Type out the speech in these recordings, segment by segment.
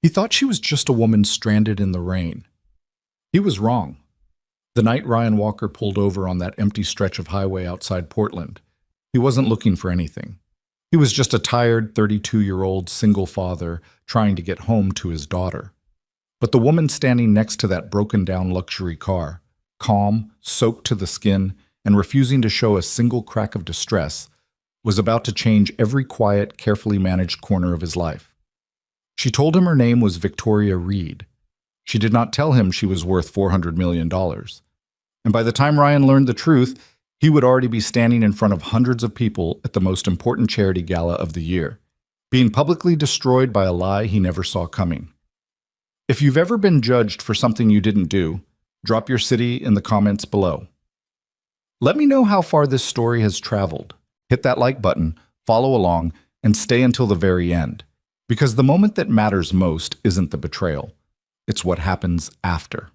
He thought she was just a woman stranded in the rain. He was wrong. The night Ryan Walker pulled over on that empty stretch of highway outside Portland, he wasn't looking for anything. He was just a tired 32-year-old single father trying to get home to his daughter. But the woman standing next to that broken-down luxury car, calm, soaked to the skin, and refusing to show a single crack of distress, was about to change every quiet, carefully managed corner of his life. She told him her name was Victoria Reed. She did not tell him she was worth $400 million. And by the time Ryan learned the truth, he would already be standing in front of hundreds of people at the most important charity gala of the year, being publicly destroyed by a lie he never saw coming. If you've ever been judged for something you didn't do, drop your city in the comments below. Let me know how far this story has traveled. Hit that like button, follow along, and stay until the very end. Because the moment that matters most isn't the betrayal. It's what happens after.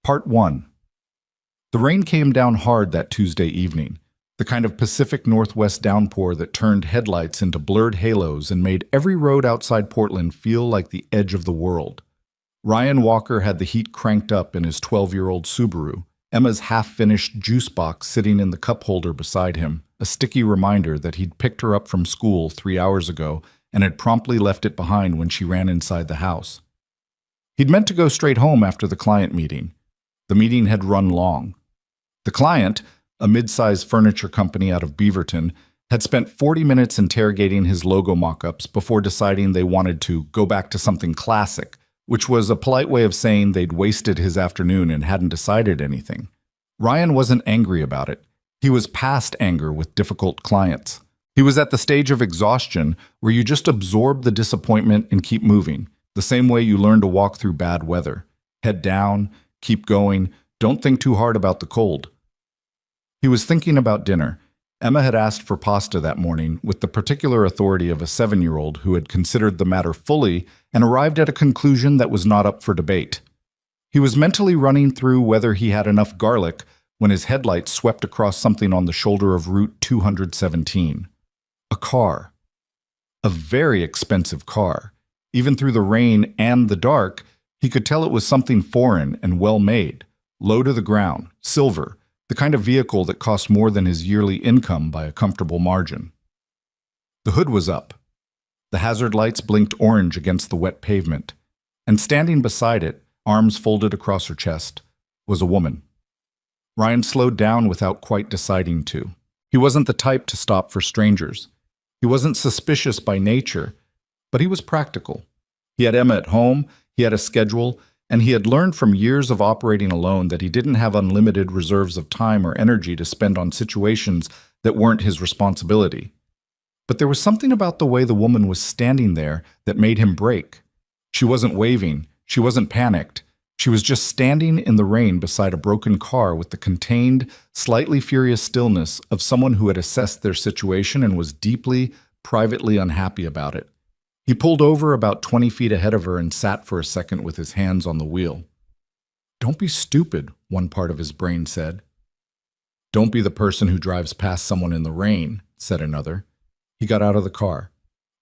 Part 1. The rain came down hard that Tuesday evening, the kind of Pacific Northwest downpour that turned headlights into blurred halos and made every road outside Portland feel like the edge of the world. Ryan Walker had the heat cranked up in his 12-year-old Subaru, Emma's half-finished juice box sitting in the cup holder beside him, a sticky reminder that he'd picked her up from school 3 hours ago and had promptly left it behind when she ran inside the house. He'd meant to go straight home after the client meeting. The meeting had run long. The client, a mid-sized furniture company out of Beaverton, had spent 40 minutes interrogating his logo mock-ups before deciding they wanted to go back to something classic, which was a polite way of saying they'd wasted his afternoon and hadn't decided anything. Ryan wasn't angry about it. He was past anger with difficult clients. He was at the stage of exhaustion where you just absorb the disappointment and keep moving, the same way you learn to walk through bad weather. Head down, keep going, don't think too hard about the cold. He was thinking about dinner. Emma had asked for pasta that morning with the particular authority of a 7-year-old who had considered the matter fully and arrived at a conclusion that was not up for debate. He was mentally running through whether he had enough garlic when his headlights swept across something on the shoulder of Route 217. A car. A very expensive car. Even through the rain and the dark, he could tell it was something foreign and well-made, low to the ground, silver, the kind of vehicle that cost more than his yearly income by a comfortable margin. The hood was up. The hazard lights blinked orange against the wet pavement, and standing beside it, arms folded across her chest, was a woman. Ryan slowed down without quite deciding to. He wasn't the type to stop for strangers. He wasn't suspicious by nature, but he was practical. He had Emma at home, he had a schedule, and he had learned from years of operating alone that he didn't have unlimited reserves of time or energy to spend on situations that weren't his responsibility. But there was something about the way the woman was standing there that made him break. She wasn't waving, she wasn't panicked. She was just standing in the rain beside a broken car with the contained, slightly furious stillness of someone who had assessed their situation and was deeply, privately unhappy about it. He pulled over about 20 feet ahead of her and sat for a second with his hands on the wheel. "Don't be stupid," one part of his brain said. "Don't be the person who drives past someone in the rain," said another. He got out of the car.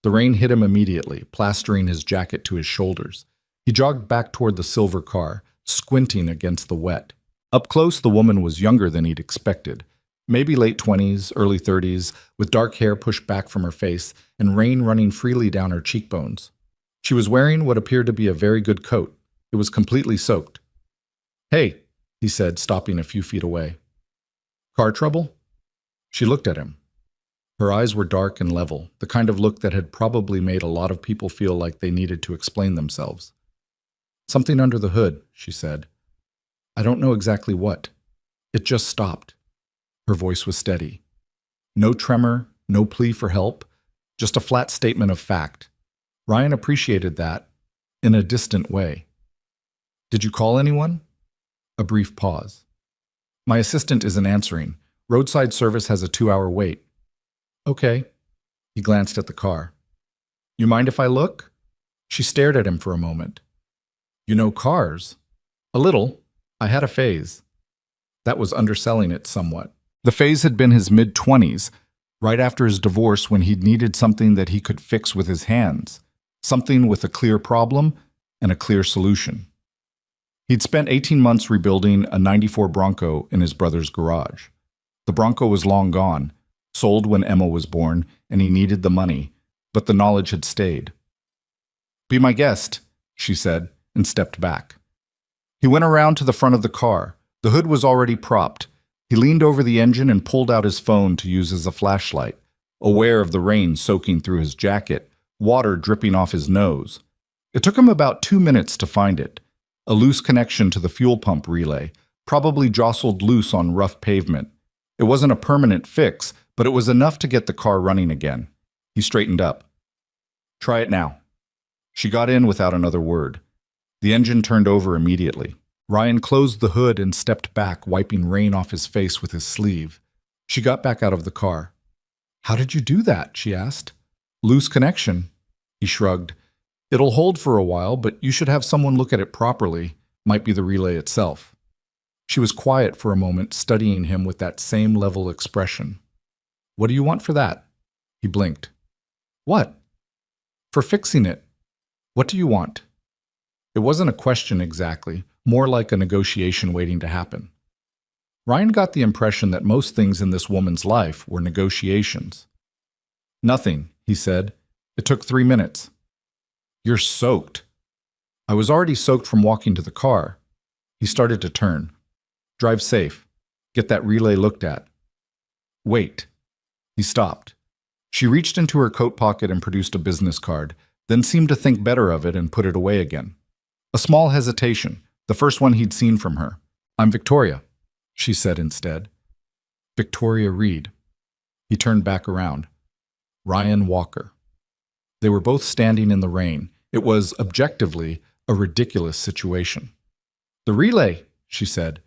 The rain hit him immediately, plastering his jacket to his shoulders. He jogged back toward the silver car, squinting against the wet. Up close, the woman was younger than he'd expected. Maybe late 20s, early 30s, with dark hair pushed back from her face and rain running freely down her cheekbones. She was wearing what appeared to be a very good coat. It was completely soaked. "Hey," he said, stopping a few feet away. "Car trouble?" She looked at him. Her eyes were dark and level, the kind of look that had probably made a lot of people feel like they needed to explain themselves. "Something under the hood," she said. "I don't know exactly what. It just stopped." Her voice was steady. No tremor, no plea for help, just a flat statement of fact. Ryan appreciated that, in a distant way. "Did you call anyone?" A brief pause. "My assistant isn't answering. Roadside service has a 2-hour wait." "Okay." He glanced at the car. "You mind if I look?" She stared at him for a moment. "You know cars?" "A little. I had a phase." That was underselling it somewhat. The phase had been his mid-20s, right after his divorce when he'd needed something that he could fix with his hands. something with a clear problem and a clear solution. He'd spent 18 months rebuilding a '94 Bronco in his brother's garage. The Bronco was long gone, sold when Emma was born, and he needed the money, but the knowledge had stayed. "Be my guest," she said, and stepped back. He went around to the front of the car. The hood was already propped. He leaned over the engine and pulled out his phone to use as a flashlight, aware of the rain soaking through his jacket, water dripping off his nose. It took him about 2 minutes to find it. A loose connection to the fuel pump relay, probably jostled loose on rough pavement. It wasn't a permanent fix, but it was enough to get the car running again. He straightened up. "Try it now." She got in without another word. The engine turned over immediately. Ryan closed the hood and stepped back, wiping rain off his face with his sleeve. She got back out of the car. "How did you do that?" she asked. "Loose connection." He shrugged. "It'll hold for a while, but you should have someone look at it properly. Might be the relay itself." She was quiet for a moment, studying him with that same level expression. "What do you want for that?" He blinked. "What?" "For fixing it. What do you want?" It wasn't a question exactly, more like a negotiation waiting to happen. Ryan got the impression that most things in this woman's life were negotiations. "Nothing," he said. "It took 3 minutes." "You're soaked." "I was already soaked from walking to the car." He started to turn. "Drive safe. Get that relay looked at." "Wait." He stopped. She reached into her coat pocket and produced a business card, then seemed to think better of it and put it away again. A small hesitation, the first one he'd seen from her. "I'm Victoria," she said instead. "Victoria Reed." He turned back around. Ryan Walker. They were both standing in the rain. It was, objectively, a ridiculous situation. "The relay," she said.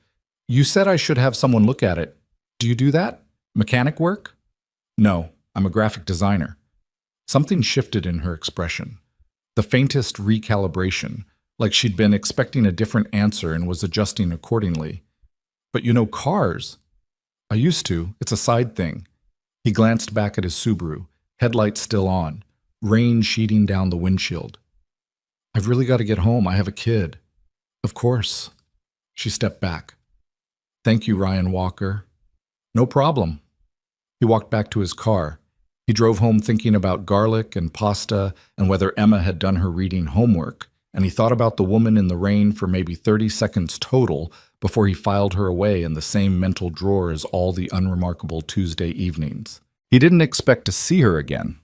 "You said I should have someone look at it. Do you do that? Mechanic work?" "No, I'm a graphic designer." Something shifted in her expression. The faintest recalibration, like she'd been expecting a different answer and was adjusting accordingly. "But you know cars." "I used to. It's a side thing." He glanced back at his Subaru, headlights still on, rain sheeting down the windshield. "I've really got to get home. I have a kid." "Of course." She stepped back. "Thank you, Ryan Walker." "No problem." He walked back to his car. He drove home thinking about garlic and pasta and whether Emma had done her reading homework, and he thought about the woman in the rain for maybe 30 seconds total before he filed her away in the same mental drawer as all the unremarkable Tuesday evenings. He didn't expect to see her again.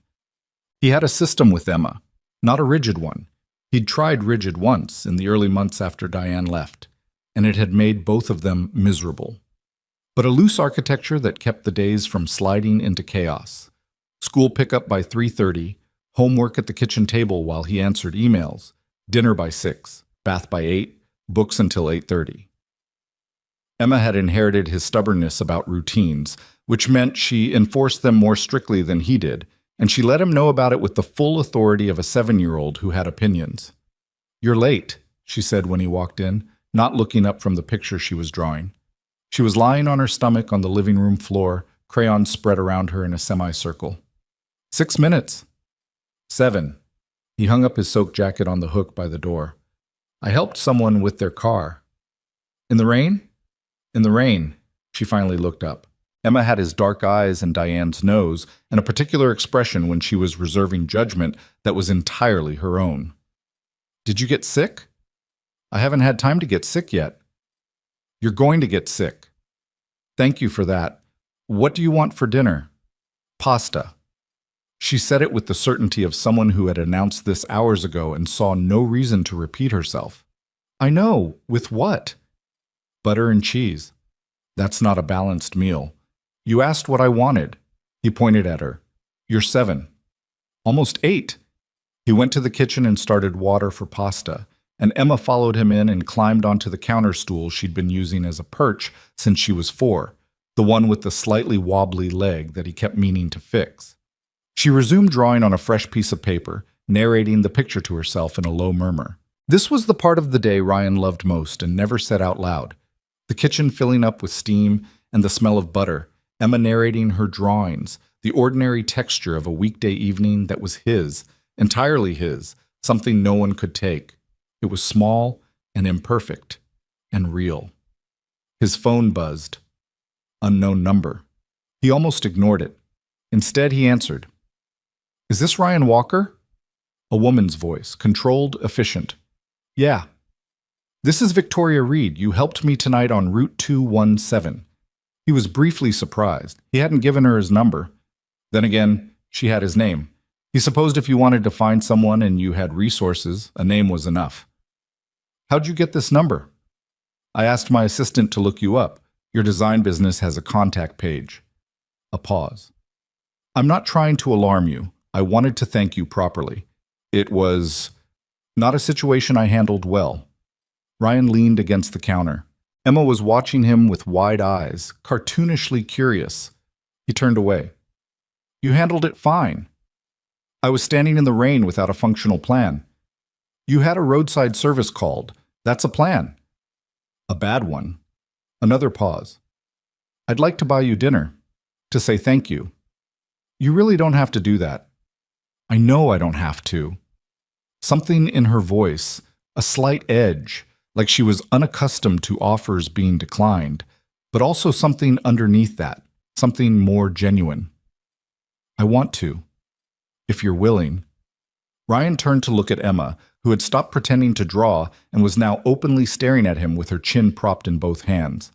He had a system with Emma, not a rigid one. He'd tried rigid once in the early months after Diane left, and it had made both of them miserable. But a loose architecture that kept the days from sliding into chaos. School pickup by 3:30, homework at the kitchen table while he answered emails, dinner by 6, bath by 8, books until 8:30. Emma had inherited his stubbornness about routines, which meant she enforced them more strictly than he did, and she let him know about it with the full authority of a 7-year-old who had opinions. "You're late," she said when he walked in, not looking up from the picture she was drawing. She was lying on her stomach on the living room floor, crayons spread around her in a semicircle. 6 minutes. 7. He hung up his soaked jacket on the hook by the door. "I helped someone with their car." "In the rain?" "In the rain." She finally looked up. Emma had his dark eyes and Diane's nose, and a particular expression when she was reserving judgment that was entirely her own. "Did you get sick?" "I haven't had time to get sick yet." "You're going to get sick." "Thank you for that. What do you want for dinner?" "Pasta." She said it with the certainty of someone who had announced this hours ago and saw no reason to repeat herself. "I know. With what?" "Butter and cheese." "That's not a balanced meal." "You asked what I wanted." He pointed at her. "You're 7. "Almost 8." He went to the kitchen and started water for pasta, and Emma followed him in and climbed onto the counter stool she'd been using as a perch since she was 4, the one with the slightly wobbly leg that he kept meaning to fix. She resumed drawing on a fresh piece of paper, narrating the picture to herself in a low murmur. This was the part of the day Ryan loved most and never said out loud. The kitchen filling up with steam and the smell of butter, Emma narrating her drawings, the ordinary texture of a weekday evening that was his, entirely his, something no one could take. It was small and imperfect and real. His phone buzzed. Unknown number. He almost ignored it. Instead, he answered. "Is this Ryan Walker?" A woman's voice, controlled, efficient. "Yeah." "This is Victoria Reed. You helped me tonight on Route 217. He was briefly surprised. He hadn't given her his number. Then again, she had his name. He supposed if you wanted to find someone and you had resources, a name was enough. "How'd you get this number?" "I asked my assistant to look you up. Your design business has a contact page." A pause. "I'm not trying to alarm you. I wanted to thank you properly. It was not a situation I handled well." Ryan leaned against the counter. Emma was watching him with wide eyes, cartoonishly curious. He turned away. "You handled it fine." "I was standing in the rain without a functional plan." "You had a roadside service called. That's a plan." "A bad one." Another pause. "I'd like to buy you dinner. To say thank you." "You really don't have to do that." "I know I don't have to." Something in her voice, a slight edge, like she was unaccustomed to offers being declined, but also something underneath that, something more genuine. "I want to, if you're willing." Ryan turned to look at Emma, who had stopped pretending to draw and was now openly staring at him with her chin propped in both hands.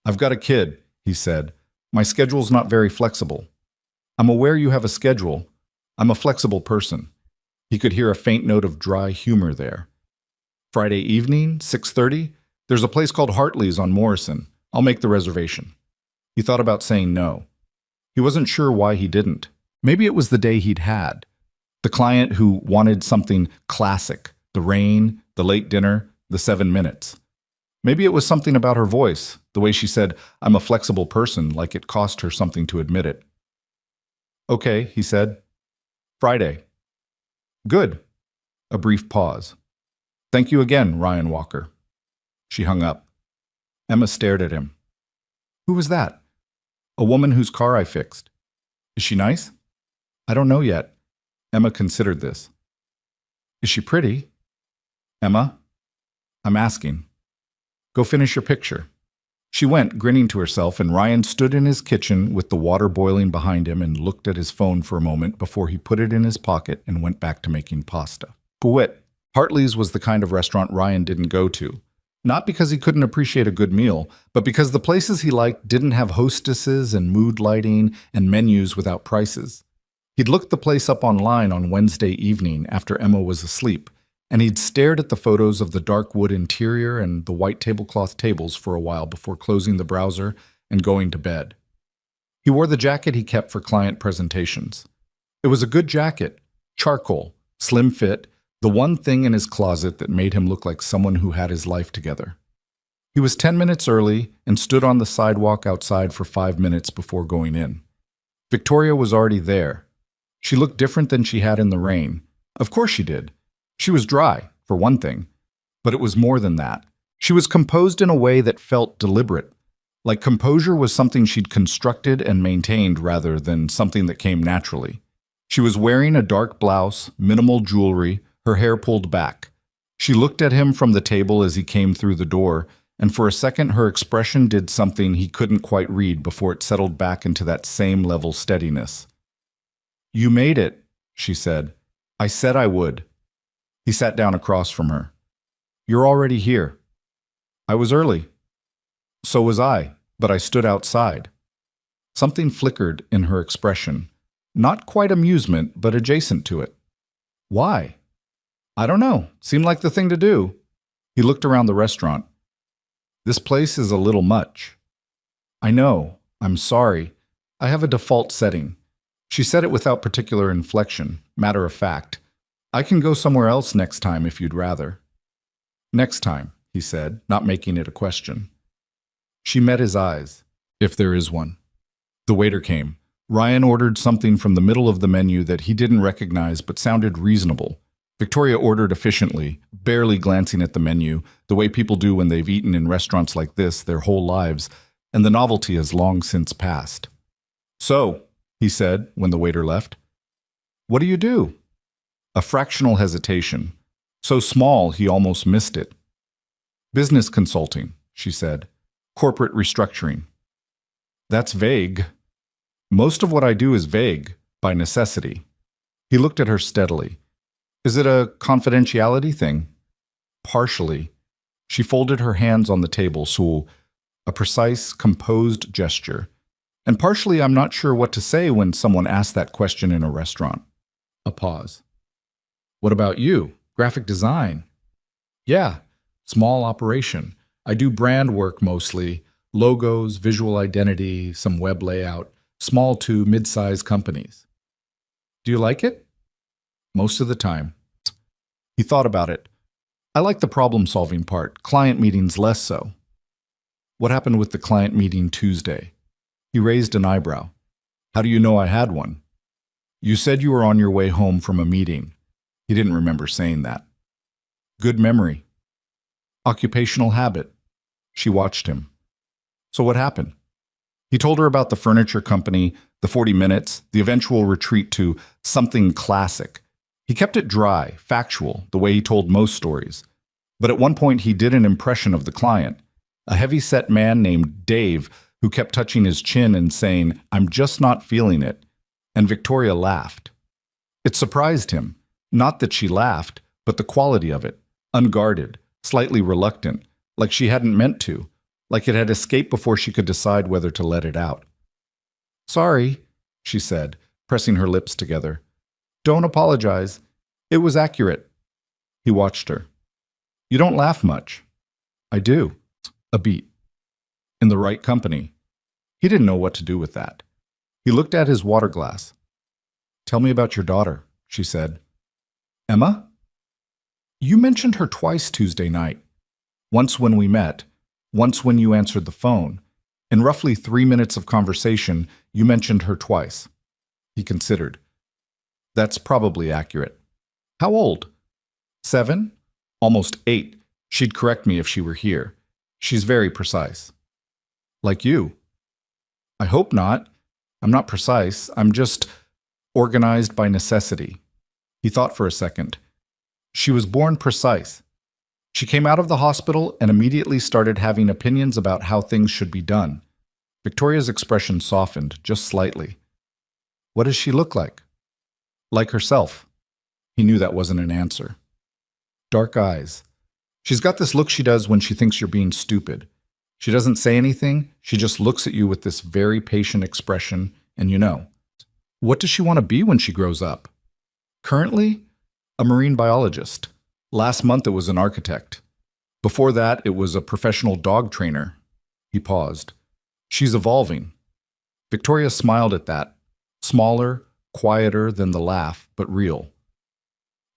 "I've got a kid," he said. "My schedule's not very flexible." "I'm aware you have a schedule. I'm a flexible person." He could hear a faint note of dry humor there. "Friday evening, 6:30? There's a place called Hartley's on Morrison. I'll make the reservation." He thought about saying no. He wasn't sure why he didn't. Maybe it was the day he'd had. The client who wanted something classic, the rain, the late dinner, the 7 minutes. Maybe it was something about her voice, the way she said, "I'm a flexible person," like it cost her something to admit it. "Okay," he said. "Friday." "Good." A brief pause. "Thank you again, Ryan Walker." She hung up. Emma stared at him. "Who was that?" "A woman whose car I fixed." "Is she nice?" "I don't know yet." Emma considered this. "Is she pretty?" "Emma, I'm asking." "Go finish your picture." She went, grinning to herself, and Ryan stood in his kitchen with the water boiling behind him and looked at his phone for a moment before he put it in his pocket and went back to making pasta. Quit. Hartley's was the kind of restaurant Ryan didn't go to. Not because he couldn't appreciate a good meal, but because the places he liked didn't have hostesses and mood lighting and menus without prices. He'd looked the place up online on Wednesday evening after Emma was asleep, and he'd stared at the photos of the dark wood interior and the white tablecloth tables for a while before closing the browser and going to bed. He wore the jacket he kept for client presentations. It was a good jacket, charcoal, slim fit, the one thing in his closet that made him look like someone who had his life together. He was 10 minutes early and stood on the sidewalk outside for 5 minutes before going in. Victoria was already there. She looked different than she had in the rain. Of course she did. She was dry, for one thing. But it was more than that. She was composed in a way that felt deliberate, like composure was something she'd constructed and maintained rather than something that came naturally. She was wearing a dark blouse, minimal jewelry, her hair pulled back. She looked at him from the table as he came through the door, and for a second her expression did something he couldn't quite read before it settled back into that same level steadiness. "You made it," she said. "I said I would." He sat down across from her. "You're already here." "I was early." "So was I, but I stood outside." Something flickered in her expression. Not quite amusement, but adjacent to it. "Why?" "I don't know. Seemed like the thing to do." He looked around the restaurant. "This place is a little much." "I know. I'm sorry. I have a default setting." She said it without particular inflection, matter of fact. "I can go somewhere else next time if you'd rather." "Next time," he said, not making it a question. She met his eyes, if there is one. The waiter came. Ryan ordered something from the middle of the menu that he didn't recognize but sounded reasonable. Victoria ordered efficiently, barely glancing at the menu, the way people do when they've eaten in restaurants like this their whole lives, and the novelty has long since passed. "So," he said when the waiter left, "what do you do?" A fractional hesitation. So small he almost missed it. Business consulting, she said. Corporate restructuring. That's vague. Most of what I do is vague, by necessity. He looked at her steadily. Is it a confidentiality thing? Partially. She folded her hands on the table, so a precise, composed gesture. And partially I'm not sure what to say when someone asks that question in a restaurant. A pause. What about you? Graphic design? Yeah, small operation. I do brand work mostly, logos, visual identity, some web layout, small to mid-size companies. Do you like it? Most of the time. He thought about it. I like the problem-solving part, client meetings less so. What happened with the client meeting Tuesday? He raised an eyebrow. How do you know I had one? You said you were on your way home from a meeting. He didn't remember saying that. Good memory. Occupational habit. She watched him. So what happened? He told her about the furniture company, the 40 minutes, the eventual retreat to something classic. He kept it dry, factual, the way he told most stories. But at one point he did an impression of the client, a heavy-set man named Dave who kept touching his chin and saying, "I'm just not feeling it." And Victoria laughed. It surprised him, not that she laughed, but the quality of it, unguarded, slightly reluctant, like she hadn't meant to, like it had escaped before she could decide whether to let it out. Sorry, she said, pressing her lips together. Don't apologize. It was accurate. He watched her. You don't laugh much. I do. A beat. In the right company. He didn't know what to do with that. He looked at his water glass. Tell me about your daughter, she said. Emma? You mentioned her twice Tuesday night. Once when we met, once when you answered the phone. In roughly 3 minutes of conversation, you mentioned her twice. He considered. That's probably accurate. How old? 7? Almost 8. She'd correct me if she were here. She's very precise. Like you. I hope not. I'm not precise. I'm just organized by necessity. He thought for a second. She was born precise. She came out of the hospital and immediately started having opinions about how things should be done. Victoria's expression softened, just slightly. What does she look like? Like herself. He knew that wasn't an answer. Dark eyes. She's got this look she does when she thinks you're being stupid. She doesn't say anything, she just looks at you with this very patient expression, and you know. What does she want to be when she grows up? Currently, a marine biologist. Last month it was an architect. Before that, it was a professional dog trainer. He paused. She's evolving. Victoria smiled at that. Smaller, quieter than the laugh, but real.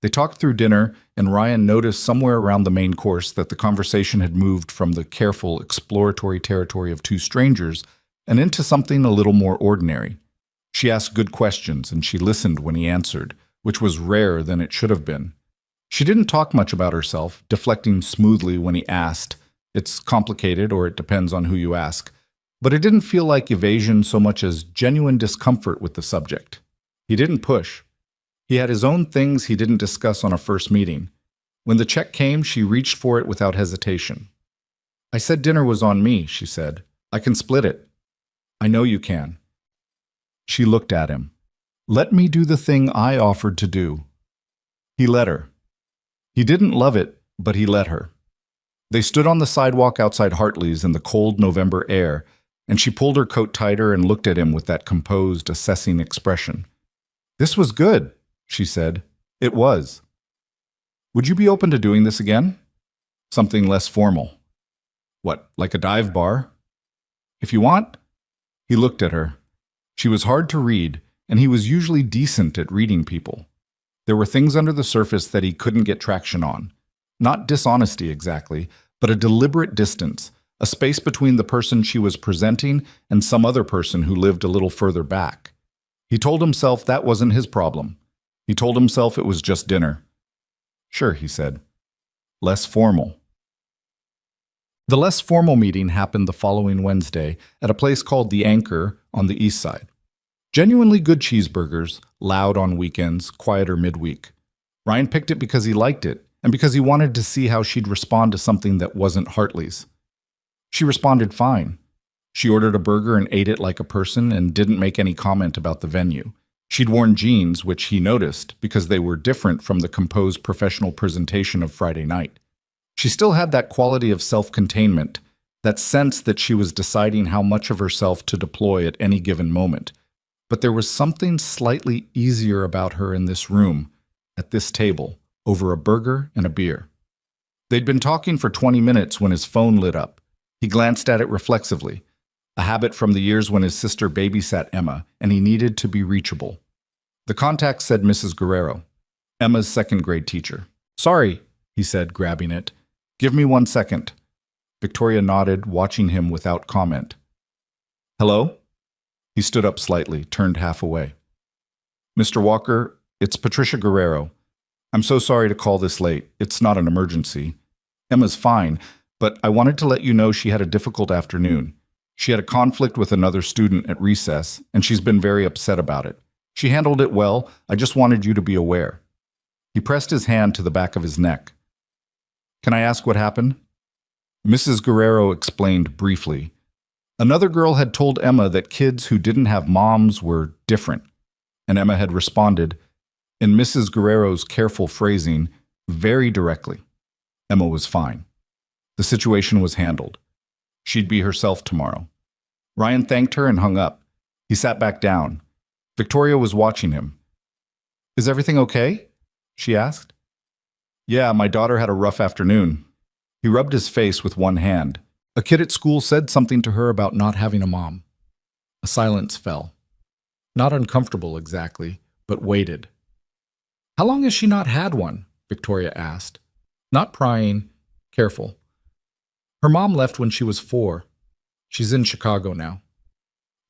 They talked through dinner, and Ryan noticed somewhere around the main course that the conversation had moved from the careful, exploratory territory of two strangers and into something a little more ordinary. She asked good questions, and she listened when he answered, which was rarer than it should have been. She didn't talk much about herself, deflecting smoothly when he asked. It's complicated, or it depends on who you ask. But it didn't feel like evasion so much as genuine discomfort with the subject. He didn't push. He had his own things he didn't discuss on a first meeting. When the check came, she reached for it without hesitation. I said dinner was on me, she said. I can split it. I know you can. She looked at him. Let me do the thing I offered to do. He let her. He didn't love it, but he let her. They stood on the sidewalk outside Hartley's in the cold November air, and she pulled her coat tighter and looked at him with that composed, assessing expression. This was good, she said. It was. Would you be open to doing this again? Something less formal. What, like a dive bar? If you want. He looked at her. She was hard to read, and he was usually decent at reading people. There were things under the surface that he couldn't get traction on. Not dishonesty exactly, but a deliberate distance, a space between the person she was presenting and some other person who lived a little further back. He told himself that wasn't his problem. He told himself it was just dinner. Sure, he said. Less formal. The less formal meeting happened the following Wednesday at a place called The Anchor on the east side. Genuinely good cheeseburgers, loud on weekends, quieter midweek. Ryan picked it because he liked it, and because he wanted to see how she'd respond to something that wasn't Hartley's. She responded fine. She ordered a burger and ate it like a person and didn't make any comment about the venue. She'd worn jeans, which he noticed because they were different from the composed professional presentation of Friday night. She still had that quality of self-containment, that sense that she was deciding how much of herself to deploy at any given moment. But there was something slightly easier about her in this room, at this table, over a burger and a beer. They'd been talking for 20 minutes when his phone lit up. He glanced at it reflexively, a habit from the years when his sister babysat Emma, and he needed to be reachable. The contact said Mrs. Guerrero, Emma's second-grade teacher. "Sorry," he said, grabbing it. "Give me 1 second." Victoria nodded, watching him without comment. "Hello?" He stood up slightly, turned half away. "Mr. Walker, it's Patricia Guerrero. I'm so sorry to call this late. It's not an emergency. Emma's fine, but I wanted to let you know she had a difficult afternoon. She had a conflict with another student at recess, and she's been very upset about it. She handled it well. I just wanted you to be aware." He pressed his hand to the back of his neck. "Can I ask what happened?" Mrs. Guerrero explained briefly. Another girl had told Emma that kids who didn't have moms were different, and Emma had responded, in Mrs. Guerrero's careful phrasing, very directly. Emma was fine. The situation was handled. She'd be herself tomorrow. Ryan thanked her and hung up. He sat back down. Victoria was watching him. "Is everything okay?" she asked. "Yeah, my daughter had a rough afternoon." He rubbed his face with one hand. A kid at school said something to her about not having a mom. A silence fell. Not uncomfortable exactly, but weighted. "How long has she not had one?" Victoria asked. Not prying, careful. "Her mom left when she was 4. She's in Chicago now.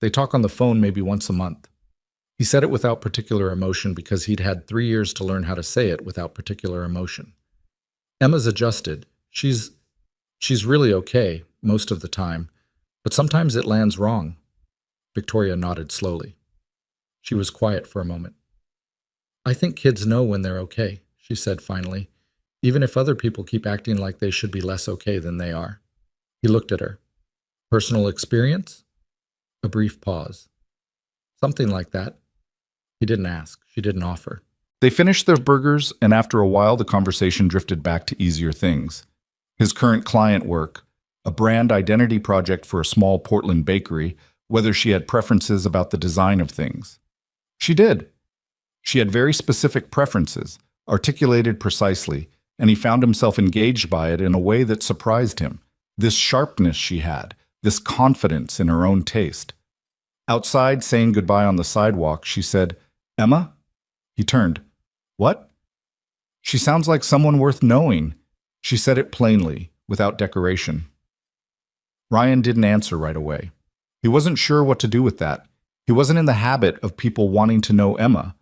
They talk on the phone maybe once a month." He said it without particular emotion because he'd had 3 years to learn how to say it without particular emotion. Emma's adjusted. She's really okay, most of the time, but sometimes it lands wrong. Victoria nodded slowly. She was quiet for a moment. "I think kids know when they're okay," she said finally, "even if other people keep acting like they should be less okay than they are." He looked at her. "Personal experience?" A brief pause. "Something like that." He didn't ask. She didn't offer. They finished their burgers, and after a while the conversation drifted back to easier things. His current client work, a brand identity project for a small Portland bakery, whether she had preferences about the design of things. She did. She had very specific preferences, articulated precisely, and he found himself engaged by it in a way that surprised him. This sharpness she had, this confidence in her own taste. Outside, saying goodbye on the sidewalk, she said, "Emma?" He turned. "What?" "She sounds like someone worth knowing." She said it plainly, without decoration. Ryan didn't answer right away. He wasn't sure what to do with that. He wasn't in the habit of people wanting to know Emma.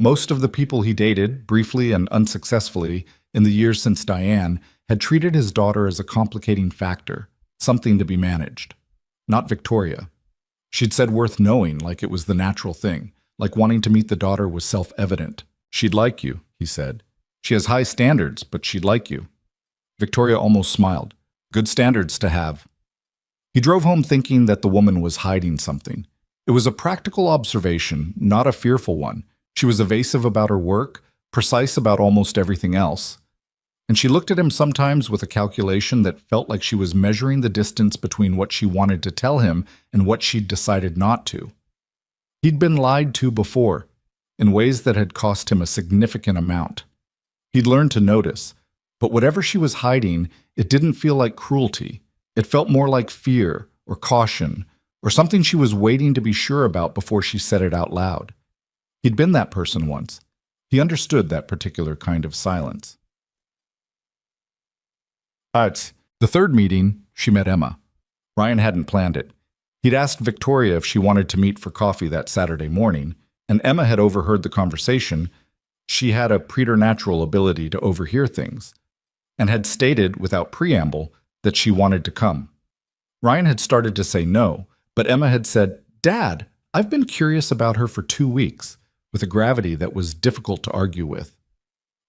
Most of the people he dated, briefly and unsuccessfully, in the years since Diane, had treated his daughter as a complicating factor, something to be managed. Not Victoria. She'd said worth knowing like it was the natural thing, like wanting to meet the daughter was self-evident. "She'd like you," he said. "She has high standards, but she'd like you." Victoria almost smiled. Good standards to have. He drove home thinking that the woman was hiding something. It was a practical observation, not a fearful one. She was evasive about her work, precise about almost everything else. And she looked at him sometimes with a calculation that felt like she was measuring the distance between what she wanted to tell him and what she'd decided not to. He'd been lied to before, in ways that had cost him a significant amount. He'd learned to notice, but whatever she was hiding, it didn't feel like cruelty. It felt more like fear or caution or something she was waiting to be sure about before she said it out loud. He'd been that person once. He understood that particular kind of silence. At the third meeting, she met Emma. Ryan hadn't planned it. He'd asked Victoria if she wanted to meet for coffee that Saturday morning, and Emma had overheard the conversation. She had a preternatural ability to overhear things, and had stated, without preamble, that she wanted to come. Ryan had started to say no, but Emma had said, "Dad, I've been curious about her for 2 weeks," with a gravity that was difficult to argue with.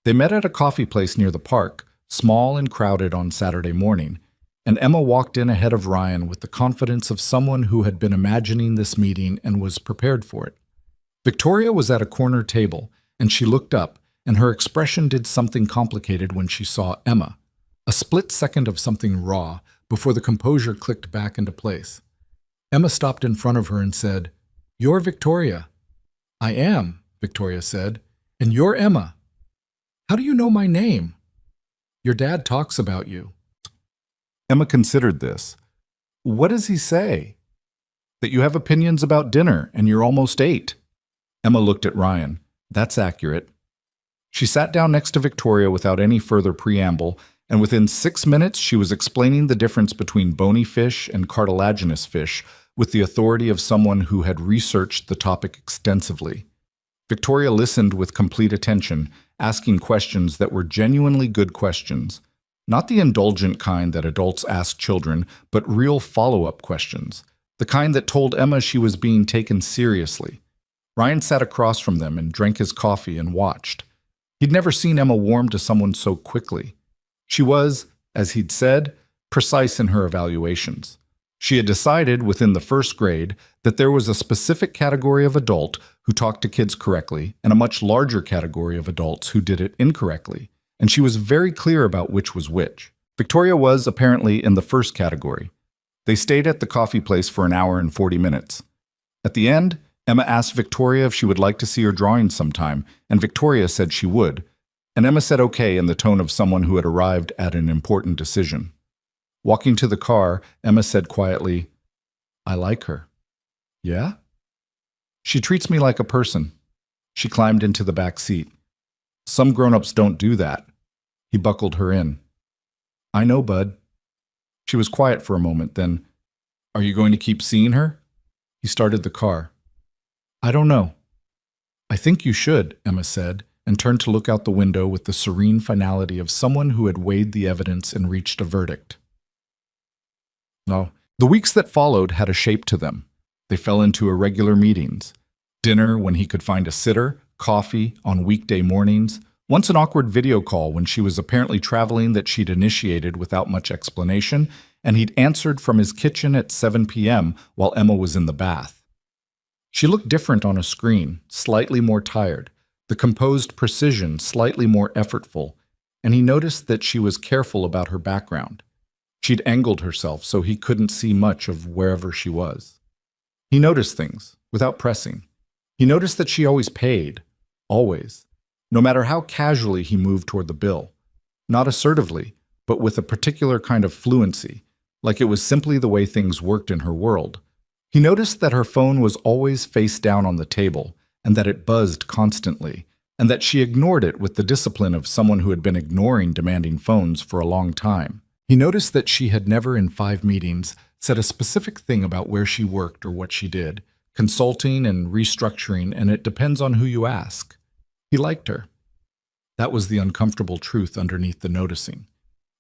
They met at a coffee place near the park, small and crowded on Saturday morning, and Emma walked in ahead of Ryan with the confidence of someone who had been imagining this meeting and was prepared for it. Victoria was at a corner table, and she looked up, and her expression did something complicated when she saw Emma. A split second of something raw before the composure clicked back into place. Emma stopped in front of her and said, "You're Victoria." "I am," Victoria said, "and you're Emma. How do you know my name?" "Your dad talks about you." Emma considered this. "What does he say?" "That you have opinions about dinner and you're almost 8. Emma looked at Ryan. "That's accurate." She sat down next to Victoria without any further preamble, and within 6 minutes she was explaining the difference between bony fish and cartilaginous fish with the authority of someone who had researched the topic extensively. Victoria listened with complete attention, asking questions that were genuinely good questions. Not the indulgent kind that adults ask children, but real follow-up questions. The kind that told Emma she was being taken seriously. Ryan sat across from them and drank his coffee and watched. He'd never seen Emma warm to someone so quickly. She was, as he'd said, precise in her evaluations. She had decided within the first grade that there was a specific category of adult who talked to kids correctly and a much larger category of adults who did it incorrectly, and she was very clear about which was which. Victoria was, apparently, in the first category. They stayed at the coffee place for an hour and 40 minutes. At the end, Emma asked Victoria if she would like to see her drawings sometime, and Victoria said she would, and Emma said okay in the tone of someone who had arrived at an important decision. Walking to the car, Emma said quietly, "I like her." "Yeah?" "She treats me like a person." She climbed into the back seat. "Some grown-ups don't do that." He buckled her in. "I know, bud." She was quiet for a moment, then, "Are you going to keep seeing her?" He started the car. "I don't know." "I think you should," Emma said, and turned to look out the window with the serene finality of someone who had weighed the evidence and reached a verdict. No. The weeks that followed had a shape to them. They fell into irregular meetings. Dinner when he could find a sitter, coffee on weekday mornings, once an awkward video call when she was apparently traveling that she'd initiated without much explanation, and he'd answered from his kitchen at 7 p.m. while Emma was in the bath. She looked different on a screen, slightly more tired, the composed precision slightly more effortful, and he noticed that she was careful about her background. She'd angled herself so he couldn't see much of wherever she was. He noticed things, without pressing. He noticed that she always paid. Always. No matter how casually he moved toward the bill. Not assertively, but with a particular kind of fluency, like it was simply the way things worked in her world. He noticed that her phone was always face down on the table, and that it buzzed constantly, and that she ignored it with the discipline of someone who had been ignoring demanding phones for a long time. He noticed that she had never in 5 meetings said a specific thing about where she worked or what she did, consulting and restructuring, and it depends on who you ask. He liked her. That was the uncomfortable truth underneath the noticing.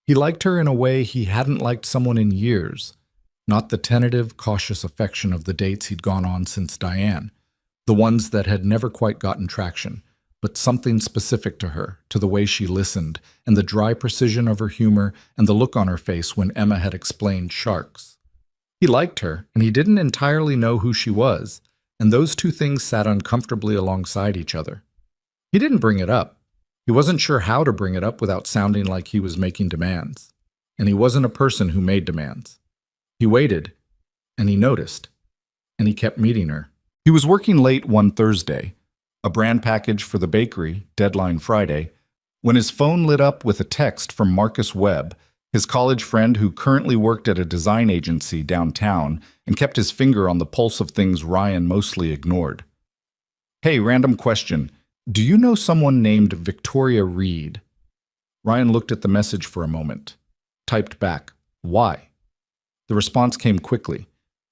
He liked her in a way he hadn't liked someone in years, not the tentative, cautious affection of the dates he'd gone on since Diane, the ones that had never quite gotten traction, but something specific to her, to the way she listened, and the dry precision of her humor and the look on her face when Emma had explained sharks. He liked her, and he didn't entirely know who she was, and those two things sat uncomfortably alongside each other. He didn't bring it up. He wasn't sure how to bring it up without sounding like he was making demands. And he wasn't a person who made demands. He waited, and he noticed, and he kept meeting her. He was working late one Thursday, a brand package for the bakery, deadline Friday, when his phone lit up with a text from Marcus Webb, his college friend who currently worked at a design agency downtown and kept his finger on the pulse of things Ryan mostly ignored. "Hey, random question. Do you know someone named Victoria Reed?" Ryan looked at the message for a moment. Typed back, "Why?" The response came quickly.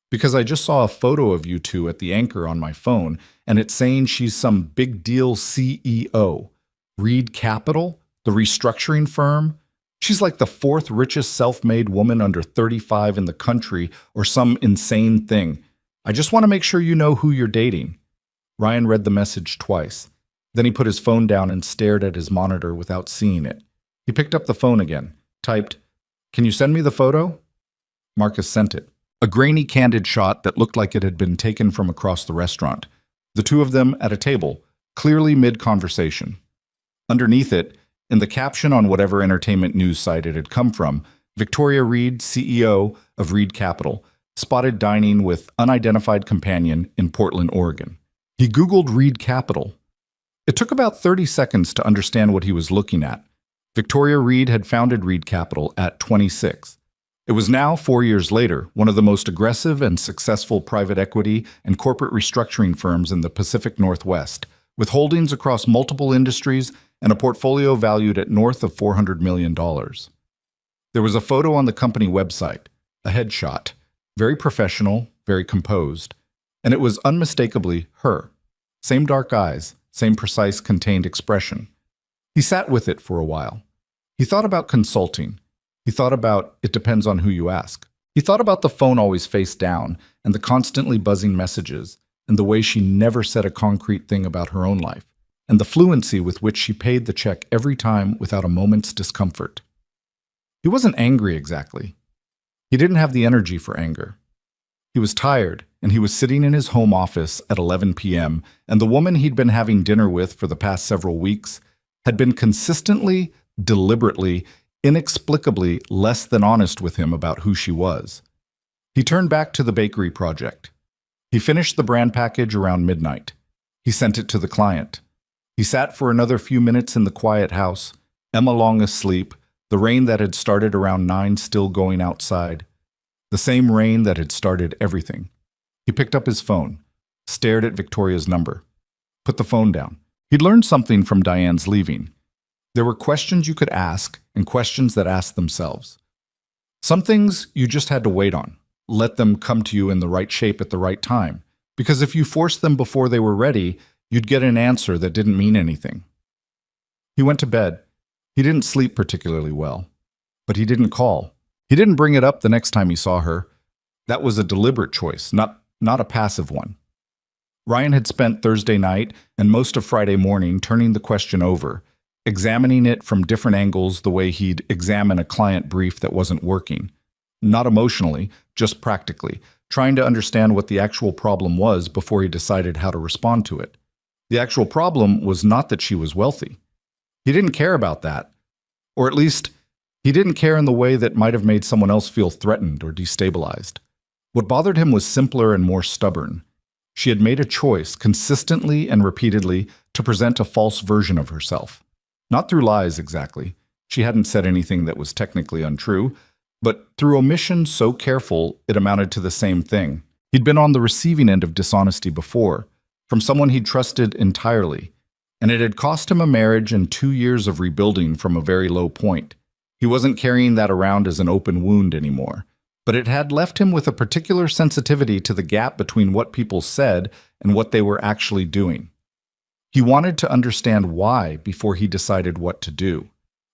"Because I just saw a photo of you two at the Anchor on my phone, and it's saying she's some big deal CEO. Reed Capital, the restructuring firm. She's like the 4th richest self-made woman under 35 in the country or some insane thing. I just want to make sure you know who you're dating." Ryan read the message twice. Then he put his phone down and stared at his monitor without seeing it. He picked up the phone again, typed, "Can you send me the photo?" Marcus sent it. A grainy, candid shot that looked like it had been taken from across the restaurant. The two of them at a table, clearly mid-conversation. Underneath it, in the caption on whatever entertainment news site it had come from, Victoria Reed, CEO of Reed Capital, spotted dining with unidentified companion in Portland, Oregon. He Googled Reed Capital. It took about 30 seconds to understand what he was looking at. Victoria Reed had founded Reed Capital at 26. It was now, 4 years later, one of the most aggressive and successful private equity and corporate restructuring firms in the Pacific Northwest, with holdings across multiple industries and a portfolio valued at north of $400 million. There was a photo on the company website, a headshot, very professional, very composed, and it was unmistakably her. Same dark eyes, same precise, contained expression. He sat with it for a while. He thought about consulting. He thought about it depends on who you ask. He thought about the phone always face down and the constantly buzzing messages and the way she never said a concrete thing about her own life and the fluency with which she paid the check every time without a moment's discomfort. He wasn't angry exactly. He didn't have the energy for anger. He was tired, and he was sitting in his home office at 11 p.m., and the woman he'd been having dinner with for the past several weeks had been consistently, deliberately, inexplicably less than honest with him about who she was. He turned back to the bakery project. He finished the brand package around midnight. He sent it to the client. He sat for another few minutes in the quiet house, Emma long asleep, the rain that had started around 9 still going outside. The same rain that had started everything. He picked up his phone, stared at Victoria's number, put the phone down. He'd learned something from Diane's leaving. There were questions you could ask and questions that asked themselves. Some things you just had to wait on, let them come to you in the right shape at the right time, because if you forced them before they were ready, you'd get an answer that didn't mean anything. He went to bed. He didn't sleep particularly well, but he didn't call. He didn't bring it up the next time he saw her. That was a deliberate choice, not a passive one. Ryan had spent Thursday night and most of Friday morning turning the question over, examining it from different angles the way he'd examine a client brief that wasn't working. Not emotionally, just practically, trying to understand what the actual problem was before he decided how to respond to it. The actual problem was not that she was wealthy. He didn't care about that, or at least he didn't care in the way that might have made someone else feel threatened or destabilized. What bothered him was simpler and more stubborn. She had made a choice, consistently and repeatedly, to present a false version of herself. Not through lies, exactly. She hadn't said anything that was technically untrue, but through omission so careful it amounted to the same thing. He'd been on the receiving end of dishonesty before, from someone he'd trusted entirely, and it had cost him a marriage and 2 years of rebuilding from a very low point. He wasn't carrying that around as an open wound anymore, but it had left him with a particular sensitivity to the gap between what people said and what they were actually doing. He wanted to understand why before he decided what to do.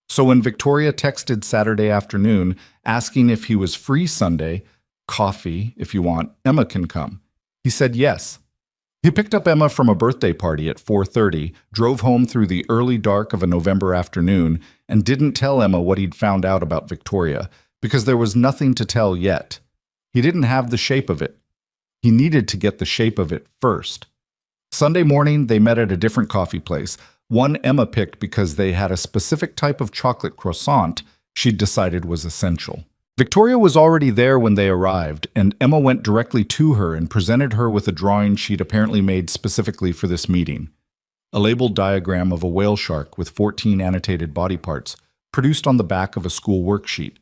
So when Victoria texted Saturday afternoon asking if he was free Sunday, coffee, if you want, Emma can come, he said yes. He picked up Emma from a birthday party at 4:30, drove home through the early dark of a November afternoon, and didn't tell Emma what he'd found out about Victoria, because there was nothing to tell yet. He didn't have the shape of it. He needed to get the shape of it first. Sunday morning, they met at a different coffee place, one Emma picked because they had a specific type of chocolate croissant she'd decided was essential. Victoria was already there when they arrived, and Emma went directly to her and presented her with a drawing she'd apparently made specifically for this meeting. A labeled diagram of a whale shark with 14 annotated body parts, produced on the back of a school worksheet.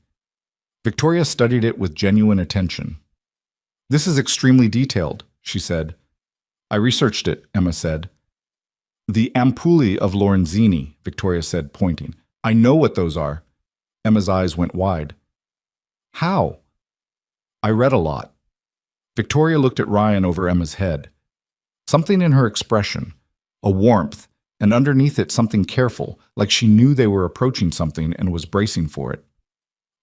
Victoria studied it with genuine attention. "This is extremely detailed," she said. "I researched it," Emma said. "The ampullae of Lorenzini," Victoria said, pointing. "I know what those are." Emma's eyes went wide. "How?" "I read a lot." Victoria looked at Ryan over Emma's head. Something in her expression, a warmth, and underneath it something careful, like she knew they were approaching something and was bracing for it.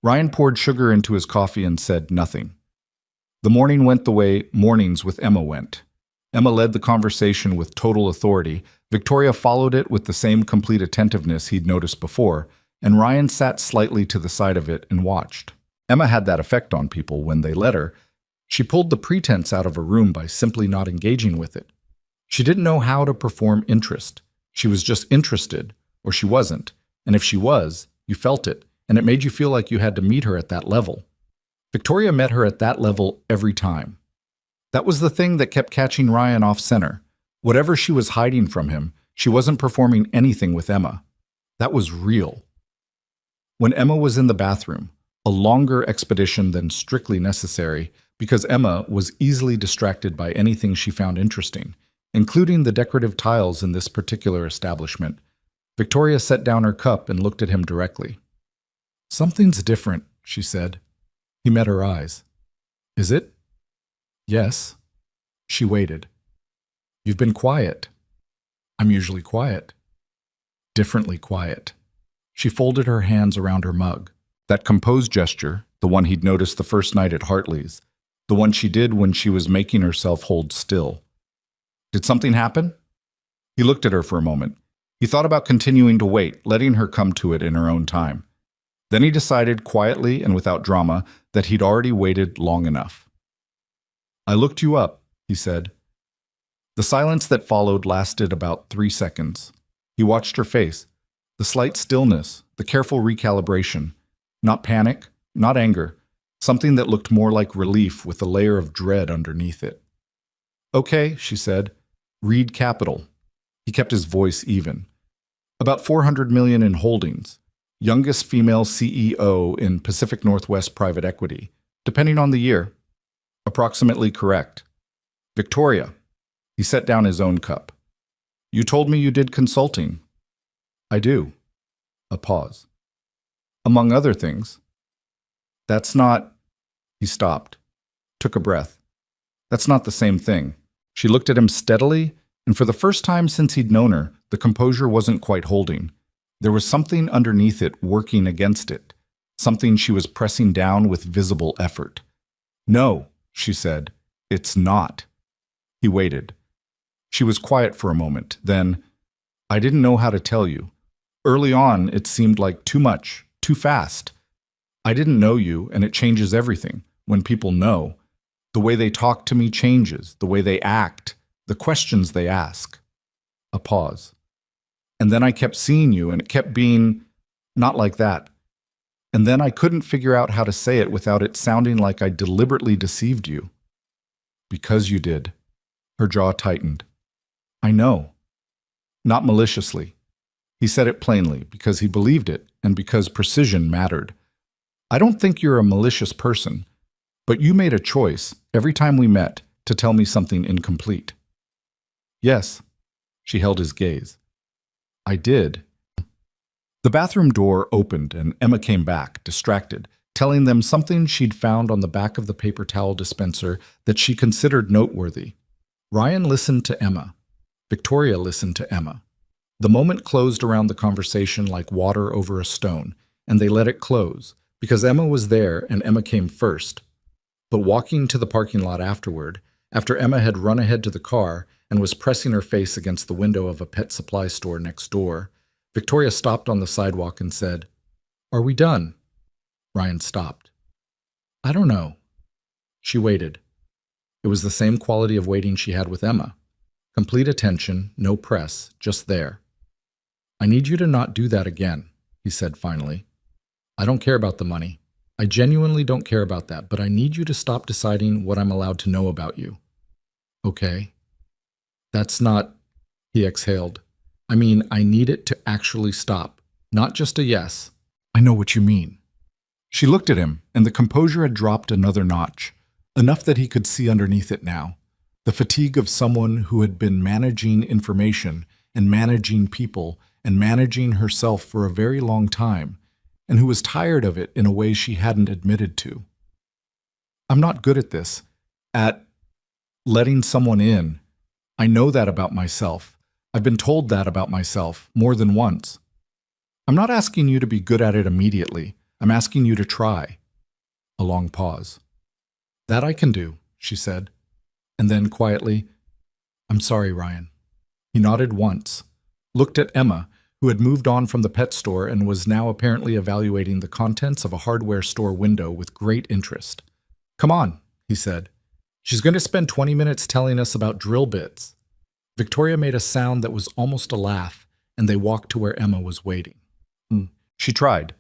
Ryan poured sugar into his coffee and said nothing. The morning went the way mornings with Emma went. Emma led the conversation with total authority. Victoria followed it with the same complete attentiveness he'd noticed before, and Ryan sat slightly to the side of it and watched. Emma had that effect on people when they let her. She pulled the pretense out of a room by simply not engaging with it. She didn't know how to perform interest. She was just interested, or she wasn't. And if she was, you felt it, and it made you feel like you had to meet her at that level. Victoria met her at that level every time. That was the thing that kept catching Ryan off center. Whatever she was hiding from him, she wasn't performing anything with Emma. That was real. When Emma was in the bathroom, a longer expedition than strictly necessary, because Emma was easily distracted by anything she found interesting, including the decorative tiles in this particular establishment, Victoria set down her cup and looked at him directly. "Something's different," she said. He met her eyes. "Is it?" "Yes." She waited. "You've been quiet." "I'm usually quiet." "Differently quiet." She folded her hands around her mug. That composed gesture, the one he'd noticed the first night at Hartley's, the one she did when she was making herself hold still. "Did something happen?" He looked at her for a moment. He thought about continuing to wait, letting her come to it in her own time. Then he decided, quietly and without drama, that he'd already waited long enough. "I looked you up," he said. The silence that followed lasted about 3 seconds. He watched her face, the slight stillness, the careful recalibration. Not panic, not anger, something that looked more like relief with a layer of dread underneath it. "Okay," she said. "Reed Capital." He kept his voice even. "About 400 million in holdings. Youngest female CEO in Pacific Northwest private equity, depending on the year." "Approximately correct." "Victoria." He set down his own cup. "You told me you did consulting." "I do." A pause. "Among other things." "That's not—" He stopped, took a breath. "That's not the same thing." She looked at him steadily, and for the first time since he'd known her, the composure wasn't quite holding. There was something underneath it working against it, something she was pressing down with visible effort. "No," she said, "it's not." He waited. She was quiet for a moment, then, "I didn't know how to tell you. Early on, it seemed like too much, too fast. I didn't know you, and it changes everything. When people know, the way they talk to me changes, the way they act, the questions they ask." A pause. "And then I kept seeing you, and it kept being not like that. And then I couldn't figure out how to say it without it sounding like I deliberately deceived you." "Because you did." Her jaw tightened. "I know." Not maliciously. He said it plainly, because he believed it, and because precision mattered. "I don't think you're a malicious person, but you made a choice, every time we met, to tell me something incomplete." "Yes." She held his gaze. "I did." The bathroom door opened and Emma came back, distracted, telling them something she'd found on the back of the paper towel dispenser that she considered noteworthy. Ryan listened to Emma. Victoria listened to Emma. The moment closed around the conversation like water over a stone, and they let it close, because Emma was there and Emma came first. But walking to the parking lot afterward, after Emma had run ahead to the car and was pressing her face against the window of a pet supply store next door, Victoria stopped on the sidewalk and said, "Are we done?" Ryan stopped. "I don't know." She waited. It was the same quality of waiting she had with Emma. Complete attention, no press, just there. "I need you to not do that again," he said finally. "I don't care about the money. I genuinely don't care about that, but I need you to stop deciding what I'm allowed to know about you." "Okay." "That's not—" He exhaled. "I mean, I need it to actually stop, not just a yes." "I know what you mean." She looked at him, and the composure had dropped another notch, enough that he could see underneath it now. The fatigue of someone who had been managing information and managing people and managing herself for a very long time, and who was tired of it in a way she hadn't admitted to. "I'm not good at this, at letting someone in. I know that about myself. I've been told that about myself more than once. I'm not asking you to be good at it immediately. I'm asking you to try." A long pause. "That I can do," she said. And then quietly, I'm sorry, Ryan. He nodded once, looked at Emma, who had moved on from the pet store and was now apparently evaluating the contents of a hardware store window with great interest. Come on, he said. She's going to spend 20 minutes telling us about drill bits. Victoria made a sound that was almost a laugh, and they walked to where Emma was waiting. She tried.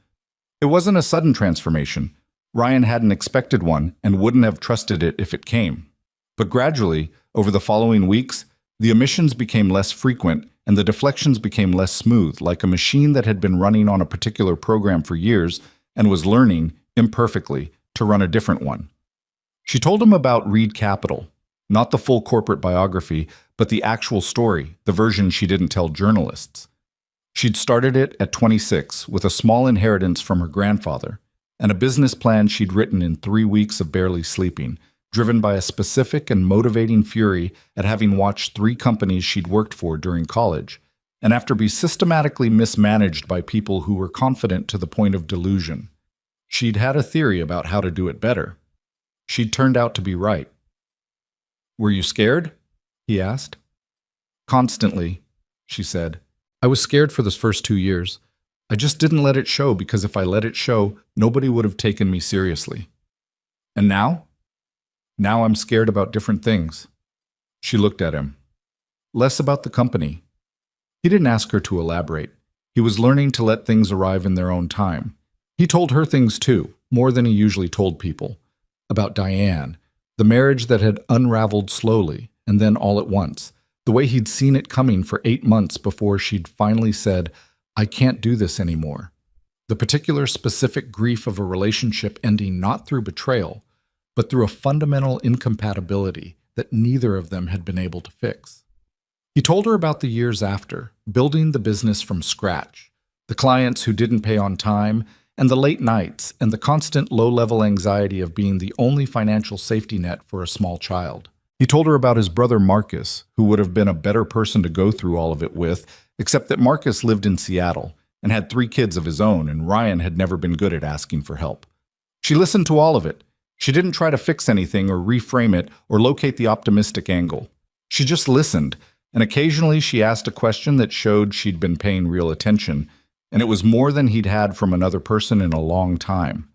It wasn't a sudden transformation. Ryan hadn't expected one and wouldn't have trusted it if it came. But gradually, over the following weeks, the omissions became less frequent and the deflections became less smooth, like a machine that had been running on a particular program for years and was learning, imperfectly, to run a different one. She told him about Reed Capital, not the full corporate biography, but the actual story, the version she didn't tell journalists. She'd started it at 26 with a small inheritance from her grandfather and a business plan she'd written in 3 weeks of barely sleeping, driven by a specific and motivating fury at having watched 3 companies she'd worked for during college, and after being systematically mismanaged by people who were confident to the point of delusion. She'd had a theory about how to do it better. She'd turned out to be right. Were you scared? He asked. Constantly, she said. I was scared for those first 2 years. I just didn't let it show because if I let it show, nobody would have taken me seriously. And now? Now I'm scared about different things. She looked at him. Less about the company. He didn't ask her to elaborate. He was learning to let things arrive in their own time. He told her things too, more than he usually told people. About Diane, the marriage that had unraveled slowly, and then all at once. The way he'd seen it coming for 8 months before she'd finally said, I can't do this anymore. The particular specific grief of a relationship ending not through betrayal, but through a fundamental incompatibility that neither of them had been able to fix. He told her about the years after, building the business from scratch, the clients who didn't pay on time, and the late nights, and the constant low-level anxiety of being the only financial safety net for a small child. He told her about his brother Marcus, who would have been a better person to go through all of it with, except that Marcus lived in Seattle and had 3 kids of his own, and Ryan had never been good at asking for help. She listened to all of it. She didn't try to fix anything or reframe it or locate the optimistic angle. She just listened, and occasionally she asked a question that showed she'd been paying real attention, and it was more than he'd had from another person in a long time.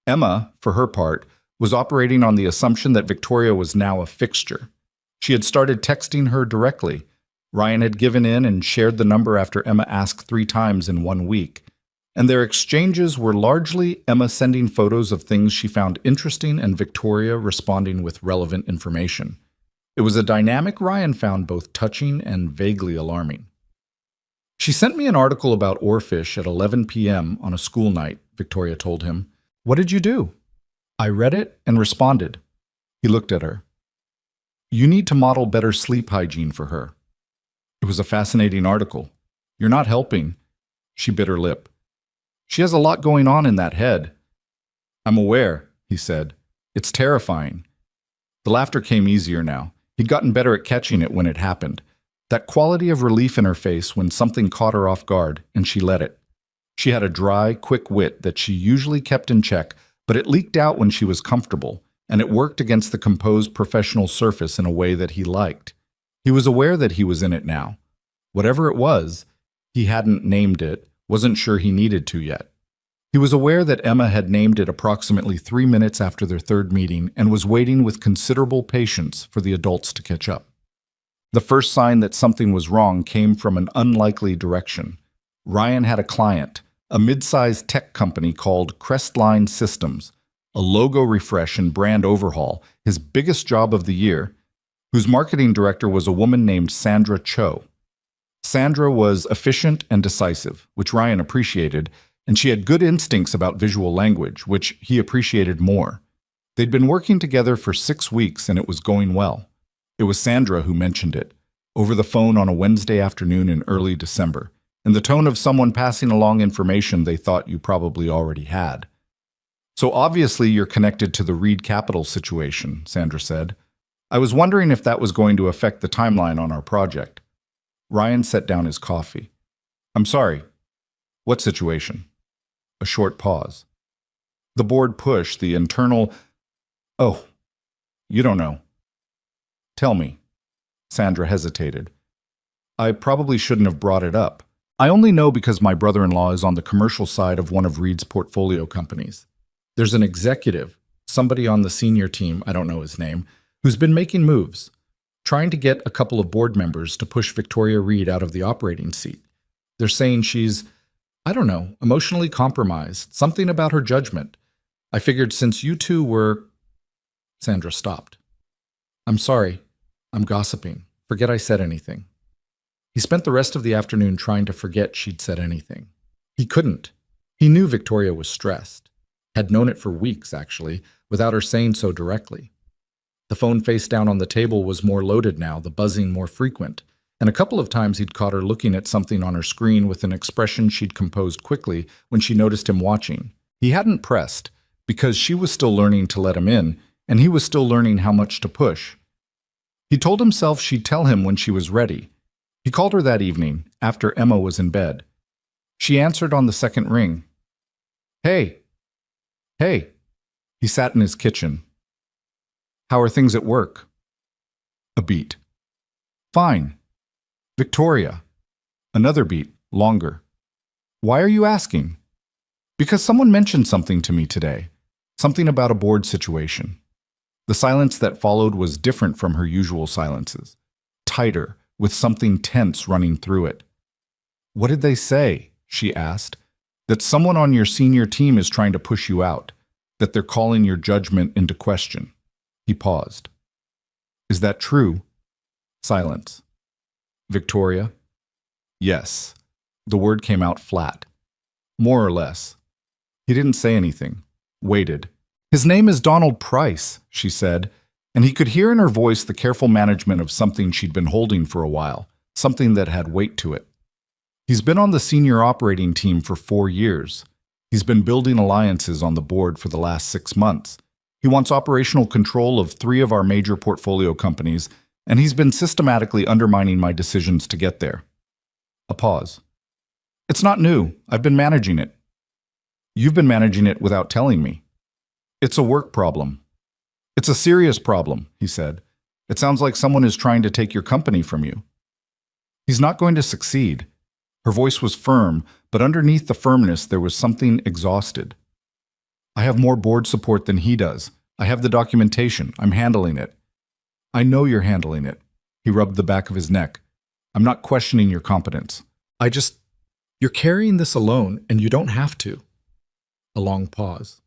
Emma, for her part, was operating on the assumption that Victoria was now a fixture. She had started texting her directly. Ryan had given in and shared the number after Emma asked 3 times in 1 week. And their exchanges were largely Emma sending photos of things she found interesting and Victoria responding with relevant information. It was a dynamic Ryan found both touching and vaguely alarming. She sent me an article about oarfish at 11 p.m. on a school night, Victoria told him. What did you do? I read it and responded. He looked at her. You need to model better sleep hygiene for her. It was a fascinating article. You're not helping. She bit her lip. She has a lot going on in that head. I'm aware, he said. It's terrifying. The laughter came easier now. He'd gotten better at catching it when it happened. That quality of relief in her face when something caught her off guard, and she let it. She had a dry, quick wit that she usually kept in check, but it leaked out when she was comfortable, and it worked against the composed professional surface in a way that he liked. He was aware that he was in it now. Whatever it was, he hadn't named it, wasn't sure he needed to yet. He was aware that Emma had named it approximately 3 minutes after their 3rd meeting and was waiting with considerable patience for the adults to catch up. The first sign that something was wrong came from an unlikely direction. Ryan had a client, a mid-sized tech company called Crestline Systems, a logo refresh and brand overhaul, his biggest job of the year, whose marketing director was a woman named Sandra Cho. Sandra was efficient and decisive, which Ryan appreciated, and she had good instincts about visual language, which he appreciated more. They'd been working together for 6 weeks, and it was going well. It was Sandra who mentioned it, over the phone on a Wednesday afternoon in early December, in the tone of someone passing along information they thought you probably already had. So obviously you're connected to the Reed Capital situation, Sandra said. I was wondering if that was going to affect the timeline on our project. Ryan set down his coffee. I'm sorry. What situation? A short pause. The board push, the internal... Oh, you don't know. Tell me. Sandra hesitated. I probably shouldn't have brought it up. I only know because my brother-in-law is on the commercial side of one of Reed's portfolio companies. There's an executive, somebody on the senior team, I don't know his name, who's been making moves, trying to get a couple of board members to push Victoria Reed out of the operating seat. They're saying she's, I don't know, emotionally compromised, something about her judgment. I figured since you two were... Sandra stopped. I'm sorry. I'm gossiping. Forget I said anything. He spent the rest of the afternoon trying to forget she'd said anything. He couldn't. He knew Victoria was stressed. Had known it for weeks, actually, without her saying so directly. The phone face down on the table was more loaded now, the buzzing more frequent, and a couple of times he'd caught her looking at something on her screen with an expression she'd composed quickly when she noticed him watching. He hadn't pressed, because she was still learning to let him in, and he was still learning how much to push. He told himself she'd tell him when she was ready. He called her that evening, after Emma was in bed. She answered on the second ring. Hey. Hey. He sat in his kitchen. How are things at work? A beat. Fine. Victoria. Another beat, longer. Why are you asking? Because someone mentioned something to me today. Something about a board situation. The silence that followed was different from her usual silences. Tighter, with something tense running through it. What did they say? She asked. That someone on your senior team is trying to push you out. That they're calling your judgment into question. He paused. Is that true? Silence. Victoria? Yes. The word came out flat. More or less. He didn't say anything. Waited. His name is Donald Price, she said, and he could hear in her voice the careful management of something she'd been holding for a while, something that had weight to it. He's been on the senior operating team for 4 years. He's been building alliances on the board for the last 6 months. He wants operational control of 3 of our major portfolio companies, and he's been systematically undermining my decisions to get there. A pause. It's not new. I've been managing it. You've been managing it without telling me. It's a work problem. It's a serious problem, he said. It sounds like someone is trying to take your company from you. He's not going to succeed. Her voice was firm, but underneath the firmness there was something exhausted. I have more board support than he does. I have the documentation. I'm handling it. I know you're handling it. He rubbed the back of his neck. I'm not questioning your competence. You're carrying this alone, and you don't have to. A long pause.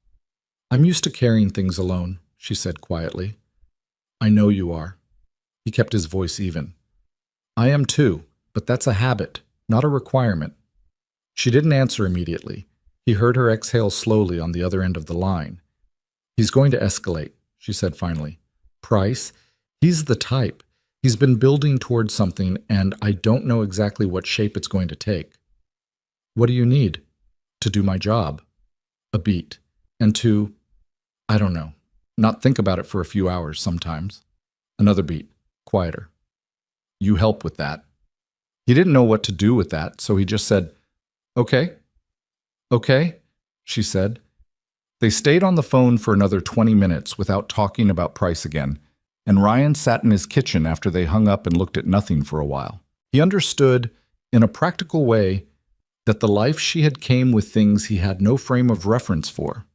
I'm used to carrying things alone, she said quietly. I know you are. He kept his voice even. I am too, but that's a habit, not a requirement. She didn't answer immediately. He heard her exhale slowly on the other end of the line. He's going to escalate, she said finally. Price, he's the type. He's been building towards something, and I don't know exactly what shape it's going to take. What do you need? To do my job. A beat. And to, I don't know, not think about it for a few hours sometimes. Another beat. Quieter. You help with that. He didn't know what to do with that, so he just said, Okay. Okay, she said. They stayed on the phone for another 20 minutes without talking about Price again, and Ryan sat in his kitchen after they hung up and looked at nothing for a while. He understood, in a practical way, that the life she had came with things he had no frame of reference for.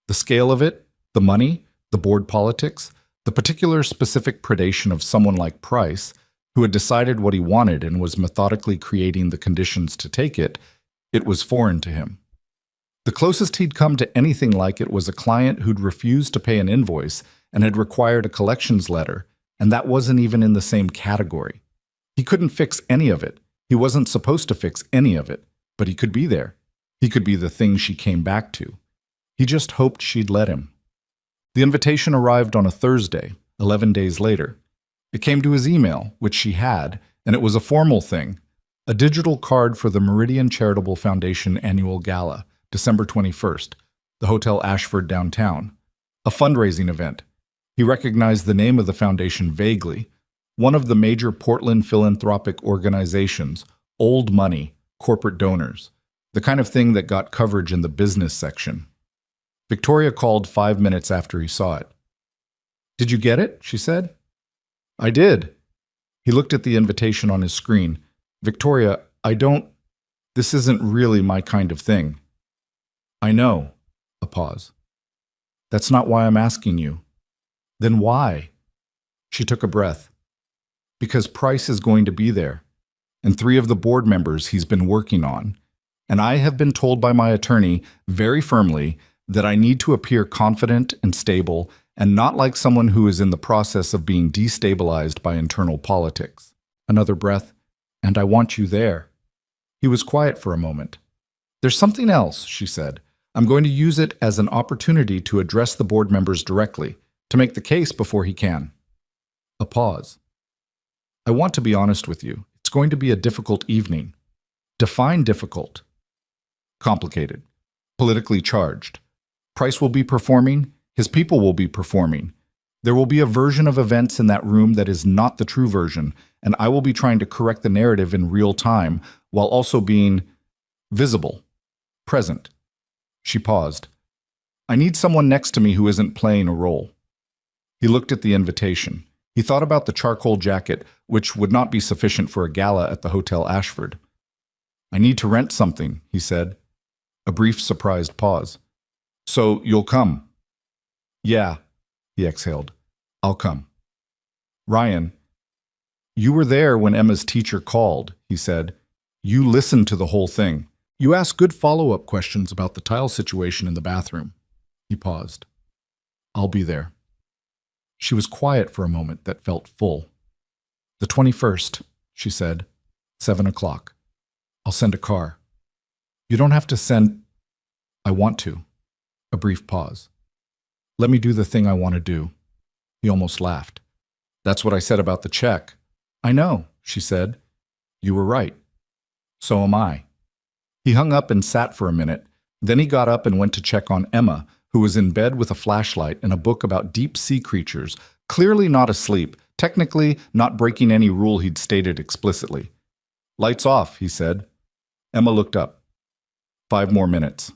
The scale of it, the money, the board politics, the particular specific predation of someone like Price, who had decided what he wanted and was methodically creating the conditions to take it, it was foreign to him. The closest he'd come to anything like it was a client who'd refused to pay an invoice and had required a collections letter, and that wasn't even in the same category. He couldn't fix any of it. He wasn't supposed to fix any of it, but he could be there. He could be the thing she came back to. He just hoped she'd let him. The invitation arrived on a Thursday, 11 days later. It came to his email, which she had, and it was a formal thing, a digital card for the Meridian Charitable Foundation Annual Gala, December 21st, the Hotel Ashford downtown, a fundraising event. He recognized the name of the foundation vaguely, one of the major Portland philanthropic organizations, old money, corporate donors, the kind of thing that got coverage in the business section. Victoria called 5 minutes after he saw it. Did you get it? She said. I did. He looked at the invitation on his screen. Victoria, this isn't really my kind of thing. I know. A pause. That's not why I'm asking you. Then why? She took a breath. Because Price is going to be there, and 3 of the board members he's been working on. And I have been told by my attorney very firmly that I need to appear confident and stable and not like someone who is in the process of being destabilized by internal politics. Another breath, and I want you there. He was quiet for a moment. There's something else, she said. I'm going to use it as an opportunity to address the board members directly, to make the case before he can. A pause. I want to be honest with you. It's going to be a difficult evening. Define difficult. Complicated. Politically charged. Price will be performing. His people will be performing. There will be a version of events in that room that is not the true version, and I will be trying to correct the narrative in real time while also being visible, present. She paused. I need someone next to me who isn't playing a role. He looked at the invitation. He thought about the charcoal jacket, which would not be sufficient for a gala at the Hotel Ashford. I need to rent something, he said. A brief, surprised pause. So you'll come? Yeah, he exhaled. I'll come. Ryan, you were there when Emma's teacher called, he said. You listened to the whole thing. You asked good follow-up questions about the tile situation in the bathroom. He paused. I'll be there. She was quiet for a moment that felt full. The 21st, she said. 7 o'clock. I'll send a car. You don't have to send... I want to. A brief pause. Let me do the thing I want to do. He almost laughed. That's what I said about the check. I know, she said. You were right. So am I. He hung up and sat for a minute. Then he got up and went to check on Emma, who was in bed with a flashlight and a book about deep-sea creatures, clearly not asleep, technically not breaking any rule he'd stated explicitly. Lights off, he said. Emma looked up. 5 more minutes.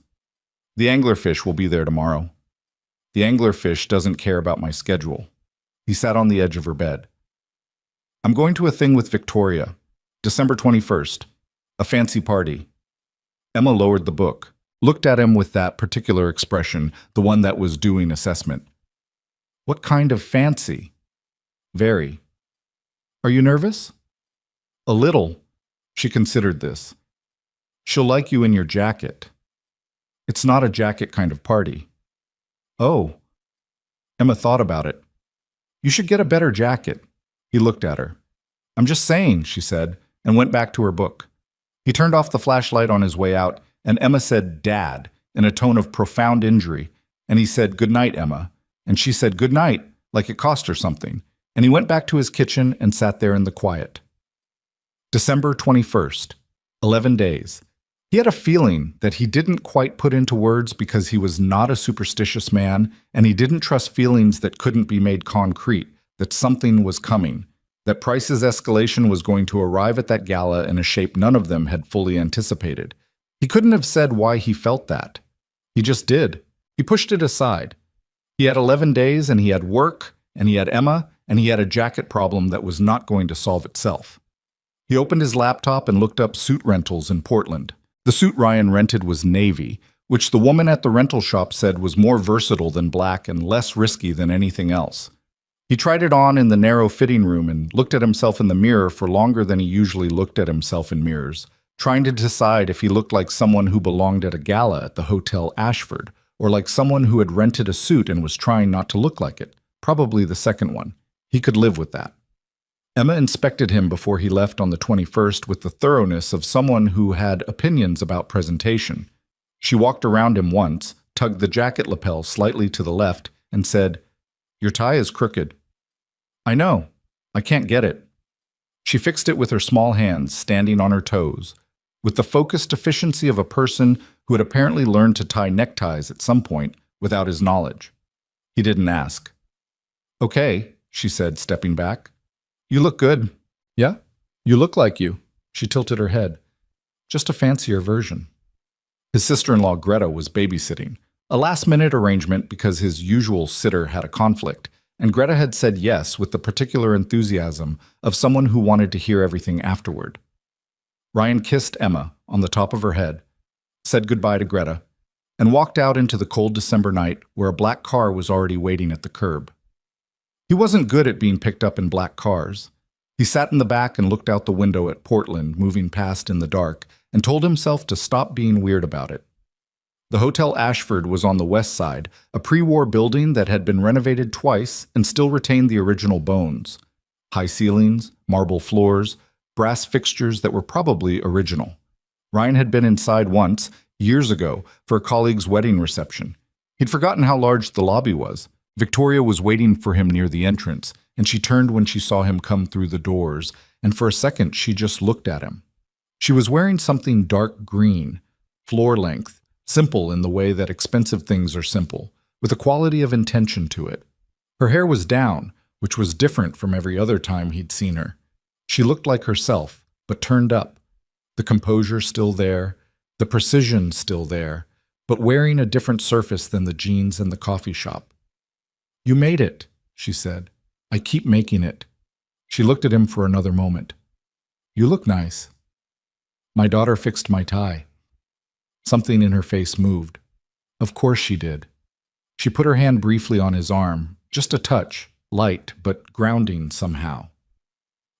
The anglerfish will be there tomorrow. The anglerfish doesn't care about my schedule. He sat on the edge of her bed. I'm going to a thing with Victoria. December 21st. A fancy party. Emma lowered the book, looked at him with that particular expression, the one that was doing assessment. What kind of fancy? Very. Are you nervous? A little. She considered this. She'll like you in your jacket. It's not a jacket kind of party. Oh. Emma thought about it. You should get a better jacket. He looked at her. I'm just saying, she said, and went back to her book. He turned off the flashlight on his way out, and Emma said, Dad, in a tone of profound injury, and he said, Good night, Emma, and she said, Good night, like it cost her something, and he went back to his kitchen and sat there in the quiet. December 21st, 11 days. He had a feeling that he didn't quite put into words because he was not a superstitious man, and he didn't trust feelings that couldn't be made concrete, that something was coming, that Price's escalation was going to arrive at that gala in a shape none of them had fully anticipated. He couldn't have said why he felt that. He just did. He pushed it aside. He had 11 days, and he had work, and he had Emma, and he had a jacket problem that was not going to solve itself. He opened his laptop and looked up suit rentals in Portland. The suit Ryan rented was navy, which the woman at the rental shop said was more versatile than black and less risky than anything else. He tried it on in the narrow fitting room and looked at himself in the mirror for longer than he usually looked at himself in mirrors, trying to decide if he looked like someone who belonged at a gala at the Hotel Ashford, or like someone who had rented a suit and was trying not to look like it. Probably the second one. He could live with that. Emma inspected him before he left on the 21st with the thoroughness of someone who had opinions about presentation. She walked around him once, tugged the jacket lapel slightly to the left, and said, Your tie is crooked. I know. I can't get it. She fixed it with her small hands, standing on her toes, with the focused efficiency of a person who had apparently learned to tie neckties at some point without his knowledge. He didn't ask. Okay, she said, stepping back. You look good. Yeah? You look like you. She tilted her head. Just a fancier version. His sister-in-law Greta was babysitting, a last-minute arrangement because his usual sitter had a conflict, and Greta had said yes with the particular enthusiasm of someone who wanted to hear everything afterward. Ryan kissed Emma on the top of her head, said goodbye to Greta, and walked out into the cold December night where a black car was already waiting at the curb. He wasn't good at being picked up in black cars. He sat in the back and looked out the window at Portland moving past in the dark and told himself to stop being weird about it. The Hotel Ashford was on the west side, a pre-war building that had been renovated twice and still retained the original bones. High ceilings, marble floors, brass fixtures that were probably original. Ryan had been inside once, years ago, for a colleague's wedding reception. He'd forgotten how large the lobby was. Victoria was waiting for him near the entrance, and she turned when she saw him come through the doors, and for a second she just looked at him. She was wearing something dark green, floor length, simple in the way that expensive things are simple, with a quality of intention to it. Her hair was down, which was different from every other time he'd seen her. She looked like herself, but turned up. The composure still there, the precision still there, but wearing a different surface than the jeans in the coffee shop. "You made it," she said. "I keep making it." She looked at him for another moment. "You look nice." "My daughter fixed my tie." Something in her face moved. Of course she did. She put her hand briefly on his arm, just a touch, light but grounding somehow.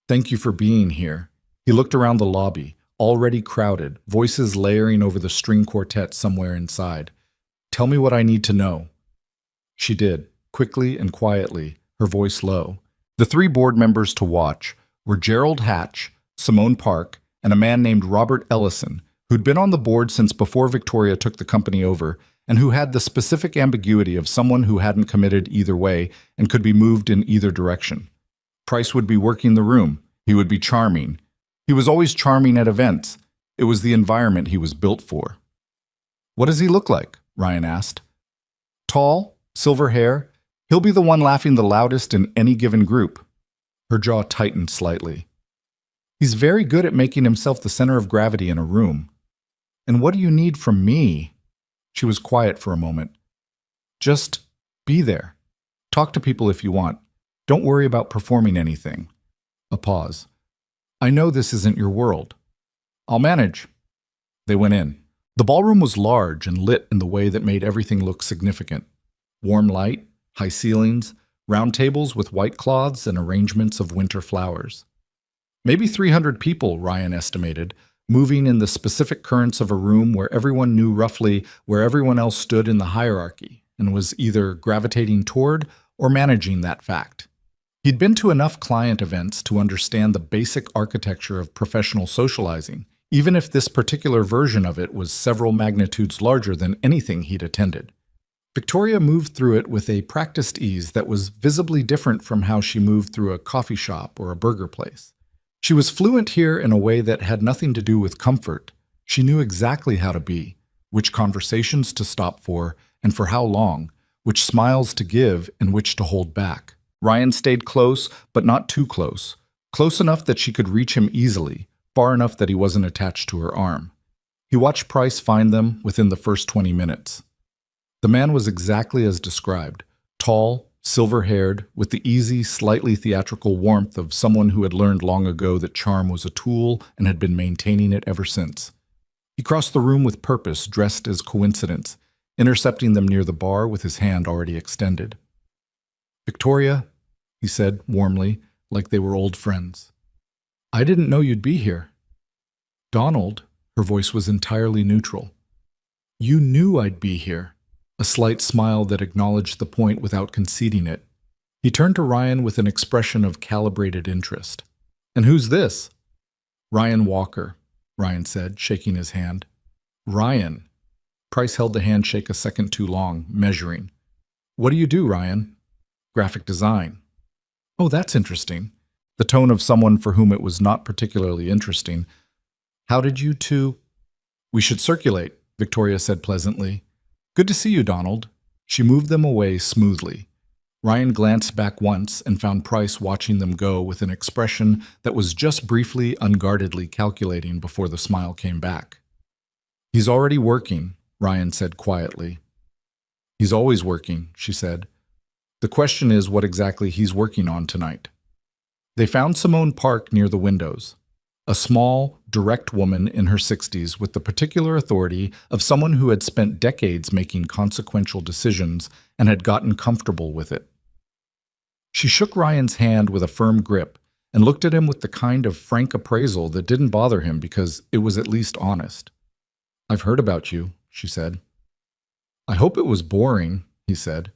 "Thank you for being here." He looked around the lobby, already crowded, voices layering over the string quartet somewhere inside. "Tell me what I need to know." She did, quickly and quietly, her voice low. The three board members to watch were Gerald Hatch, Simone Park, and a man named Robert Ellison, who'd been on the board since before Victoria took the company over, and who had the specific ambiguity of someone who hadn't committed either way and could be moved in either direction. Price would be working the room. He would be charming. He was always charming at events. It was the environment he was built for. "What does he look like?" Ryan asked. "Tall, silver hair. He'll be the one laughing the loudest in any given group." Her jaw tightened slightly. "He's very good at making himself the center of gravity in a room." "And what do you need from me?" She was quiet for a moment. "Just be there. Talk to people if you want. Don't worry about performing anything." A pause. "I know this isn't your world." "I'll manage." They went in. The ballroom was large and lit in the way that made everything look significant. Warm light, high ceilings, round tables with white cloths and arrangements of winter flowers. Maybe 300 people, Ryan estimated, moving in the specific currents of a room where everyone knew roughly where everyone else stood in the hierarchy and was either gravitating toward or managing that fact. He'd been to enough client events to understand the basic architecture of professional socializing, even if this particular version of it was several magnitudes larger than anything he'd attended. Victoria moved through it with a practiced ease that was visibly different from how she moved through a coffee shop or a burger place. She was fluent here in a way that had nothing to do with comfort. She knew exactly how to be, which conversations to stop for, and for how long, which smiles to give and which to hold back. Ryan stayed close, but not too close. Close enough that she could reach him easily, far enough that he wasn't attached to her arm. He watched Price find them within the first 20 minutes. The man was exactly as described, tall, silver-haired, with the easy, slightly theatrical warmth of someone who had learned long ago that charm was a tool and had been maintaining it ever since. He crossed the room with purpose, dressed as coincidence, intercepting them near the bar with his hand already extended. "Victoria," he said warmly, like they were old friends. "I didn't know you'd be here." "Donald," her voice was entirely neutral. "You knew I'd be here." A slight smile that acknowledged the point without conceding it. He turned to Ryan with an expression of calibrated interest. "And who's this?" "Ryan Walker," Ryan said, shaking his hand. "Ryan." Price held the handshake a second too long, measuring. "What do you do, Ryan?" "Graphic design." "Oh, that's interesting." The tone of someone for whom it was not particularly interesting. "How did you two—" "We should circulate," Victoria said pleasantly. "Good to see you, Donald." She moved them away smoothly. Ryan glanced back once and found Price watching them go with an expression that was just briefly, unguardedly calculating before the smile came back. "He's already working," Ryan said quietly. "He's always working," she said. The question is what exactly he's working on tonight. They found Simone Park near the windows, a small, direct woman in her 60s with the particular authority of someone who had spent decades making consequential decisions and had gotten comfortable with it. She shook Ryan's hand with a firm grip and looked at him with the kind of frank appraisal that didn't bother him because it was at least honest. "I've heard about you," she said. "I hope it was boring," he said.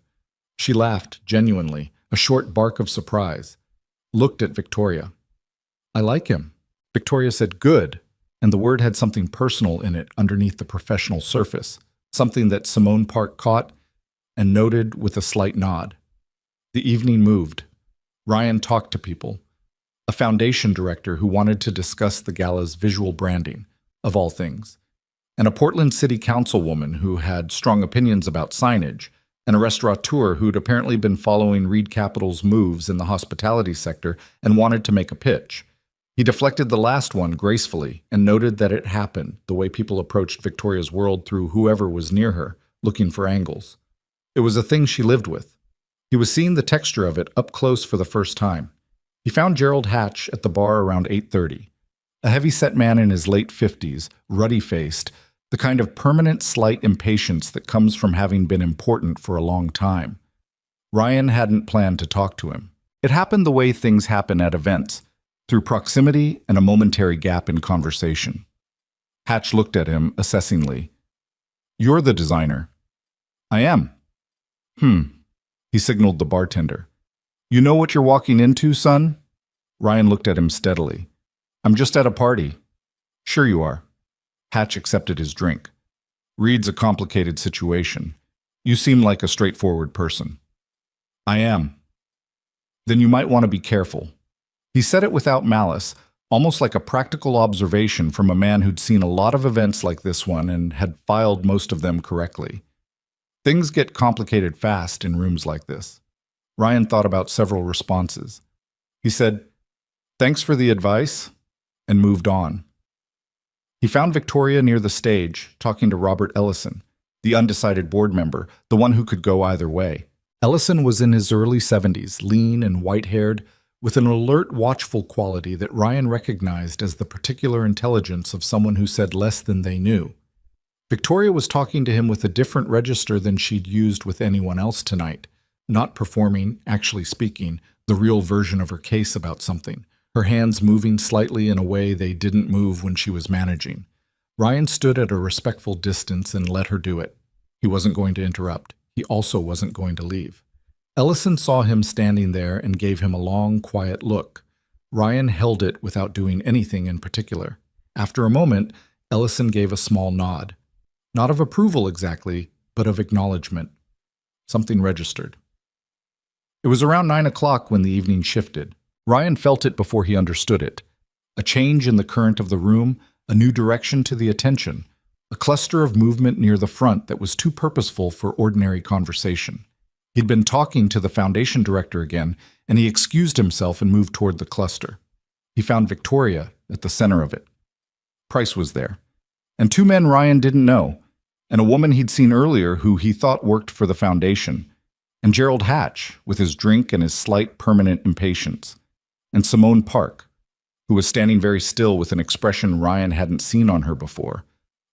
She laughed, genuinely, a short bark of surprise, looked at Victoria. "I like him." Victoria said, "Good," and the word had something personal in it underneath the professional surface, something that Simone Park caught and noted with a slight nod. The evening moved. Ryan talked to people. A foundation director who wanted to discuss the gala's visual branding, of all things, and a Portland City Councilwoman who had strong opinions about signage, and a restaurateur who'd apparently been following Reed Capital's moves in the hospitality sector and wanted to make a pitch. He deflected the last one gracefully and noted that it happened the way people approached Victoria's world through whoever was near her, looking for angles. It was a thing she lived with. He was seeing the texture of it up close for the first time. He found Gerald Hatch at the bar around 8:30. A heavy-set man in his late 50s, ruddy-faced, the kind of permanent slight impatience that comes from having been important for a long time. Ryan hadn't planned to talk to him. It happened the way things happen at events, through proximity and a momentary gap in conversation. Hatch looked at him assessingly. "You're the designer." "I am." He signaled the bartender. "You know what you're walking into, son?" Ryan looked at him steadily. "I'm just at a party." "Sure you are." Hatch accepted his drink. "Reed's a complicated situation. You seem like a straightforward person." "I am." "Then you might want to be careful." He said it without malice, almost like a practical observation from a man who'd seen a lot of events like this one and had filed most of them correctly. Things get complicated fast in rooms like this. Ryan thought about several responses. He said, "Thanks for the advice," and moved on. He found Victoria near the stage, talking to Robert Ellison, the undecided board member, the one who could go either way. Ellison was in his early 70s, lean and white-haired, with an alert, watchful quality that Ryan recognized as the particular intelligence of someone who said less than they knew. Victoria was talking to him with a different register than she'd used with anyone else tonight, not performing, actually speaking, the real version of her case about something, her hands moving slightly in a way they didn't move when she was managing. Ryan stood at a respectful distance and let her do it. He wasn't going to interrupt. He also wasn't going to leave. Ellison saw him standing there and gave him a long, quiet look. Ryan held it without doing anything in particular. After a moment, Ellison gave a small nod. Not of approval exactly, but of acknowledgement. Something registered. It was around 9 o'clock when the evening shifted. Ryan felt it before he understood it. A change in the current of the room, a new direction to the attention, a cluster of movement near the front that was too purposeful for ordinary conversation. He'd been talking to the foundation director again, and he excused himself and moved toward the cluster. He found Victoria at the center of it. Price was there, and two men Ryan didn't know, and a woman he'd seen earlier who he thought worked for the foundation, and Gerald Hatch, with his drink and his slight permanent impatience, and Simone Park, who was standing very still with an expression Ryan hadn't seen on her before,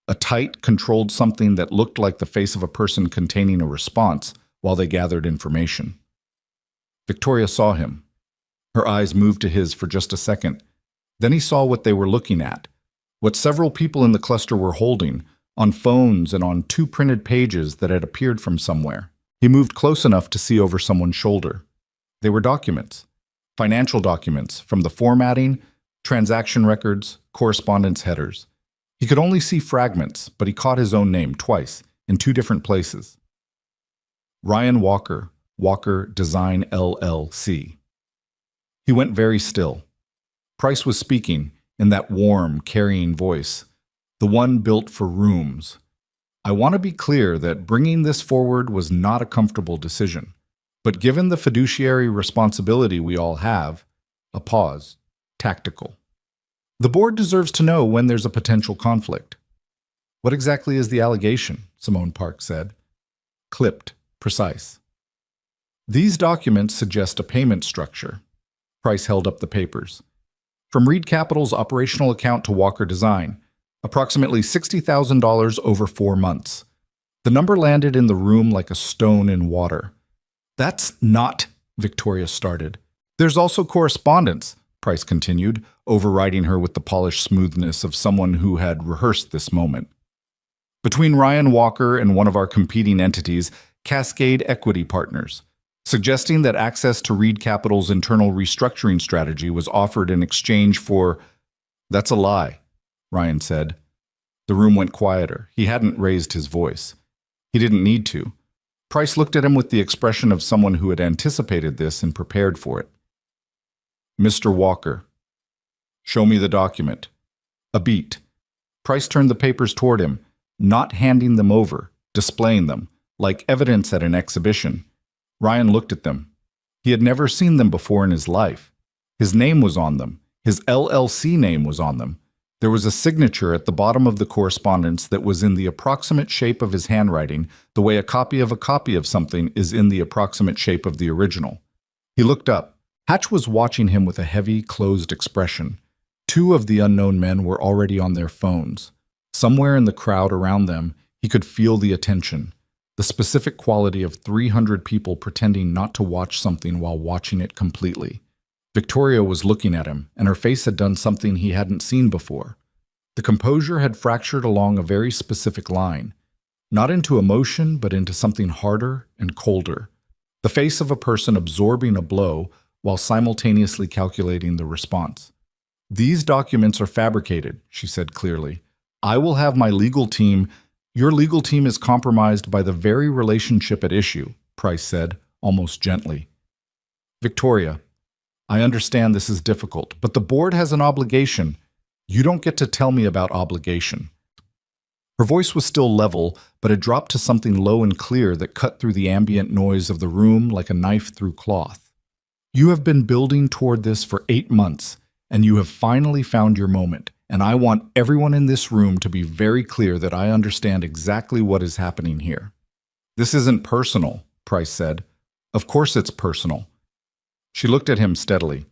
a tight, controlled something that looked like the face of a person containing a response while they gathered information. Victoria saw him. Her eyes moved to his for just a second. Then he saw what they were looking at, what several people in the cluster were holding, on phones and on two printed pages that had appeared from somewhere. He moved close enough to see over someone's shoulder. They were documents, financial documents, from the formatting, transaction records, correspondence headers. He could only see fragments, but he caught his own name twice, in two different places. Ryan Walker, Walker Design LLC. He went very still. Price was speaking in that warm, carrying voice, the one built for rooms. I want to be clear that bringing this forward was not a comfortable decision, but given the fiduciary responsibility we all have, a pause, tactical. The board deserves to know when there's a potential conflict. What exactly is the allegation? Simone Park said. Clipped, precise. These documents suggest a payment structure. Price held up the papers. From Reed Capital's operational account to Walker Design, approximately $60,000 over 4 months. The number landed in the room like a stone in water. That's not, Victoria started. There's also correspondence, Price continued, overriding her with the polished smoothness of someone who had rehearsed this moment. Between Ryan Walker and one of our competing entities, Cascade Equity Partners, suggesting that access to Reed Capital's internal restructuring strategy was offered in exchange for— That's a lie, Ryan said. The room went quieter. He hadn't raised his voice. He didn't need to. Price looked at him with the expression of someone who had anticipated this and prepared for it. Mr. Walker, show me the document. A beat. Price turned the papers toward him, not handing them over, displaying them, like evidence at an exhibition. Ryan looked at them. He had never seen them before in his life. His name was on them. His LLC name was on them. There was a signature at the bottom of the correspondence that was in the approximate shape of his handwriting, the way a copy of something is in the approximate shape of the original. He looked up. Hatch was watching him with a heavy, closed expression. 2 of the unknown men were already on their phones. Somewhere in the crowd around them, he could feel the attention, the specific quality of 300 people pretending not to watch something while watching it completely. Victoria was looking at him, and her face had done something he hadn't seen before. The composure had fractured along a very specific line, not into emotion, but into something harder and colder. The face of a person absorbing a blow while simultaneously calculating the response. These documents are fabricated, she said clearly. I will have my legal team— Your legal team is compromised by the very relationship at issue, Price said, almost gently. Victoria, I understand this is difficult, but the board has an obligation. You don't get to tell me about obligation. Her voice was still level, but it dropped to something low and clear that cut through the ambient noise of the room like a knife through cloth. You have been building toward this for 8 months, and you have finally found your moment, and I want everyone in this room to be very clear that I understand exactly what is happening here. This isn't personal, Price said. Of course it's personal. She looked at him steadily.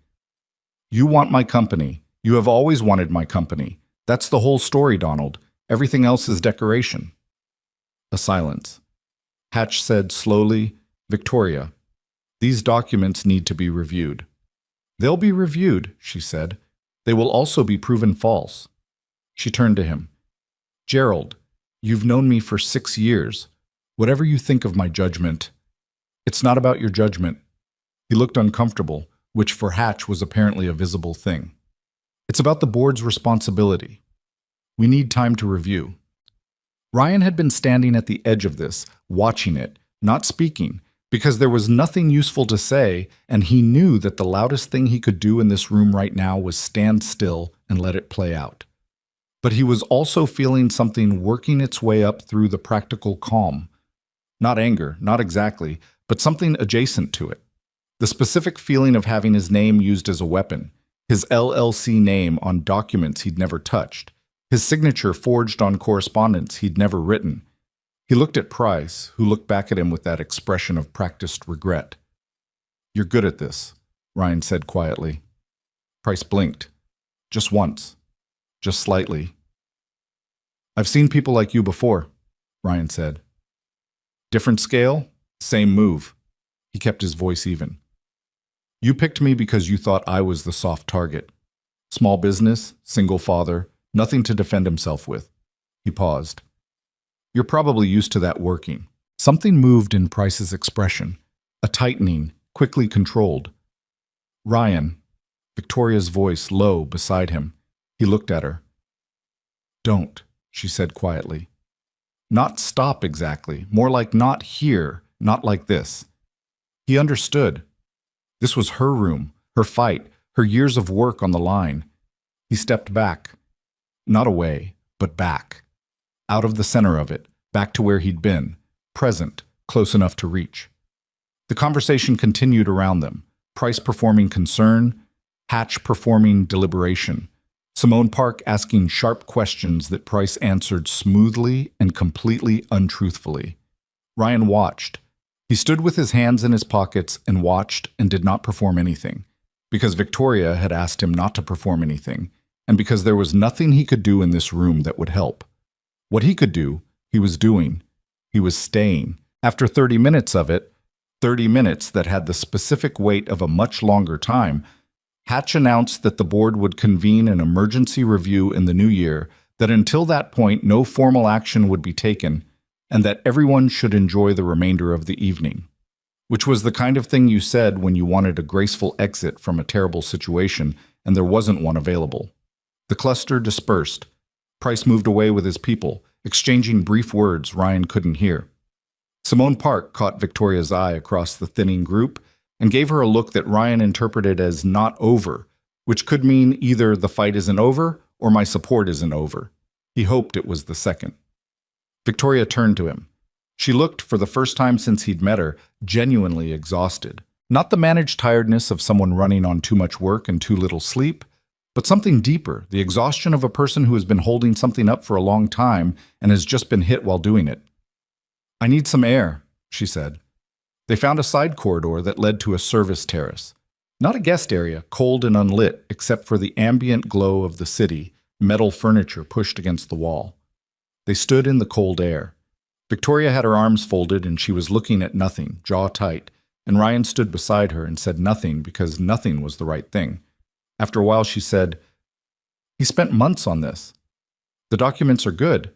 You want my company. You have always wanted my company. That's the whole story, Donald. Everything else is decoration. A silence. Hatch said slowly, Victoria, these documents need to be reviewed. They'll be reviewed, she said. They will also be proven false. She turned to him. Gerald, you've known me for 6 years. Whatever you think of my judgment, it's not about your judgment. He looked uncomfortable, which for Hatch was apparently a visible thing. It's about the board's responsibility. We need time to review. Ryan had been standing at the edge of this, watching it, not speaking, because there was nothing useful to say, and he knew that the loudest thing he could do in this room right now was stand still and let it play out. But he was also feeling something working its way up through the practical calm. Not anger, not exactly, but something adjacent to it. The specific feeling of having his name used as a weapon, his LLC name on documents he'd never touched, his signature forged on correspondence he'd never written. He looked at Price, who looked back at him with that expression of practiced regret. You're good at this, Ryan said quietly. Price blinked. Just once. Just slightly. I've seen people like you before, Ryan said. Different scale, same move. He kept his voice even. You picked me because you thought I was the soft target. Small business, single father, nothing to defend himself with. He paused. You're probably used to that working. Something moved in Price's expression, a tightening, quickly controlled. Ryan, Victoria's voice low beside him. He looked at her. Don't, she said quietly. Not stop exactly, more like not here, not like this. He understood. This was her room, her fight, her years of work on the line. He stepped back. Not away, but back. Out of the center of it, back to where he'd been, present, close enough to reach. The conversation continued around them, Price performing concern, Hatch performing deliberation, Simone Park asking sharp questions that Price answered smoothly and completely untruthfully. Ryan watched. He stood with his hands in his pockets and watched and did not perform anything, because Victoria had asked him not to perform anything, and because there was nothing he could do in this room that would help. What he could do, he was doing. He was staying. After 30 minutes of it, 30 minutes that had the specific weight of a much longer time, Hatch announced that the board would convene an emergency review in the new year, that until that point no formal action would be taken, and that everyone should enjoy the remainder of the evening. Which was the kind of thing you said when you wanted a graceful exit from a terrible situation and there wasn't one available. The cluster dispersed. Price moved away with his people, exchanging brief words Ryan couldn't hear. Simone Park caught Victoria's eye across the thinning group and gave her a look that Ryan interpreted as not over, which could mean either the fight isn't over or my support isn't over. He hoped it was the second. Victoria turned to him. She looked, for the first time since he'd met her, genuinely exhausted. Not the managed tiredness of someone running on too much work and too little sleep, but something deeper, the exhaustion of a person who has been holding something up for a long time and has just been hit while doing it. "I need some air," she said. They found a side corridor that led to a service terrace. Not a guest area, cold and unlit, except for the ambient glow of the city, metal furniture pushed against the wall. They stood in the cold air. Victoria had her arms folded and she was looking at nothing, jaw tight, and Ryan stood beside her and said nothing because nothing was the right thing. After a while she said, "He spent months on this. The documents are good.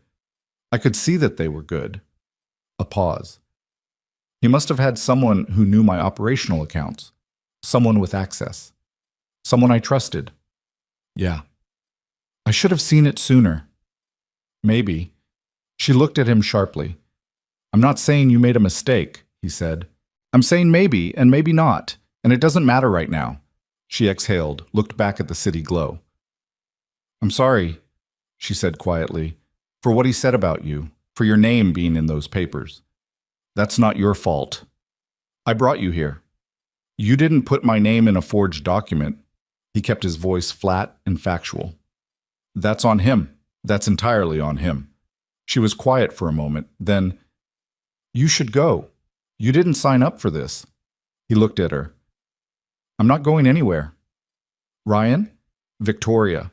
I could see that they were good." A pause. "He must have had someone who knew my operational accounts. Someone with access. Someone I trusted." "Yeah. I should have seen it sooner." "Maybe." She looked at him sharply. "I'm not saying you made a mistake," he said. "I'm saying maybe and maybe not, and it doesn't matter right now." She exhaled, looked back at the city glow. "I'm sorry," she said quietly, "for what he said about you, for your name being in those papers. That's not your fault. I brought you here. You didn't put my name in a forged document." He kept his voice flat and factual. "That's on him. That's entirely on him." She was quiet for a moment, then, "You should go. You didn't sign up for this." He looked at her. "I'm not going anywhere." "Ryan?" "Victoria."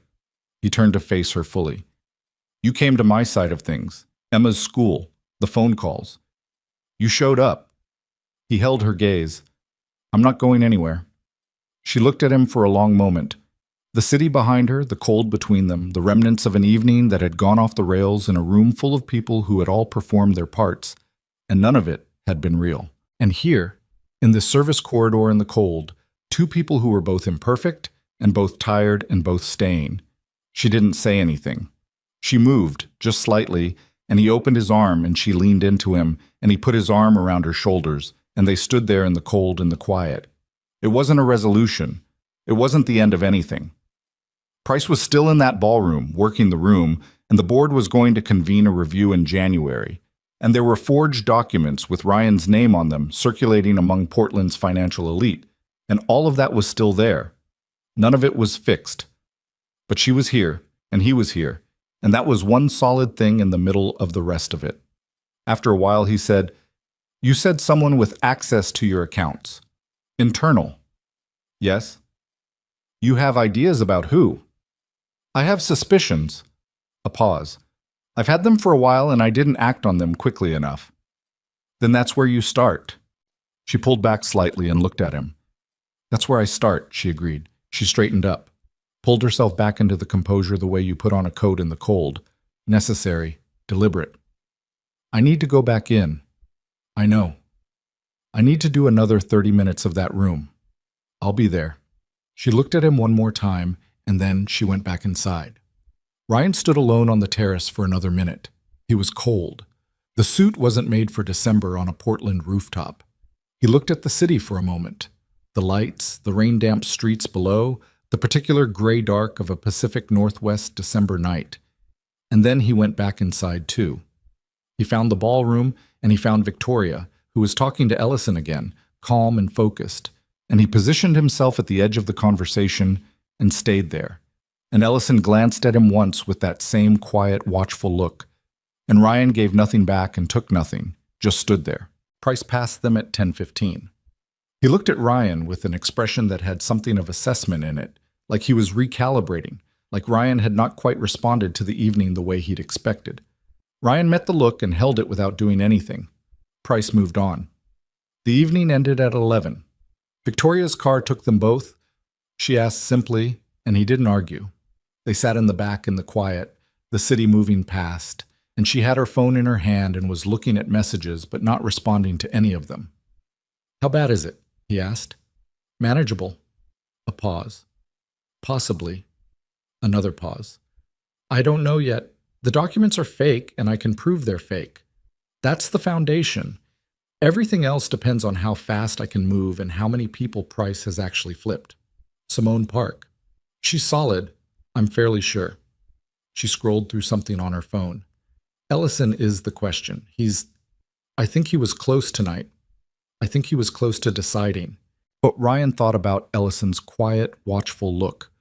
He turned to face her fully. "You came to my side of things. Emma's school. The phone calls. You showed up." He held her gaze. "I'm not going anywhere." She looked at him for a long moment. The city behind her, the cold between them, the remnants of an evening that had gone off the rails in a room full of people who had all performed their parts, and none of it had been real. And here, in this service corridor in the cold, two people who were both imperfect and both tired and both staying. She didn't say anything. She moved, just slightly, and he opened his arm and she leaned into him, and he put his arm around her shoulders, and they stood there in the cold and the quiet. It wasn't a resolution. It wasn't the end of anything. Price was still in that ballroom, working the room, and the board was going to convene a review in January. And there were forged documents with Ryan's name on them circulating among Portland's financial elite, and all of that was still there. None of it was fixed. But she was here, and he was here, and that was one solid thing in the middle of the rest of it. After a while he said, "You said someone with access to your accounts. Internal." "Yes." "You have ideas about who?" "I have suspicions." A pause. "I've had them for a while and I didn't act on them quickly enough." "Then that's where you start." She pulled back slightly and looked at him. "That's where I start," she agreed. She straightened up, pulled herself back into the composure the way you put on a coat in the cold. Necessary, deliberate. "I need to go back in." "I know. I need to do another 30 minutes of that room. I'll be there." She looked at him one more time, and then she went back inside. Ryan stood alone on the terrace for another minute. He was cold. The suit wasn't made for December on a Portland rooftop. He looked at the city for a moment. The lights, the rain-damp streets below, the particular gray dark of a Pacific Northwest December night. And then he went back inside too. He found the ballroom, and he found Victoria, who was talking to Ellison again, calm and focused. And he positioned himself at the edge of the conversation and stayed there. And Ellison glanced at him once with that same quiet, watchful look. And Ryan gave nothing back and took nothing, just stood there. Price passed them at 10:15. He looked at Ryan with an expression that had something of assessment in it, like he was recalibrating, like Ryan had not quite responded to the evening the way he'd expected. Ryan met the look and held it without doing anything. Price moved on. The evening ended at 11. Victoria's car took them both. She asked simply, and he didn't argue. They sat in the back in the quiet, the city moving past, and she had her phone in her hand and was looking at messages but not responding to any of them. "How bad is it?" he asked. "Manageable." A pause. "Possibly." Another pause. "I don't know yet. The documents are fake, and I can prove they're fake. That's the foundation. Everything else depends on how fast I can move and how many people Price has actually flipped." Simone Park. "She's solid, I'm fairly sure." She scrolled through something on her phone. "Ellison is the question. I think he was close tonight. I think he was close to deciding." But Ryan thought about Ellison's quiet, watchful look.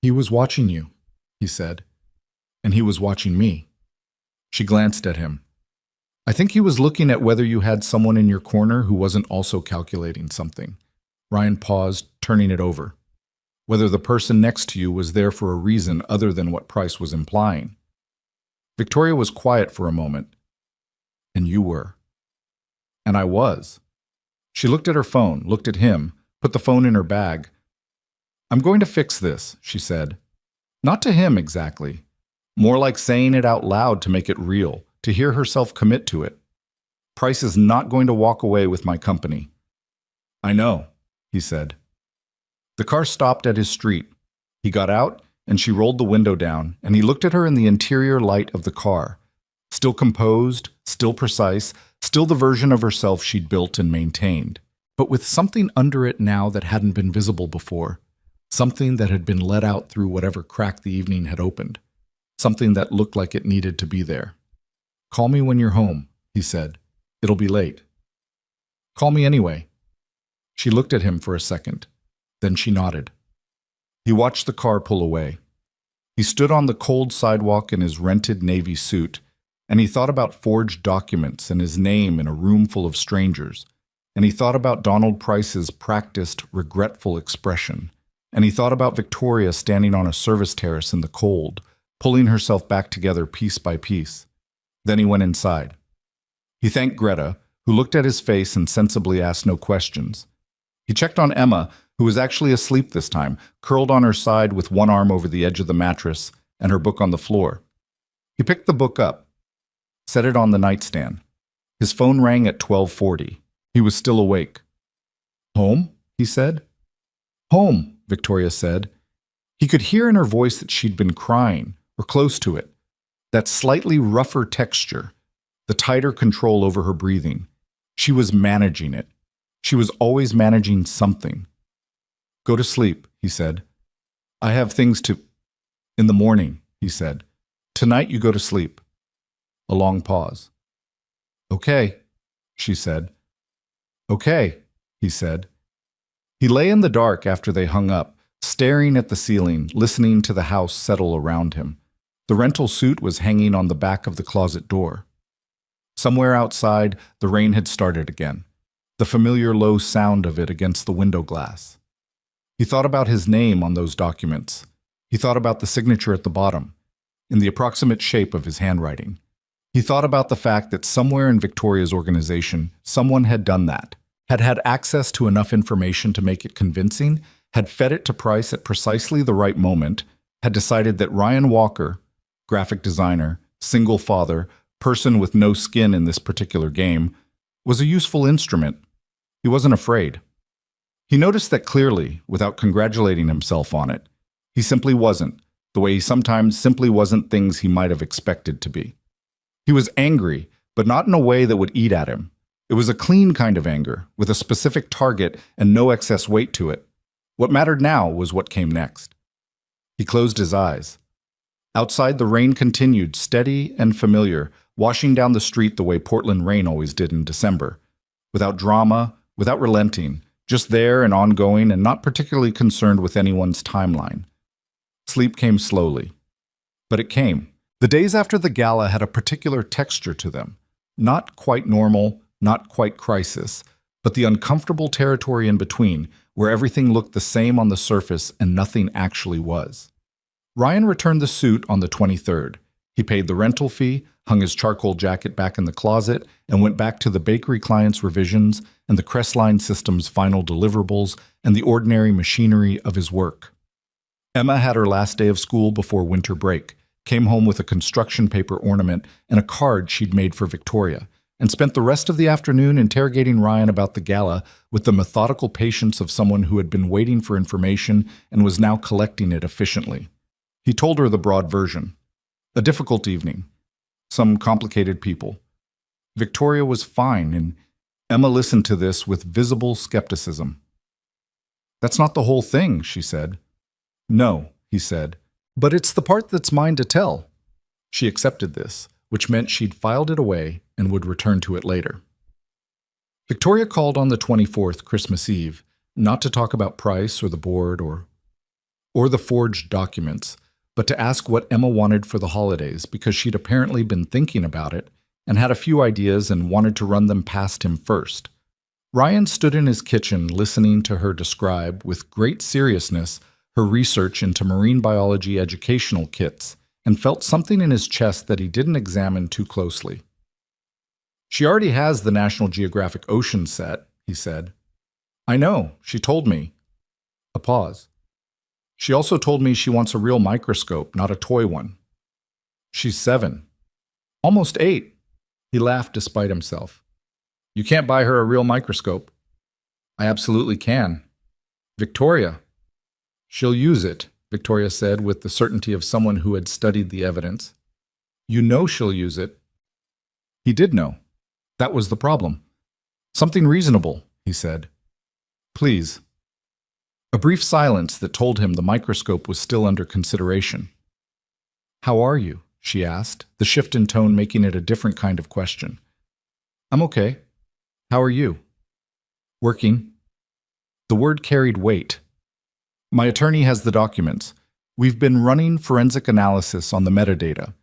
"He was watching you," he said. "And he was watching me." She glanced at him. "I think he was looking at whether you had someone in your corner who wasn't also calculating something." Ryan paused, turning it over. "Whether the person next to you was there for a reason other than what Price was implying." Victoria was quiet for a moment. "And you were." "And I was." She looked at her phone, looked at him, put the phone in her bag. "I'm going to fix this," she said. Not to him exactly. More like saying it out loud to make it real, to hear herself commit to it. "Price is not going to walk away with my company." "I know," he said. The car stopped at his street. He got out, and she rolled the window down, and he looked at her in the interior light of the car. Still composed, still precise, still the version of herself she'd built and maintained, but with something under it now that hadn't been visible before, something that had been let out through whatever crack the evening had opened, something that looked like it needed to be there. "Call me when you're home," he said. "It'll be late." "Call me anyway." She looked at him for a second. Then she nodded. He watched the car pull away. He stood on the cold sidewalk in his rented navy suit, and he thought about forged documents and his name in a room full of strangers, and he thought about Donald Price's practiced, regretful expression, and he thought about Victoria standing on a service terrace in the cold, pulling herself back together piece by piece. Then he went inside. He thanked Greta, who looked at his face and sensibly asked no questions. He checked on Emma, who was actually asleep this time, curled on her side with one arm over the edge of the mattress and her book on the floor. He picked the book up, set it on the nightstand. His phone rang at 12:40. He was still awake. "Home?" he said. "Home," Victoria said. He could hear in her voice that she'd been crying, or close to it. That slightly rougher texture, the tighter control over her breathing. She was managing it. She was always managing something. "Go to sleep," he said. "I have things to—" "In the morning," he said. "Tonight you go to sleep." A long pause. "Okay," she said. "Okay," he said. He lay in the dark after they hung up, staring at the ceiling, listening to the house settle around him. The rental suit was hanging on the back of the closet door. Somewhere outside, the rain had started again, the familiar low sound of it against the window glass. He thought about his name on those documents. He thought about the signature at the bottom, in the approximate shape of his handwriting. He thought about the fact that somewhere in Victoria's organization, someone had done that, had had access to enough information to make it convincing, had fed it to Price at precisely the right moment, had decided that Ryan Walker, graphic designer, single father, person with no skin in this particular game, was a useful instrument. He wasn't afraid. He noticed that clearly, without congratulating himself on it. He simply wasn't, the way he sometimes simply wasn't things he might have expected to be. He was angry, but not in a way that would eat at him. It was a clean kind of anger, with a specific target and no excess weight to it. What mattered now was what came next. He closed his eyes. Outside, the rain continued, steady and familiar, washing down the street the way Portland rain always did in December. Without drama, without relenting, just there and ongoing and not particularly concerned with anyone's timeline. Sleep came slowly. But it came. The days after the gala had a particular texture to them. Not quite normal, not quite crisis, but the uncomfortable territory in between, where everything looked the same on the surface and nothing actually was. Ryan returned the suit on the 23rd. He paid the rental fee, hung his charcoal jacket back in the closet, and went back to the bakery client's revisions and the Crestline system's final deliverables and the ordinary machinery of his work. Emma had her last day of school before winter break, came home with a construction paper ornament and a card she'd made for Victoria, and spent the rest of the afternoon interrogating Ryan about the gala with the methodical patience of someone who had been waiting for information and was now collecting it efficiently. He told her the broad version. A difficult evening. Some complicated people. Victoria was fine, and Emma listened to this with visible skepticism. "That's not the whole thing," she said. "No," he said, "but it's the part that's mine to tell." She accepted this, which meant she'd filed it away and would return to it later. Victoria called on the 24th, Christmas Eve, not to talk about price or the board or the forged documents, but to ask what Emma wanted for the holidays because she'd apparently been thinking about it and had a few ideas and wanted to run them past him first. Ryan stood in his kitchen listening to her describe, with great seriousness, her research into marine biology educational kits, and felt something in his chest that he didn't examine too closely. "She already has the National Geographic Ocean set," he said. "I know, she told me." A pause. "She also told me she wants a real microscope, not a toy one." "She's 7. Almost 8. He laughed despite himself. "You can't buy her a real microscope." "I absolutely can." "Victoria." "She'll use it," Victoria said with the certainty of someone who had studied the evidence. "You know she'll use it." He did know. That was the problem. "Something reasonable," he said. "Please." A brief silence that told him the microscope was still under consideration. "How are you?" she asked, the shift in tone making it a different kind of question. "I'm okay. How are you?" "Working." The word carried weight. "My attorney has the documents. We've been running forensic analysis on the metadata.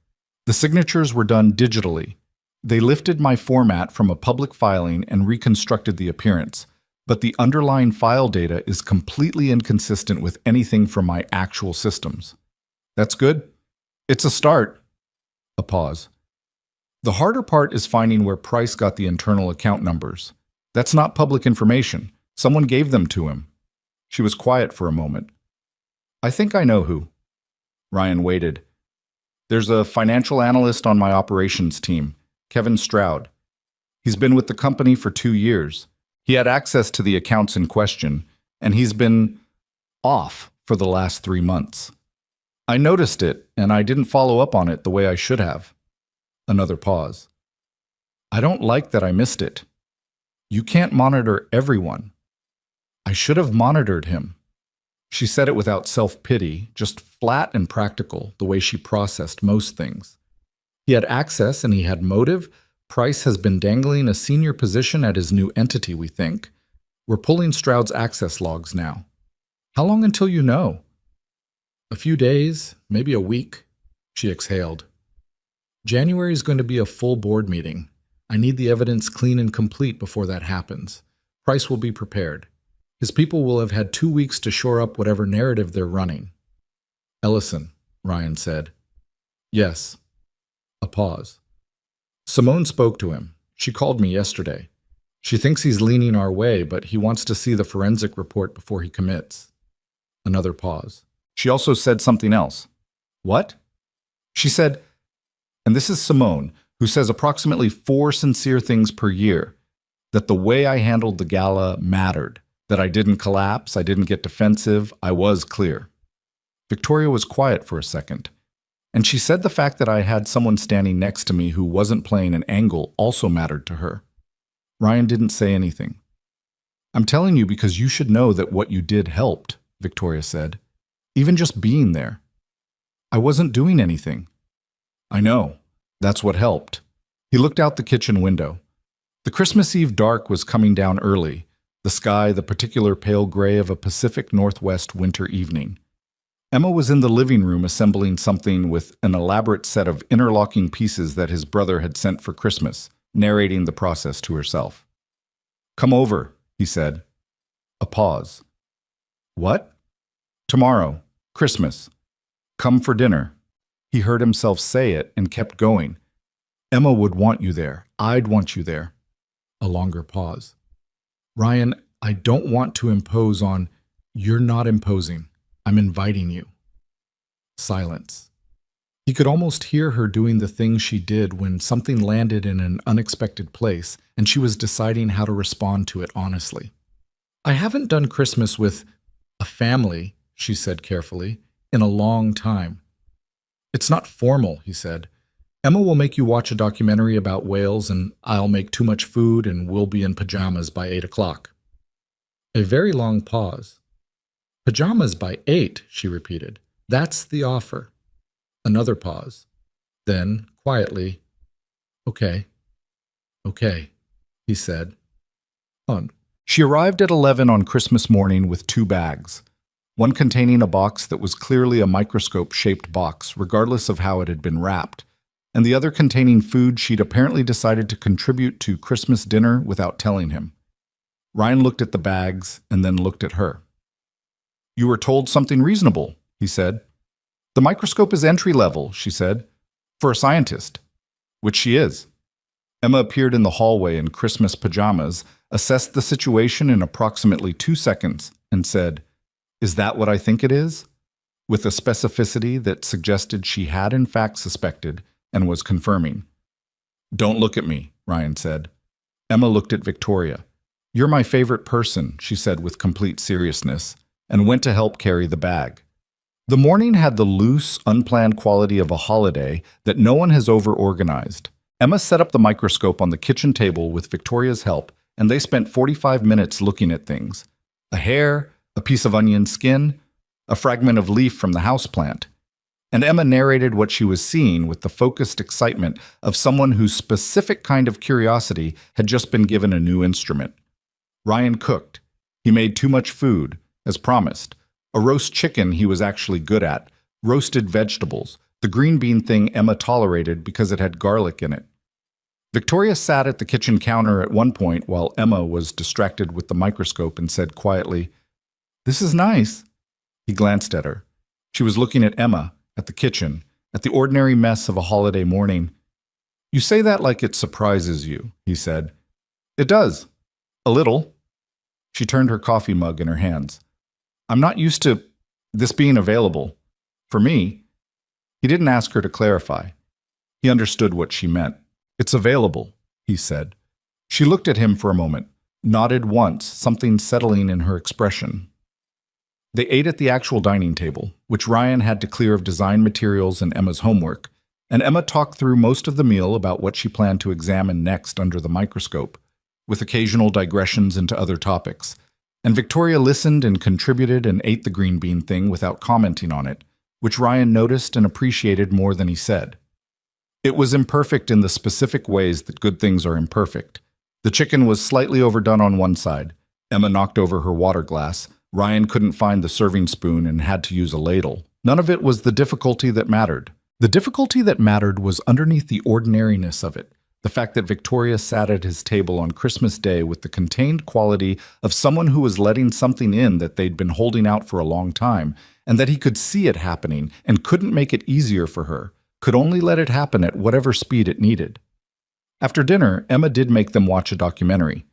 The signatures were done digitally. They lifted my format from a public filing and reconstructed the appearance, but the underlying file data is completely inconsistent with anything from my actual systems." "That's good. It's a start." A pause. "The harder part is finding where Price got the internal account numbers. That's not public information. Someone gave them to him." She was quiet for a moment. "I think I know who." Ryan waited. "There's a financial analyst on my operations team, Kevin Stroud. He's been with the company for 2 years. He had access to the accounts in question, and he's been off for the last 3 months. I noticed it, and I didn't follow up on it the way I should have." Another pause. "I don't like that I missed it. You can't monitor everyone. I should have monitored him." She said it without self-pity, just flat and practical, the way she processed most things. He had access and he had motive. Price has been dangling a senior position at his new entity, we think. We're pulling Stroud's access logs now. How long until you know? A few days, maybe a week, she exhaled. January is going to be a full board meeting. I need the evidence clean and complete before that happens. Price will be prepared. His people will have had 2 weeks to shore up whatever narrative they're running. Ellison, Ryan said. Yes. A pause. Simone spoke to him. She called me yesterday. She thinks he's leaning our way, but he wants to see the forensic report before he commits. Another pause. She also said something else. What? She said, and this is Simone, who says approximately 4 sincere things per year, that the way I handled the gala mattered, that I didn't collapse, I didn't get defensive, I was clear. Victoria was quiet for a second, and she said the fact that I had someone standing next to me who wasn't playing an angle also mattered to her. Ryan didn't say anything. I'm telling you because you should know that what you did helped, Victoria said. Even just being there. I wasn't doing anything. I know. That's what helped. He looked out the kitchen window. The Christmas Eve dark was coming down early, the sky the particular pale gray of a Pacific Northwest winter evening. Emma was in the living room assembling something with an elaborate set of interlocking pieces that his brother had sent for Christmas, narrating the process to herself. "Come over," he said. A pause. "What?" "Tomorrow. Christmas. Come for dinner." He heard himself say it and kept going. "Emma would want you there. I'd want you there." A longer pause. "Ryan, I don't want to impose on—" "You're not imposing. I'm inviting you." Silence. He could almost hear her doing the thing she did when something landed in an unexpected place and she was deciding how to respond to it honestly. "I haven't done Christmas with a family," she said carefully, "in a long time." "It's not formal," he said. "Emma will make you watch a documentary about whales and I'll make too much food and we'll be in pajamas by 8 o'clock. A very long pause. "Pajamas by 8, she repeated. "That's the offer." Another pause. Then, quietly, "Okay, okay," he said. On. She arrived at 11 on Christmas morning with 2 bags, one containing a box that was clearly a microscope-shaped box, regardless of how it had been wrapped, and the other containing food she'd apparently decided to contribute to Christmas dinner without telling him. Ryan looked at the bags and then looked at her. "You were told something reasonable," he said. "The microscope is entry-level," she said, "for a scientist," which she is. Emma appeared in the hallway in Christmas pajamas, assessed the situation in approximately 2 seconds, and said, "Is that what I think it is?" with a specificity that suggested she had in fact suspected and was confirming. "Don't look at me," Ryan said. Emma looked at Victoria. "You're my favorite person," she said with complete seriousness, and went to help carry the bag. The morning had the loose, unplanned quality of a holiday that no one has over-organized. Emma set up the microscope on the kitchen table with Victoria's help, and they spent 45 minutes looking at things. A hair, a piece of onion skin, a fragment of leaf from the houseplant. And Emma narrated what she was seeing with the focused excitement of someone whose specific kind of curiosity had just been given a new instrument. Ryan cooked. He made too much food, as promised. A roast chicken he was actually good at, roasted vegetables, the green bean thing Emma tolerated because it had garlic in it. Victoria sat at the kitchen counter at one point while Emma was distracted with the microscope and said quietly, "This is nice." He glanced at her. She was looking at Emma, at the kitchen, at the ordinary mess of a holiday morning. "You say that like it surprises you," he said. "It does. A little." She turned her coffee mug in her hands. "I'm not used to this being available. For me." He didn't ask her to clarify. He understood what she meant. "It's available," he said. She looked at him for a moment, nodded once, something settling in her expression. They ate at the actual dining table, which Ryan had to clear of design materials and Emma's homework, and Emma talked through most of the meal about what she planned to examine next under the microscope, with occasional digressions into other topics. And Victoria listened and contributed and ate the green bean thing without commenting on it, which Ryan noticed and appreciated more than he said. It was imperfect in the specific ways that good things are imperfect. The chicken was slightly overdone on one side. Emma knocked over her water glass. Ryan couldn't find the serving spoon and had to use a ladle. None of it was the difficulty that mattered. The difficulty that mattered was underneath the ordinariness of it. The fact that Victoria sat at his table on Christmas Day with the contained quality of someone who was letting something in that they'd been holding out for a long time, and that he could see it happening and couldn't make it easier for her, could only let it happen at whatever speed it needed. After dinner, Emma did make them watch a documentary.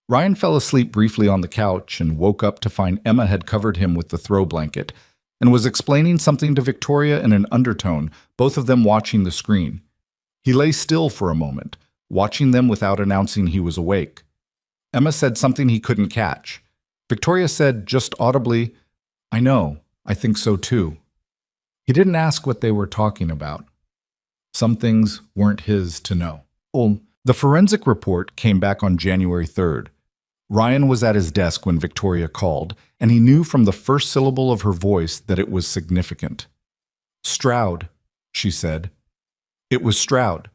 Ryan fell asleep briefly on the couch and woke up to find Emma had covered him with the throw blanket and was explaining something to Victoria in an undertone, both of them watching the screen. He lay still for a moment, watching them without announcing he was awake. Emma said something he couldn't catch. Victoria said just audibly, "I know, I think so too." He didn't ask what they were talking about. Some things weren't his to know. The forensic report came back on January 3rd. Ryan was at his desk when Victoria called, and he knew from the first syllable of her voice that it was significant. "Stroud," she said. It was Stroud.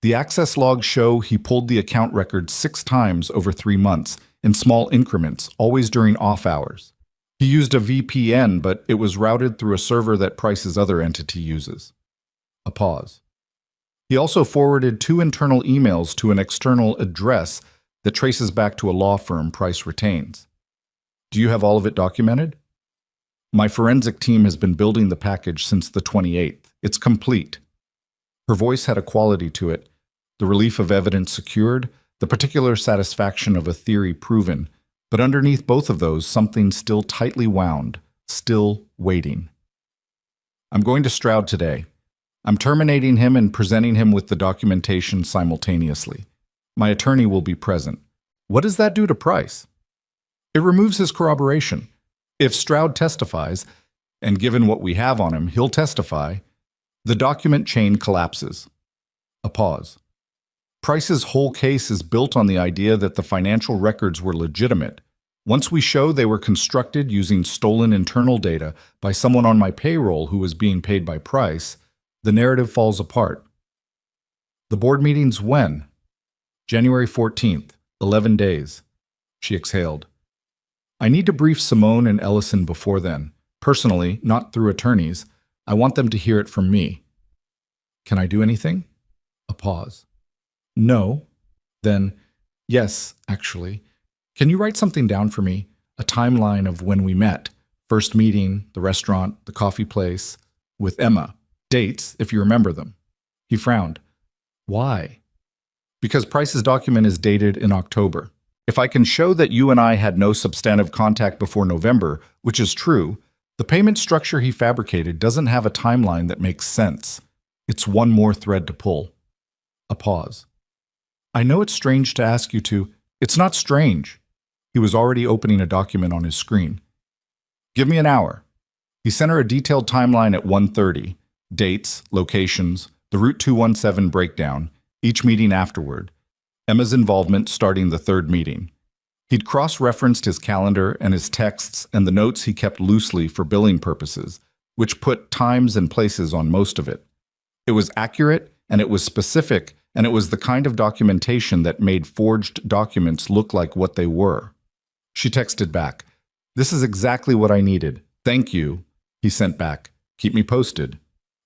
The access logs show he pulled the account record 6 times over 3 months, in small increments, always during off hours. He used a VPN, but it was routed through a server that Price's other entity uses. A pause. He also forwarded 2 internal emails to an external address that traces back to a law firm Price retains. Do you have all of it documented? My forensic team has been building the package since the 28th. It's complete. Her voice had a quality to it, the relief of evidence secured, the particular satisfaction of a theory proven, but underneath both of those, something still tightly wound, still waiting. I'm going to Stroud today. I'm terminating him and presenting him with the documentation simultaneously. My attorney will be present. What does that do to Price? It removes his corroboration. If Stroud testifies, and given what we have on him, he'll testify, the document chain collapses. A pause. Price's whole case is built on the idea that the financial records were legitimate. Once we show they were constructed using stolen internal data by someone on my payroll who was being paid by Price, the narrative falls apart. The board meeting's when? January 14th, 11 days. She exhaled. I need to brief Simone and Ellison before then. Personally, not through attorneys. I want them to hear it from me. Can I do anything? A pause. No. Then, yes, actually. Can you write something down for me? A timeline of when we met. First meeting, the restaurant, the coffee place, with Emma. Dates, if you remember them. He frowned. Why? Because Price's document is dated in October. If I can show that you and I had no substantive contact before November, which is true, the payment structure he fabricated doesn't have a timeline that makes sense. It's one more thread to pull. A pause. I know it's strange to ask you to. It's not strange. He was already opening a document on his screen. Give me an hour. He sent her a detailed timeline at 1:30. Dates, locations, the Route 217 breakdown, each meeting afterward, Emma's involvement starting the third meeting. He'd cross-referenced his calendar and his texts and the notes he kept loosely for billing purposes, which put times and places on most of it. It was accurate, and it was specific, and it was the kind of documentation that made forged documents look like what they were. She texted back, "This is exactly what I needed. Thank you." He sent back, "Keep me posted."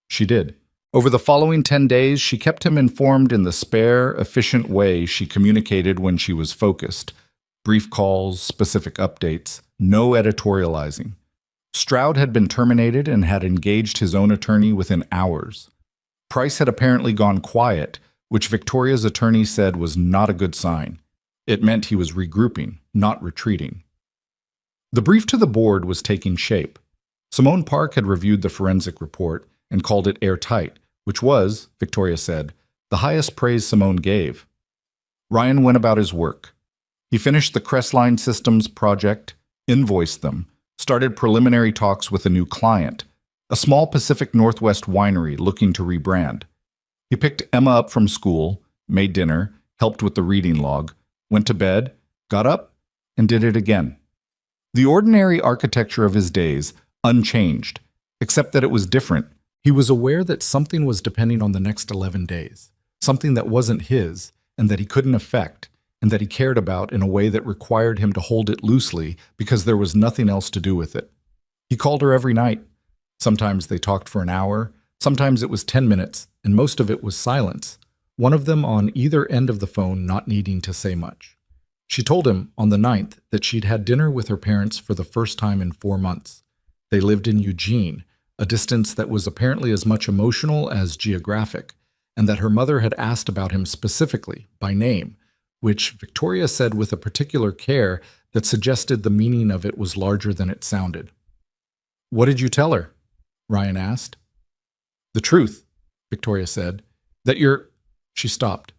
She did. Over the following 10 days, she kept him informed in the spare, efficient way she communicated when she was focused. Brief calls, specific updates, no editorializing. Stroud had been terminated and had engaged his own attorney within hours. Price had apparently gone quiet, which Victoria's attorney said was not a good sign. It meant he was regrouping, not retreating. The brief to the board was taking shape. Simone Park had reviewed the forensic report and called it airtight, which was, Victoria said, the highest praise Simone gave. Ryan went about his work. He finished the Crestline Systems project, invoiced them, started preliminary talks with a new client, a small Pacific Northwest winery looking to rebrand. He picked Emma up from school, made dinner, helped with the reading log, went to bed, got up, and did it again. The ordinary architecture of his days, unchanged, except that it was different. He was aware that something was depending on the next 11 days, something that wasn't his and that he couldn't affect, and that he cared about in a way that required him to hold it loosely because there was nothing else to do with it. He called her every night. Sometimes they talked for an hour, sometimes it was 10 minutes, and most of it was silence, one of them on either end of the phone not needing to say much. She told him on the 9th that she'd had dinner with her parents for the first time in 4 months. They lived in Eugene, a distance that was apparently as much emotional as geographic, and that her mother had asked about him specifically, by name, which Victoria said with a particular care that suggested the meaning of it was larger than it sounded. "What did you tell her?" Ryan asked. "The truth," Victoria said. "That you're—" She stopped.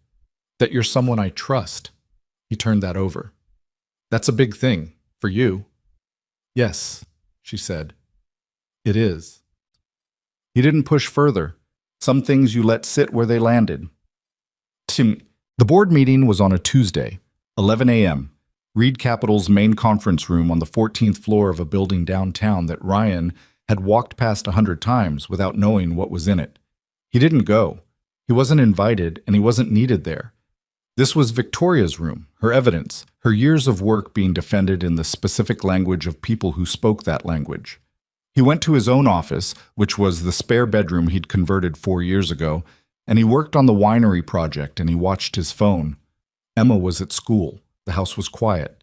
"That you're someone I trust." He turned that over. "That's a big thing, for you." "Yes," she said. "It is." He didn't push further. Some things you let sit where they landed. The board meeting was on a Tuesday, 11 a.m., Reed Capital's main conference room on the 14th floor of a building downtown that Ryan had walked past 100 times without knowing what was in it. He didn't go. He wasn't invited, and he wasn't needed there. This was Victoria's room, her evidence, her years of work being defended in the specific language of people who spoke that language. He went to his own office, which was the spare bedroom he'd converted 4 years ago, And he worked on the winery project and he watched his phone. Emma was at school. The house was quiet.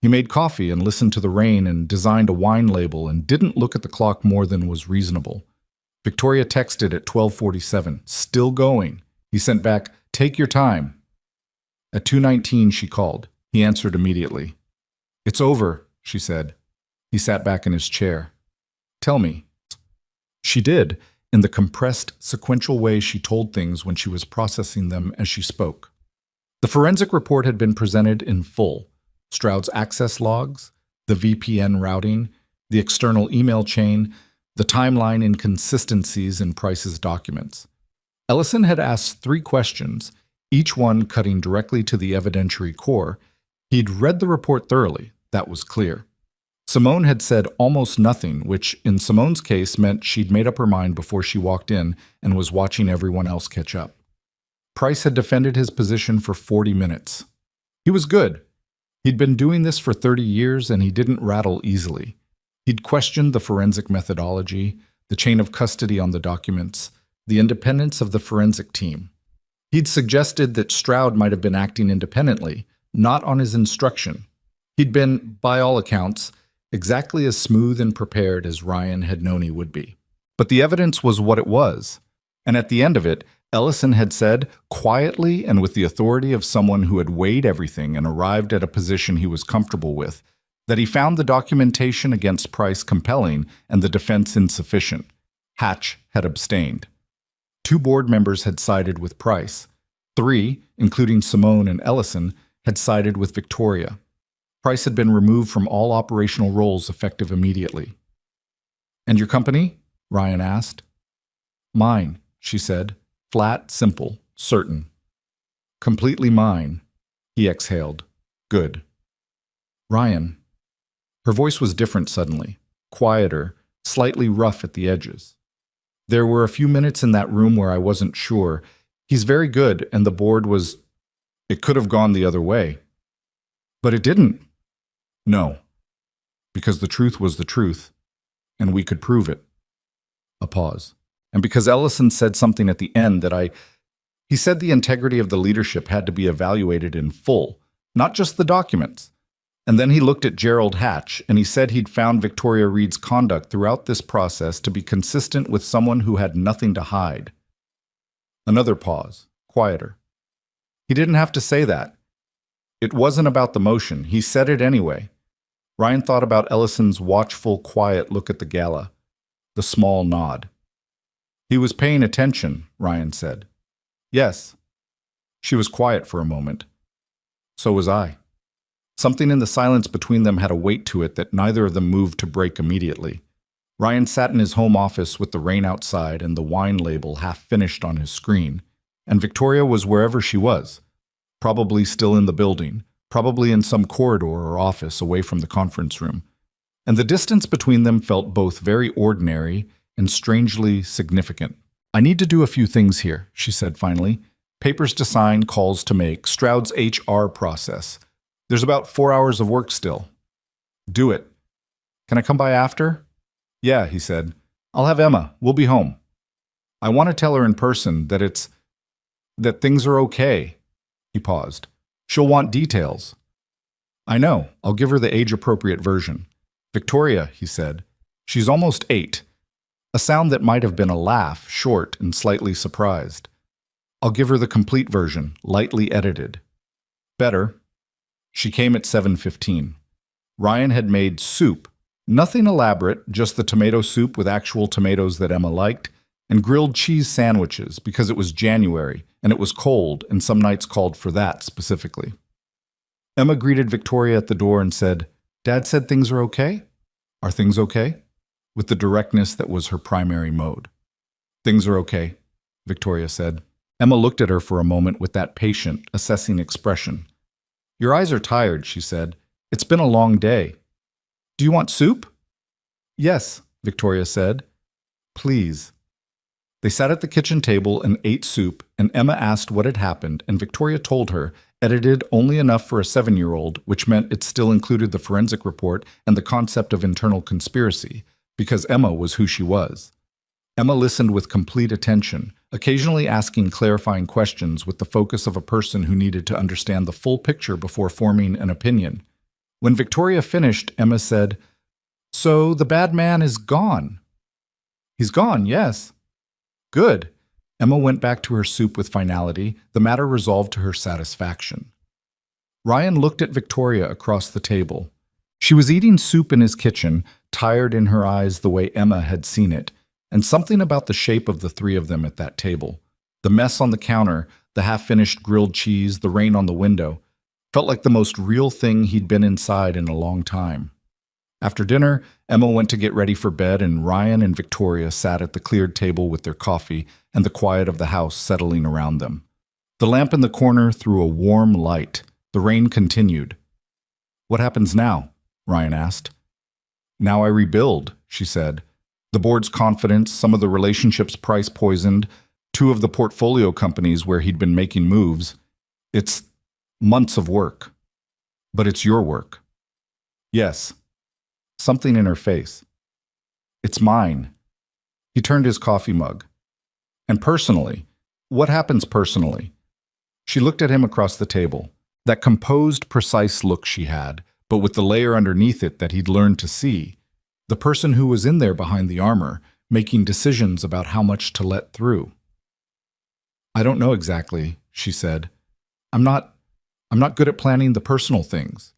He made coffee and listened to the rain and designed a wine label and didn't look at the clock more than was reasonable. Victoria texted at 12:47, "Still going." He sent back, "Take your time." At 2:19 she called. He answered immediately. "It's over," she said. He sat back in his chair. "Tell me." She did, in the compressed, sequential way she told things when she was processing them as she spoke. The forensic report had been presented in full. Stroud's access logs, the VPN routing, the external email chain, the timeline inconsistencies in Price's documents. Ellison had asked 3 questions, each one cutting directly to the evidentiary core. He'd read the report thoroughly, that was clear. Simone had said almost nothing, which in Simone's case meant she'd made up her mind before she walked in and was watching everyone else catch up. Price had defended his position for 40 minutes. He was good. He'd been doing this for 30 years and he didn't rattle easily. He'd questioned the forensic methodology, the chain of custody on the documents, the independence of the forensic team. He'd suggested that Stroud might have been acting independently, not on his instruction. He'd been, by all accounts, exactly as smooth and prepared as Ryan had known he would be. But the evidence was what it was, and at the end of it, Ellison had said, quietly and with the authority of someone who had weighed everything and arrived at a position he was comfortable with, that he found the documentation against Price compelling and the defense insufficient. Hatch had abstained. 2 board members had sided with Price. 3, including Simone and Ellison, had sided with Victoria. Price had been removed from all operational roles effective immediately. "And your company?" Ryan asked. "Mine," she said. Flat, simple, certain. "Completely mine," he exhaled. "Good." "Ryan." Her voice was different suddenly, quieter, slightly rough at the edges. "There were a few minutes in that room where I wasn't sure. He's very good, and the board was... It could have gone the other way." "But it didn't." "No, because the truth was the truth, and we could prove it." A pause. "And because Ellison said something at the end that He said the integrity of the leadership had to be evaluated in full, not just the documents. And then he looked at Gerald Hatch, and he said he'd found Victoria Reed's conduct throughout this process to be consistent with someone who had nothing to hide." Another pause, quieter. "He didn't have to say that. It wasn't about the motion. He said it anyway." Ryan thought about Ellison's watchful, quiet look at the gala, the small nod. "He was paying attention," Ryan said. "Yes." She was quiet for a moment. So was I. Something in the silence between them had a weight to it that neither of them moved to break immediately. Ryan sat in his home office with the rain outside and the wine label half finished on his screen, and Victoria was wherever she was, probably still in the building, probably in some corridor or office away from the conference room. And the distance between them felt both very ordinary and strangely significant. "I need to do a few things here," she said finally. "Papers to sign, calls to make, Stroud's HR process. There's about 4 hours of work still." "Do it." "Can I come by after?" "Yeah," he said. "I'll have Emma. We'll be home. I want to tell her in person that things are okay." He paused. "She'll want details." "I know. I'll give her the age-appropriate version." "Victoria," he said. "She's almost 8. A sound that might have been a laugh, short and slightly surprised. "I'll give her the complete version, lightly edited." "Better." She came at 7:15. Ryan had made soup. Nothing elaborate, just the tomato soup with actual tomatoes that Emma liked, and grilled cheese sandwiches because it was January and it was cold and some nights called for that specifically. Emma greeted Victoria at the door and said, "Dad said things are okay? Are things okay?" with the directness that was her primary mode. "Things are okay," Victoria said. Emma looked at her for a moment with that patient, assessing expression. "Your eyes are tired," she said. "It's been a long day. Do you want soup?" "Yes," Victoria said. "Please." They sat at the kitchen table and ate soup, and Emma asked what had happened, and Victoria told her, edited only enough for a 7-year-old, which meant it still included the forensic report and the concept of internal conspiracy, because Emma was who she was. Emma listened with complete attention, occasionally asking clarifying questions with the focus of a person who needed to understand the full picture before forming an opinion. When Victoria finished, Emma said, "So the bad man is gone." "He's gone, yes." "Good." Emma went back to her soup with finality, the matter resolved to her satisfaction. Ryan looked at Victoria across the table. She was eating soup in his kitchen, tired in her eyes the way Emma had seen it, and something about the shape of the three of them at that table, the mess on the counter, the half-finished grilled cheese, the rain on the window, felt like the most real thing he'd been inside in a long time. After dinner, Emma went to get ready for bed, and Ryan and Victoria sat at the cleared table with their coffee and the quiet of the house settling around them. The lamp in the corner threw a warm light. The rain continued. "What happens now?" Ryan asked. "Now I rebuild," she said. "The board's confidence, some of the relationships Price poisoned, two of the portfolio companies where he'd been making moves. It's months of work. But it's your work." "Yes." Something in her face. "It's mine." He turned his coffee mug. "And personally, what happens personally?" She looked at him across the table. That composed, precise look she had, but with the layer underneath it that he'd learned to see. The person who was in there behind the armor, making decisions about how much to let through. "I don't know exactly," she said. I'm not good at planning the personal things.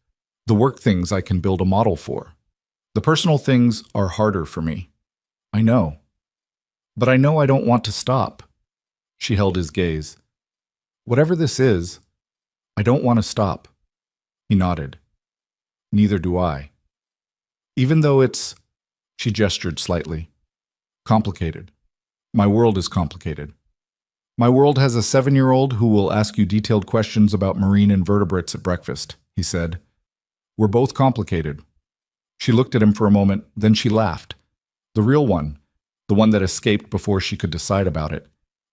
The work things I can build a model for. The personal things are harder for me. I know. But I know I don't want to stop." She held his gaze. "Whatever this is, I don't want to stop." He nodded. "Neither do I. Even though it's," she gestured slightly, "complicated. My world is complicated. My world has a 7-year-old who will ask you detailed questions about marine invertebrates at breakfast," he said. "We're both complicated." She looked at him for a moment, then she laughed. The real one, the one that escaped before she could decide about it.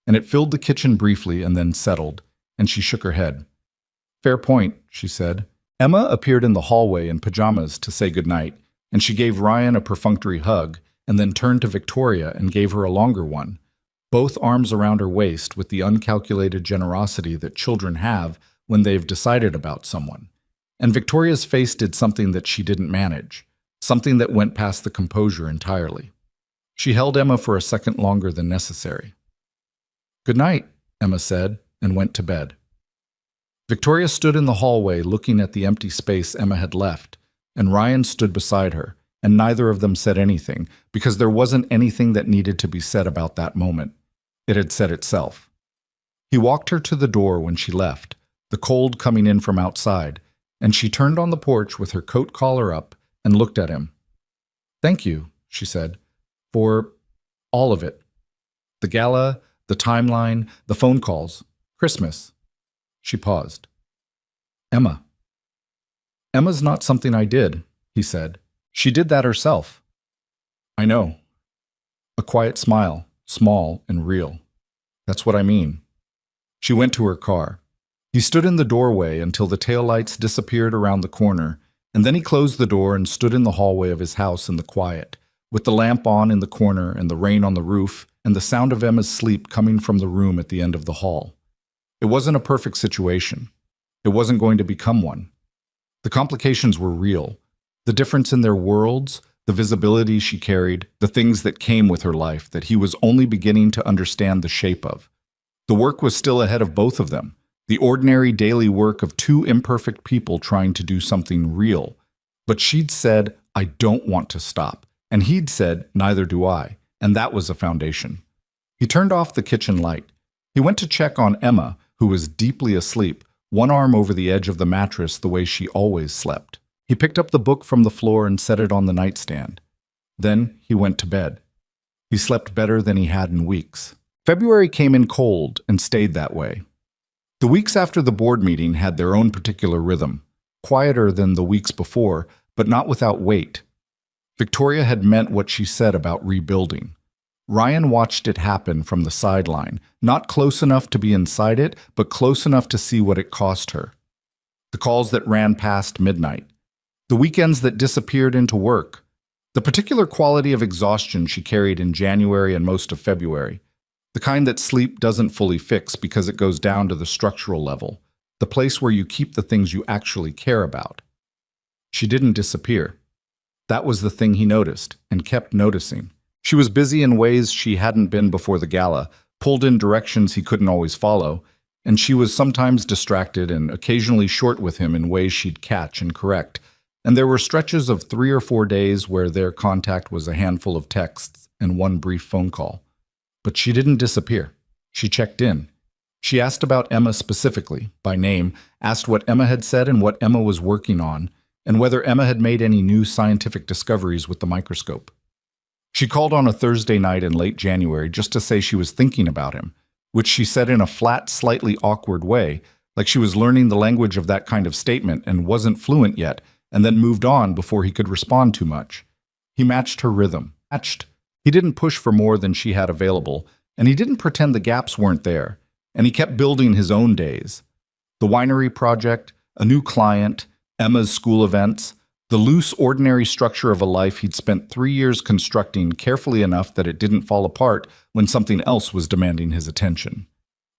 And it filled the kitchen briefly and then settled, and she shook her head. "Fair point," she said. Emma appeared in the hallway in pajamas to say goodnight, and she gave Ryan a perfunctory hug, and then turned to Victoria and gave her a longer one, both arms around her waist with the uncalculated generosity that children have when they've decided about someone. And Victoria's face did something that she didn't manage, something that went past the composure entirely. She held Emma for a second longer than necessary. "Good night," Emma said, and went to bed. Victoria stood in the hallway looking at the empty space Emma had left, and Ryan stood beside her, and neither of them said anything, because there wasn't anything that needed to be said about that moment. It had said itself. He walked her to the door when she left, the cold coming in from outside, and she turned on the porch with her coat collar up and looked at him. "Thank you," she said, "for all of it. The gala, the timeline, the phone calls, Christmas." She paused. "Emma." "Emma's not something I did," he said. "She did that herself." "I know." A quiet smile, small and real. "That's what I mean." She went to her car. He stood in the doorway until the taillights disappeared around the corner, and then he closed the door and stood in the hallway of his house in the quiet, with the lamp on in the corner and the rain on the roof and the sound of Emma's sleep coming from the room at the end of the hall. It wasn't a perfect situation. It wasn't going to become one. The complications were real. The difference in their worlds, the visibility she carried, the things that came with her life that he was only beginning to understand the shape of. The work was still ahead of both of them. The ordinary daily work of two imperfect people trying to do something real. But she'd said, "I don't want to stop." And he'd said, "Neither do I." And that was a foundation. He turned off the kitchen light. He went to check on Emma, who was deeply asleep, one arm over the edge of the mattress the way she always slept. He picked up the book from the floor and set it on the nightstand. Then he went to bed. He slept better than he had in weeks. February came in cold and stayed that way. The weeks after the board meeting had their own particular rhythm, quieter than the weeks before, but not without weight. Victoria had meant what she said about rebuilding. Ryan watched it happen from the sideline, not close enough to be inside it, but close enough to see what it cost her. The calls that ran past midnight. The weekends that disappeared into work. The particular quality of exhaustion she carried in January and most of February. The kind that sleep doesn't fully fix because it goes down to the structural level, the place where you keep the things you actually care about. She didn't disappear. That was the thing he noticed, and kept noticing. She was busy in ways she hadn't been before the gala, pulled in directions he couldn't always follow, and she was sometimes distracted and occasionally short with him in ways she'd catch and correct. And there were stretches of 3 or 4 days where their contact was a handful of texts and one brief phone call. But she didn't disappear. She checked in. She asked about Emma specifically, by name, asked what Emma had said and what Emma was working on, and whether Emma had made any new scientific discoveries with the microscope. She called on a Thursday night in late January just to say she was thinking about him, which she said in a flat, slightly awkward way, like she was learning the language of that kind of statement and wasn't fluent yet, and then moved on before he could respond too much. He matched her rhythm. He didn't push for more than she had available, and he didn't pretend the gaps weren't there, and he kept building his own days. The winery project, a new client, Emma's school events, the loose, ordinary structure of a life he'd spent 3 years constructing carefully enough that it didn't fall apart when something else was demanding his attention.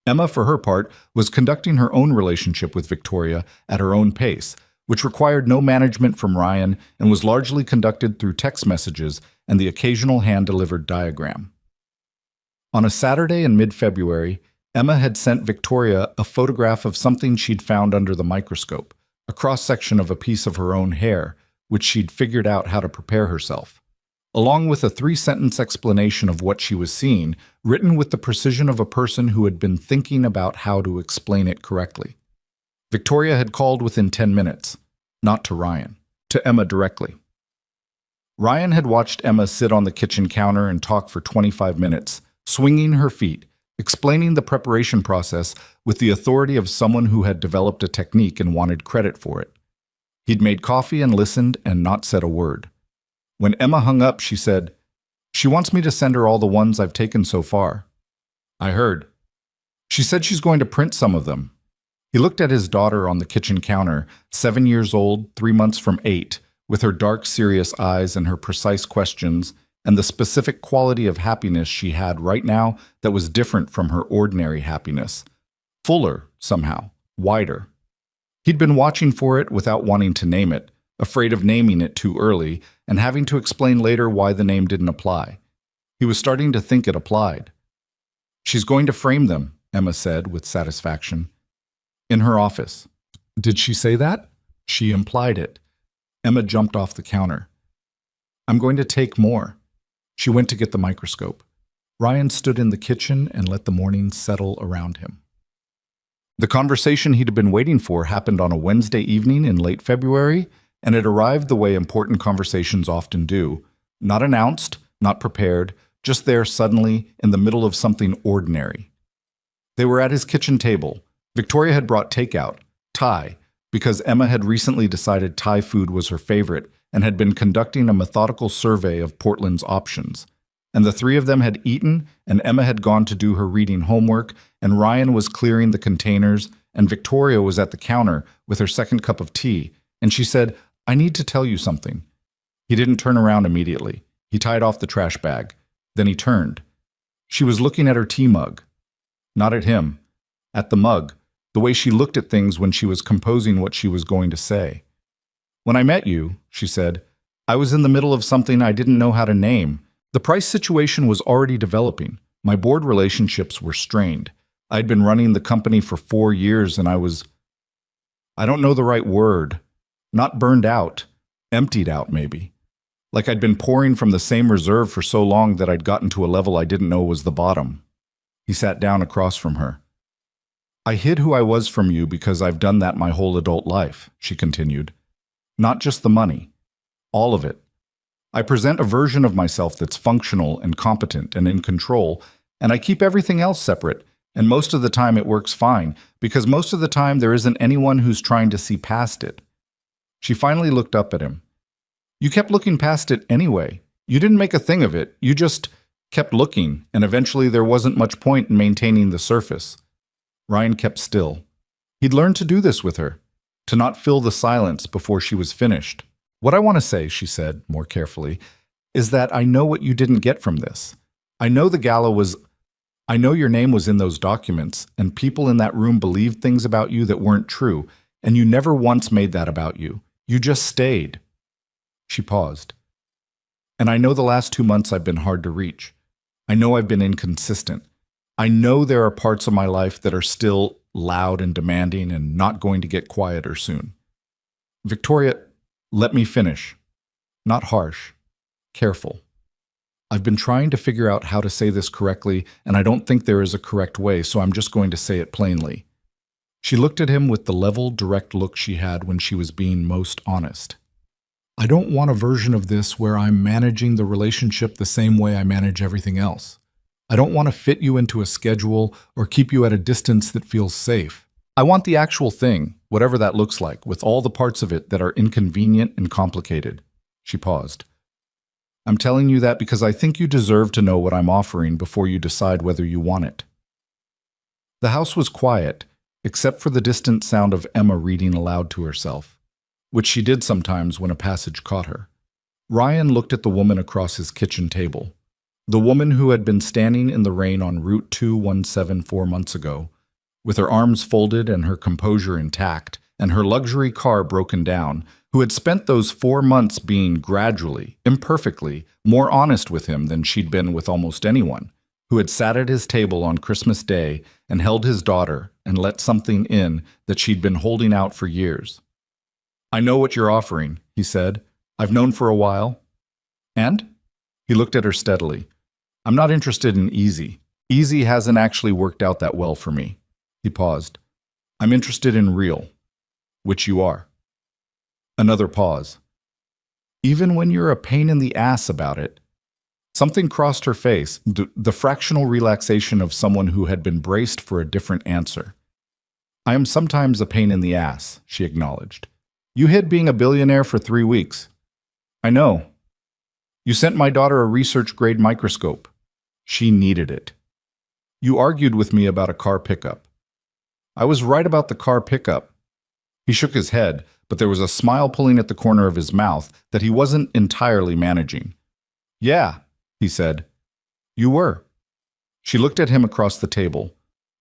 Emma, for her part, was conducting her own relationship with Victoria at her own pace, which required no management from Ryan and was largely conducted through text messages and the occasional hand-delivered diagram. On a Saturday in mid-February, Emma had sent Victoria a photograph of something she'd found under the microscope, a cross-section of a piece of her own hair, which she'd figured out how to prepare herself, along with a 3-sentence explanation of what she was seeing, written with the precision of a person who had been thinking about how to explain it correctly. Victoria had called within 10 minutes, not to Ryan, to Emma directly. Ryan had watched Emma sit on the kitchen counter and talk for 25 minutes, swinging her feet, explaining the preparation process with the authority of someone who had developed a technique and wanted credit for it. He'd made coffee and listened and not said a word. When Emma hung up, she said, "She wants me to send her all the ones I've taken so far." "I heard." "She said she's going to print some of them." He looked at his daughter on the kitchen counter, 7 years old, 3 months from 8, with her dark, serious eyes and her precise questions, and the specific quality of happiness she had right now that was different from her ordinary happiness. Fuller, somehow, wider. He'd been watching for it without wanting to name it, afraid of naming it too early, and having to explain later why the name didn't apply. He was starting to think it applied. "She's going to frame them," Emma said with satisfaction. "In her office." "Did she say that?" "She implied it." Emma jumped off the counter. "I'm going to take more." She went to get the microscope. Ryan stood in the kitchen and let the morning settle around him. The conversation he'd been waiting for happened on a Wednesday evening in late February, and it arrived the way important conversations often do. Not announced, not prepared, just there suddenly in the middle of something ordinary. They were at his kitchen table. Victoria had brought takeout, Thai, because Emma had recently decided Thai food was her favorite and had been conducting a methodical survey of Portland's options. And the 3 of them had eaten, and Emma had gone to do her reading homework, and Ryan was clearing the containers, and Victoria was at the counter with her second cup of tea, and she said, "I need to tell you something." He didn't turn around immediately. He tied off the trash bag. Then he turned. She was looking at her tea mug. Not at him. At the mug, the way she looked at things when she was composing what she was going to say. "When I met you," she said, "I was in the middle of something I didn't know how to name. The price situation was already developing. My board relationships were strained. I'd been running the company for 4 years and I don't know the right word. Not burned out. Emptied out, maybe. Like I'd been pouring from the same reserve for so long that I'd gotten to a level I didn't know was the bottom." He sat down across from her. "I hid who I was from you because I've done that my whole adult life," she continued. "Not just the money. All of it. I present a version of myself that's functional and competent and in control, and I keep everything else separate, and most of the time it works fine, because most of the time there isn't anyone who's trying to see past it." She finally looked up at him. "You kept looking past it anyway. You didn't make a thing of it. You just kept looking, and eventually there wasn't much point in maintaining the surface." Ryan kept still. He'd learned to do this with her, to not fill the silence before she was finished. "What I want to say," she said, more carefully, "is that I know what you didn't get from this. I know the gala was I know your name was in those documents, and people in that room believed things about you that weren't true, and you never once made that about you. You just stayed." She paused. "And I know the last 2 months I've been hard to reach. I know I've been inconsistent. I know there are parts of my life that are still loud and demanding and not going to get quieter soon. Victoria, let me finish. Not harsh, careful. I've been trying to figure out how to say this correctly, and I don't think there is a correct way, so I'm just going to say it plainly." She looked at him with the level, direct look she had when she was being most honest. "I don't want a version of this where I'm managing the relationship the same way I manage everything else. I don't want to fit you into a schedule or keep you at a distance that feels safe. I want the actual thing, whatever that looks like, with all the parts of it that are inconvenient and complicated." She paused. "I'm telling you that because I think you deserve to know what I'm offering before you decide whether you want it." The house was quiet, except for the distant sound of Emma reading aloud to herself, which she did sometimes when a passage caught her. Ryan looked at the woman across his kitchen table. The woman who had been standing in the rain on Route 217 4 months ago, with her arms folded and her composure intact, and her luxury car broken down, who had spent those 4 months being gradually, imperfectly, more honest with him than she'd been with almost anyone, who had sat at his table on Christmas Day and held his daughter and let something in that she'd been holding out for years. "I know what you're offering," he said. "I've known for a while." "And?" He looked at her steadily. "I'm not interested in easy. Easy hasn't actually worked out that well for me." He paused. "I'm interested in real, which you are." Another pause. "Even when you're a pain in the ass about it." Something crossed her face, the fractional relaxation of someone who had been braced for a different answer. "I am sometimes a pain in the ass," she acknowledged. "You hid being a billionaire for 3 weeks." "I know. You sent my daughter a research-grade microscope. She needed it. You argued with me about a car pickup." "I was right about the car pickup." He shook his head, but there was a smile pulling at the corner of his mouth that he wasn't entirely managing. "Yeah," he said. "You were." She looked at him across the table.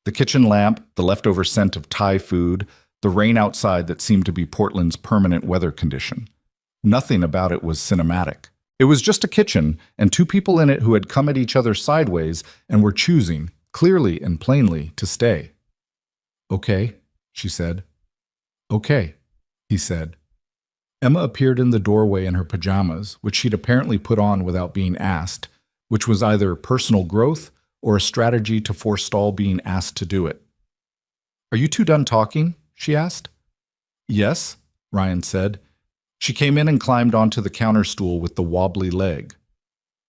The kitchen lamp, the leftover scent of Thai food, the rain outside that seemed to be Portland's permanent weather condition. Nothing about it was cinematic. It was just a kitchen, and 2 people in it who had come at each other sideways and were choosing, clearly and plainly, to stay. "Okay," she said. "Okay," he said. Emma appeared in the doorway in her pajamas, which she'd apparently put on without being asked, which was either personal growth or a strategy to forestall being asked to do it. "Are you 2 done talking?" she asked. "Yes," Ryan said. She came in and climbed onto the counter stool with the wobbly leg.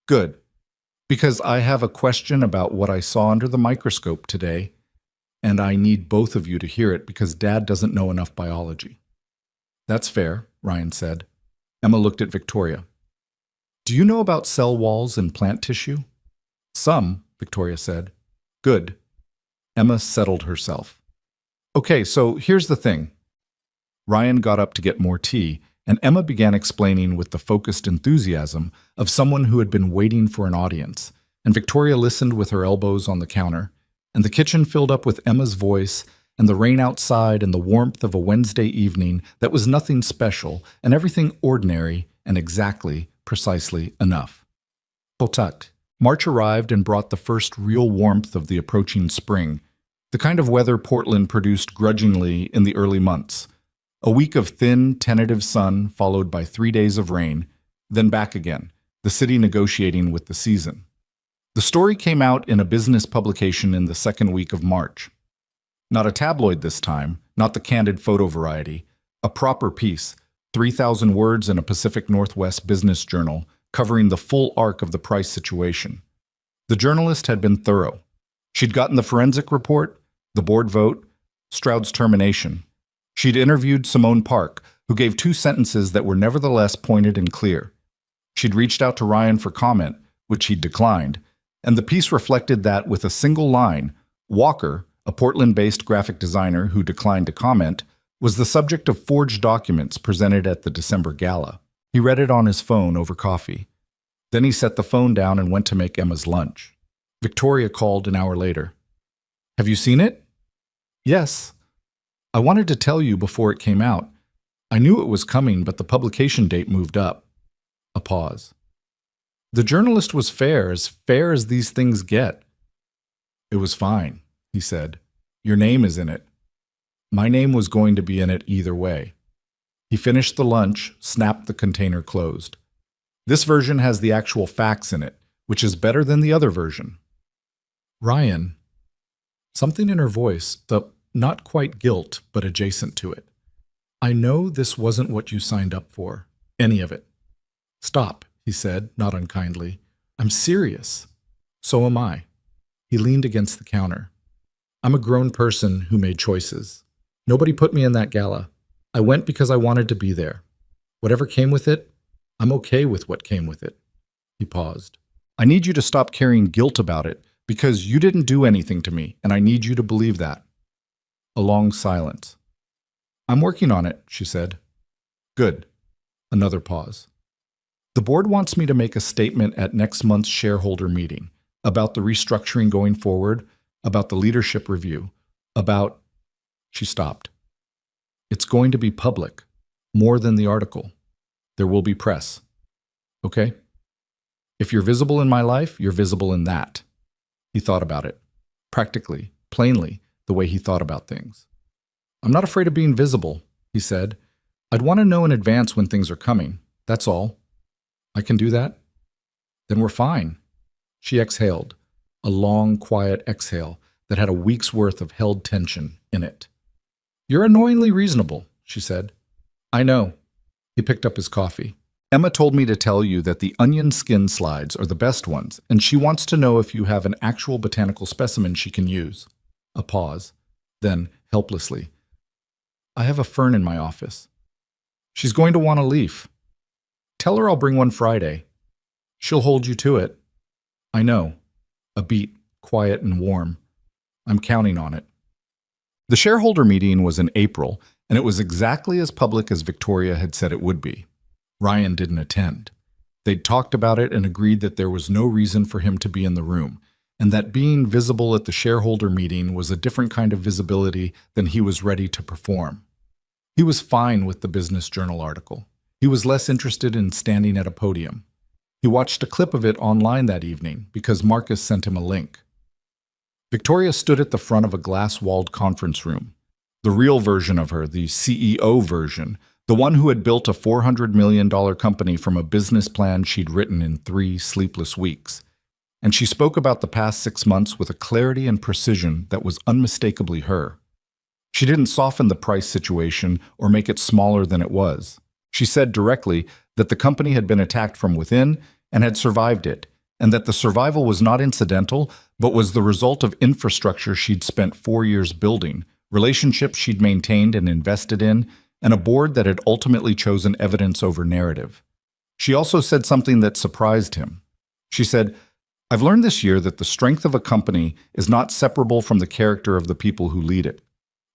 "Good. Because I have a question about what I saw under the microscope today, and I need both of you to hear it because Dad doesn't know enough biology." "That's fair," Ryan said. Emma looked at Victoria. "Do you know about cell walls in plant tissue?" "Some," Victoria said. "Good." Emma settled herself. "Okay, so here's the thing." Ryan got up to get more tea, and Emma began explaining with the focused enthusiasm of someone who had been waiting for an audience, and Victoria listened with her elbows on the counter, and the kitchen filled up with Emma's voice and the rain outside and the warmth of a Wednesday evening that was nothing special and everything ordinary and exactly, precisely enough. Potat. March arrived and brought the first real warmth of the approaching spring, the kind of weather Portland produced grudgingly in the early months. A week of thin, tentative sun followed by 3 days of rain, then back again, the city negotiating with the season. The story came out in a business publication in the second week of March. Not a tabloid this time, not the candid photo variety, a proper piece, 3,000 words in a Pacific Northwest business journal, covering the full arc of the price situation. The journalist had been thorough. She'd gotten the forensic report, the board vote, Stroud's termination. She'd interviewed Simone Park, who gave 2 sentences that were nevertheless pointed and clear. She'd reached out to Ryan for comment, which he'd declined, and the piece reflected that with a single line, Walker, a Portland-based graphic designer who declined to comment, was the subject of forged documents presented at the December gala. He read it on his phone over coffee. Then he set the phone down and went to make Emma's lunch. Victoria called an hour later. Have you seen it? Yes. I wanted to tell you before it came out. I knew it was coming, but the publication date moved up. A pause. The journalist was fair as these things get. It was fine, he said. Your name is in it. My name was going to be in it either way. He finished the lunch, snapped the container closed. This version has the actual facts in it, which is better than the other version. Ryan. Something in her voice, the not quite guilt, but adjacent to it. I know this wasn't what you signed up for, any of it. Stop, he said, not unkindly. I'm serious. So am I. He leaned against the counter. I'm a grown person who made choices. Nobody put me in that gala. I went because I wanted to be there. Whatever came with it, I'm okay with what came with it. He paused. I need you to stop carrying guilt about it because you didn't do anything to me, and I need you to believe that. A long silence. I'm working on it, she said. Good. Another pause. The board wants me to make a statement at next month's shareholder meeting about the restructuring going forward, about the leadership review, about... She stopped. It's going to be public, more than the article. There will be press. Okay? If you're visible in my life, you're visible in that. He thought about it. Practically, plainly, the way he thought about things. I'm not afraid of being visible, he said. I'd want to know in advance when things are coming. That's all. I can do that? Then we're fine. She exhaled, a long, quiet exhale that had a week's worth of held tension in it. You're annoyingly reasonable, she said. I know. He picked up his coffee. Emma told me to tell you that the onion skin slides are the best ones, and she wants to know if you have an actual botanical specimen she can use. A pause. Then, helplessly. I have a fern in my office. She's going to want a leaf. Tell her I'll bring one Friday. She'll hold you to it. I know. A beat, quiet and warm. I'm counting on it. The shareholder meeting was in April, and it was exactly as public as Victoria had said it would be. Ryan didn't attend. They'd talked about it and agreed that there was no reason for him to be in the room, and that being visible at the shareholder meeting was a different kind of visibility than he was ready to perform. He was fine with the Business Journal article. He was less interested in standing at a podium. He watched a clip of it online that evening because Marcus sent him a link. Victoria stood at the front of a glass-walled conference room. The real version of her, the CEO version, the one who had built a $400 million company from a business plan she'd written in 3 sleepless weeks. And she spoke about the past 6 months with a clarity and precision that was unmistakably her. She didn't soften the price situation or make it smaller than it was. She said directly that the company had been attacked from within and had survived it, and that the survival was not incidental, but was the result of infrastructure she'd spent 4 years building, relationships she'd maintained and invested in, and a board that had ultimately chosen evidence over narrative. She also said something that surprised him. She said, I've learned this year that the strength of a company is not separable from the character of the people who lead it.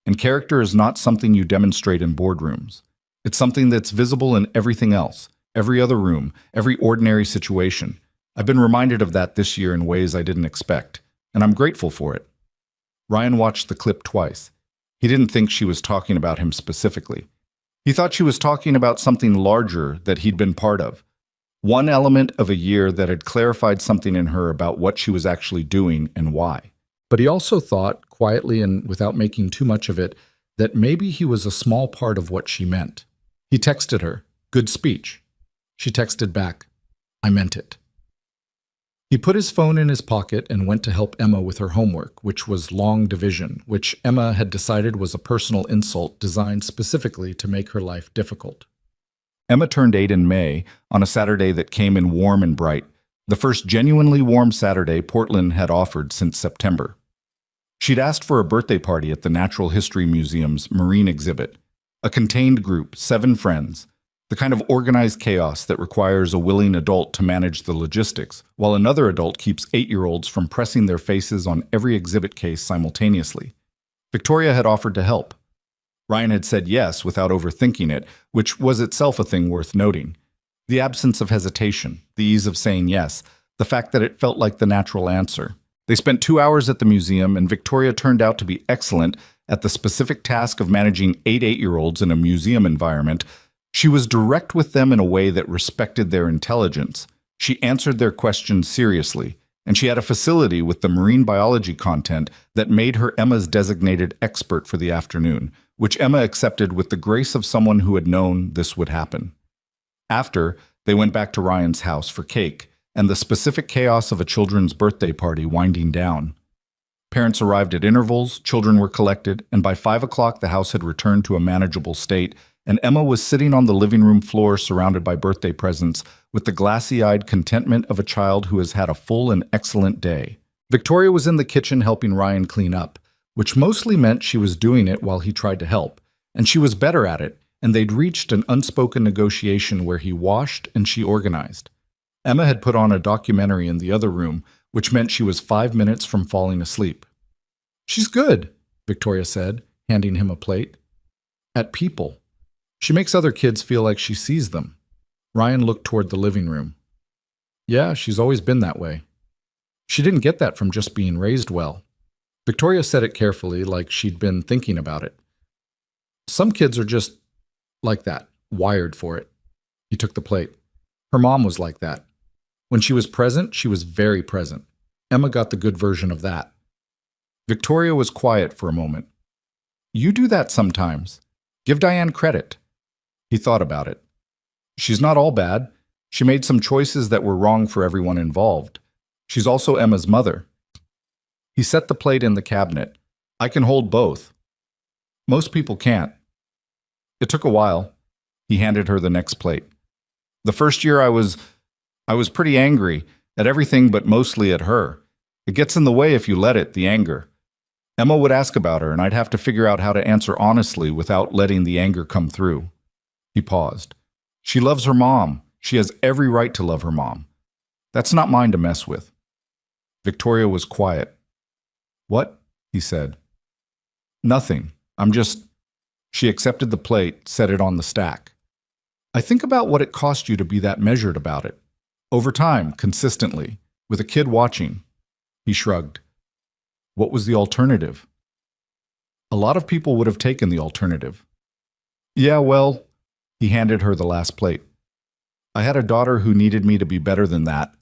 And character is not something you demonstrate in boardrooms. It's something that's visible in everything else, every other room, every ordinary situation. I've been reminded of that this year in ways I didn't expect, and I'm grateful for it. Ryan watched the clip twice. He didn't think she was talking about him specifically. He thought she was talking about something larger that he'd been part of. One element of a year that had clarified something in her about what she was actually doing and why. But he also thought, quietly and without making too much of it, that maybe he was a small part of what she meant. He texted her, "Good speech." She texted back, "I meant it." He put his phone in his pocket and went to help Emma with her homework, which was long division, which Emma had decided was a personal insult designed specifically to make her life difficult. Emma turned 8 in May, on a Saturday that came in warm and bright, the first genuinely warm Saturday Portland had offered since September. She'd asked for a birthday party at the Natural History Museum's marine exhibit, a contained group, 7 friends, the kind of organized chaos that requires a willing adult to manage the logistics, while another adult keeps 8-year-olds from pressing their faces on every exhibit case simultaneously. Victoria had offered to help. Ryan had said yes without overthinking it, which was itself a thing worth noting. The absence of hesitation, the ease of saying yes, the fact that it felt like the natural answer. They spent 2 hours at the museum, and Victoria turned out to be excellent at the specific task of managing 8 8-year-olds in a museum environment. She was direct with them in a way that respected their intelligence. She answered their questions seriously, and she had a facility with the marine biology content that made her Emma's designated expert for the afternoon, which Emma accepted with the grace of someone who had known this would happen. After, they went back to Ryan's house for cake, and the specific chaos of a children's birthday party winding down. Parents arrived at intervals, children were collected, and by 5 o'clock the house had returned to a manageable state, and Emma was sitting on the living room floor surrounded by birthday presents with the glassy-eyed contentment of a child who has had a full and excellent day. Victoria was in the kitchen helping Ryan clean up, which mostly meant she was doing it while he tried to help, and she was better at it, and they'd reached an unspoken negotiation where he washed and she organized. Emma had put on a documentary in the other room, which meant she was 5 minutes from falling asleep. "She's good," Victoria said, handing him a plate. "At people. She makes other kids feel like she sees them." Ryan looked toward the living room. "Yeah, she's always been that way. She didn't get that from just being raised well." Victoria said it carefully, like she'd been thinking about it. "Some kids are just like that, wired for it." He took the plate. "Her mom was like that. When she was present, she was very present. Emma got the good version of that." Victoria was quiet for a moment. "You do that sometimes. Give Diane credit." He thought about it. "She's not all bad. She made some choices that were wrong for everyone involved. She's also Emma's mother." He set the plate in the cabinet. "I can hold both. Most people can't." It took a while. He handed her the next plate. "The first year I was pretty angry at everything but mostly at her. It gets in the way if you let it, the anger. Emma would ask about her, and I'd have to figure out how to answer honestly without letting the anger come through." He paused. "She loves her mom. She has every right to love her mom. That's not mine to mess with." Victoria was quiet. "What?" he said. "Nothing. I'm just—" She accepted the plate, set it on the stack. "I think about what it cost you to be that measured about it. Over time, consistently, with a kid watching." He shrugged. "What was the alternative?" "A lot of people would have taken the alternative." "Yeah, well," he handed her the last plate. "I had a daughter who needed me to be better than that."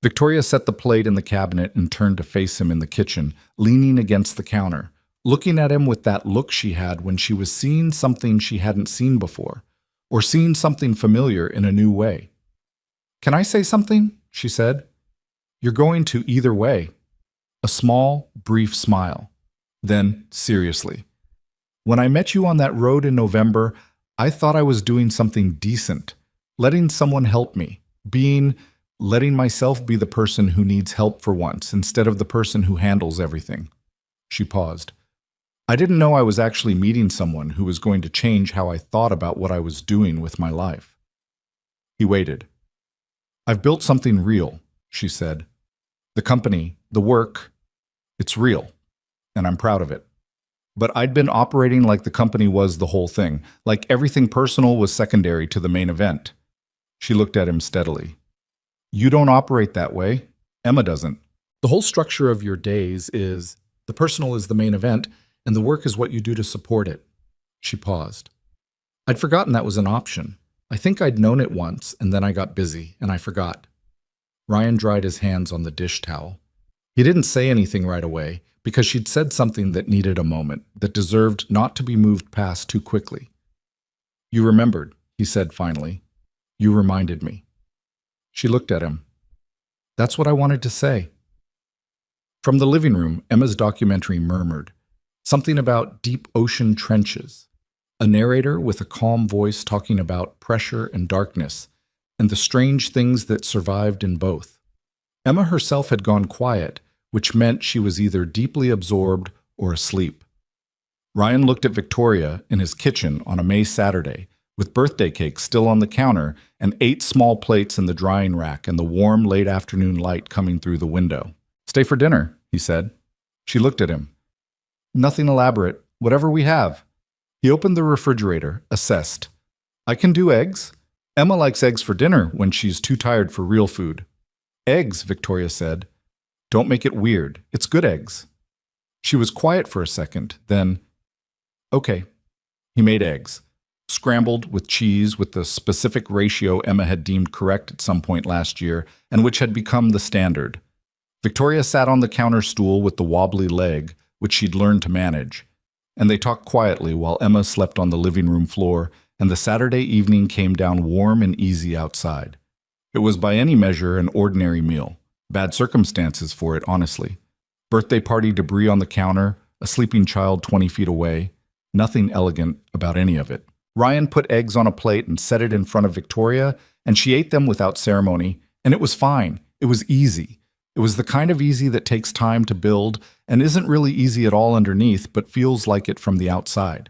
Victoria set the plate in the cabinet and turned to face him in the kitchen, leaning against the counter, looking at him with that look she had when she was seeing something she hadn't seen before, or seeing something familiar in a new way. "Can I say something?" she said. "You're going to either way." A small, brief smile. Then, seriously. "When I met you on that road in November, I thought I was doing something decent, letting someone help me, letting myself be the person who needs help for once instead of the person who handles everything." She paused. "I didn't know I was actually meeting someone who was going to change how I thought about what I was doing with my life." He waited. "I've built something real," she said. "The company, the work, it's real, and I'm proud of it. But I'd been operating like the company was the whole thing, like everything personal was secondary to the main event." She looked at him steadily. "You don't operate that way. Emma doesn't. The whole structure of your days is the personal is the main event, and the work is what you do to support it." She paused. "I'd forgotten that was an option. I think I'd known it once, and then I got busy, and I forgot." Ryan dried his hands on the dish towel. He didn't say anything right away, because she'd said something that needed a moment, that deserved not to be moved past too quickly. "You remembered," he said finally. "You reminded me." She looked at him. "That's what I wanted to say." From the living room, Emma's documentary murmured, something about deep ocean trenches, a narrator with a calm voice talking about pressure and darkness, and the strange things that survived in both. Emma herself had gone quiet, which meant she was either deeply absorbed or asleep. Ryan looked at Victoria in his kitchen on a May Saturday, with birthday cake still on the counter and 8 small plates in the drying rack and the warm late afternoon light coming through the window. "Stay for dinner," he said. She looked at him. "Nothing elaborate. Whatever we have." He opened the refrigerator, assessed. "I can do eggs. Emma likes eggs for dinner when she's too tired for real food." "Eggs," Victoria said. Don't make it weird. It's good eggs. She was quiet for a second, then, okay. He made eggs. Scrambled with cheese with the specific ratio Emma had deemed correct at some point last year, and which had become the standard. Victoria sat on the counter stool with the wobbly leg, which she'd learned to manage, and they talked quietly while Emma slept on the living room floor, and the Saturday evening came down warm and easy outside. It was by any measure an ordinary meal. Bad circumstances for it, honestly. Birthday party debris on the counter, a sleeping child 20 feet away. Nothing elegant about any of it. Ryan put eggs on a plate and set it in front of Victoria, and she ate them without ceremony, and it was fine. It was easy. It was the kind of easy that takes time to build and isn't really easy at all underneath, but feels like it from the outside.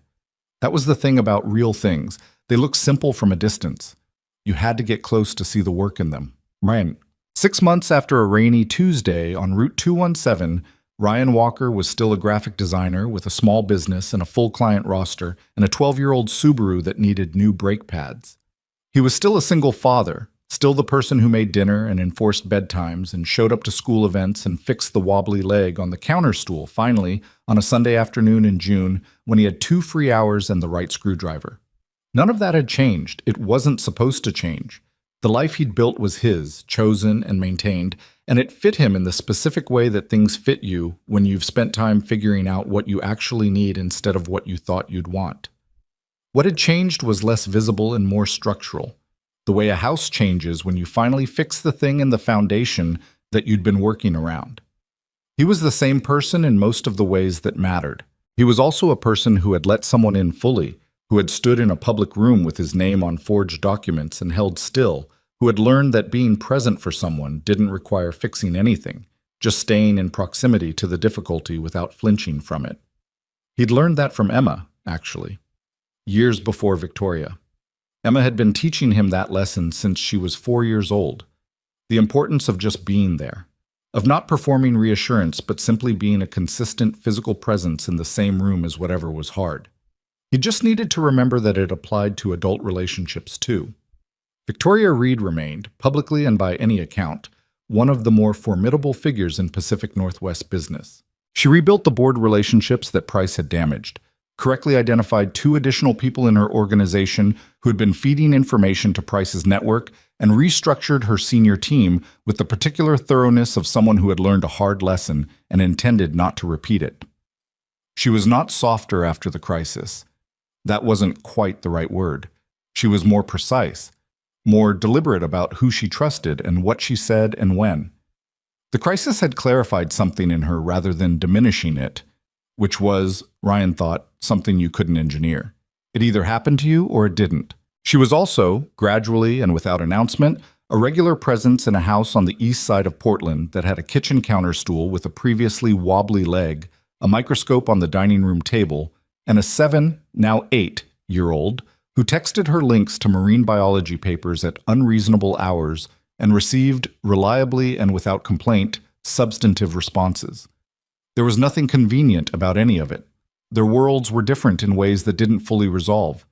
That was the thing about real things. They look simple from a distance. You had to get close to see the work in them. Ryan. 6 months after a rainy Tuesday on Route 217, Ryan Walker was still a graphic designer with a small business and a full client roster and a 12-year-old Subaru that needed new brake pads. He was still a single father, still the person who made dinner and enforced bedtimes and showed up to school events and fixed the wobbly leg on the counter stool, finally, on a Sunday afternoon in June when he had 2 free hours and the right screwdriver. None of that had changed. It wasn't supposed to change. The life he'd built was his, chosen and maintained, and it fit him in the specific way that things fit you when you've spent time figuring out what you actually need instead of what you thought you'd want. What had changed was less visible and more structural. The way a house changes when you finally fix the thing in the foundation that you'd been working around. He was the same person in most of the ways that mattered. He was also a person who had let someone in fully, who had stood in a public room with his name on forged documents and held still, who had learned that being present for someone didn't require fixing anything, just staying in proximity to the difficulty without flinching from it. He'd learned that from Emma, actually, years before Victoria. Emma had been teaching him that lesson since she was 4 years old. The importance of just being there, of not performing reassurance but simply being a consistent physical presence in the same room as whatever was hard. He just needed to remember that it applied to adult relationships too. Victoria Reed remained, publicly and by any account, one of the more formidable figures in Pacific Northwest business. She rebuilt the board relationships that Price had damaged, correctly identified 2 additional people in her organization who had been feeding information to Price's network, and restructured her senior team with the particular thoroughness of someone who had learned a hard lesson and intended not to repeat it. She was not softer after the crisis. That wasn't quite the right word. She was more precise, more deliberate about who she trusted and what she said and when. The crisis had clarified something in her rather than diminishing it, which was, Ryan thought, something you couldn't engineer. It either happened to you or it didn't. She was also, gradually and without announcement, a regular presence in a house on the east side of Portland that had a kitchen counter stool with a previously wobbly leg, a microscope on the dining room table, and a 7, now 8-year-old who texted her links to marine biology papers at unreasonable hours and received, reliably and without complaint, substantive responses. There was nothing convenient about any of it. Their worlds were different in ways that didn't fully resolve.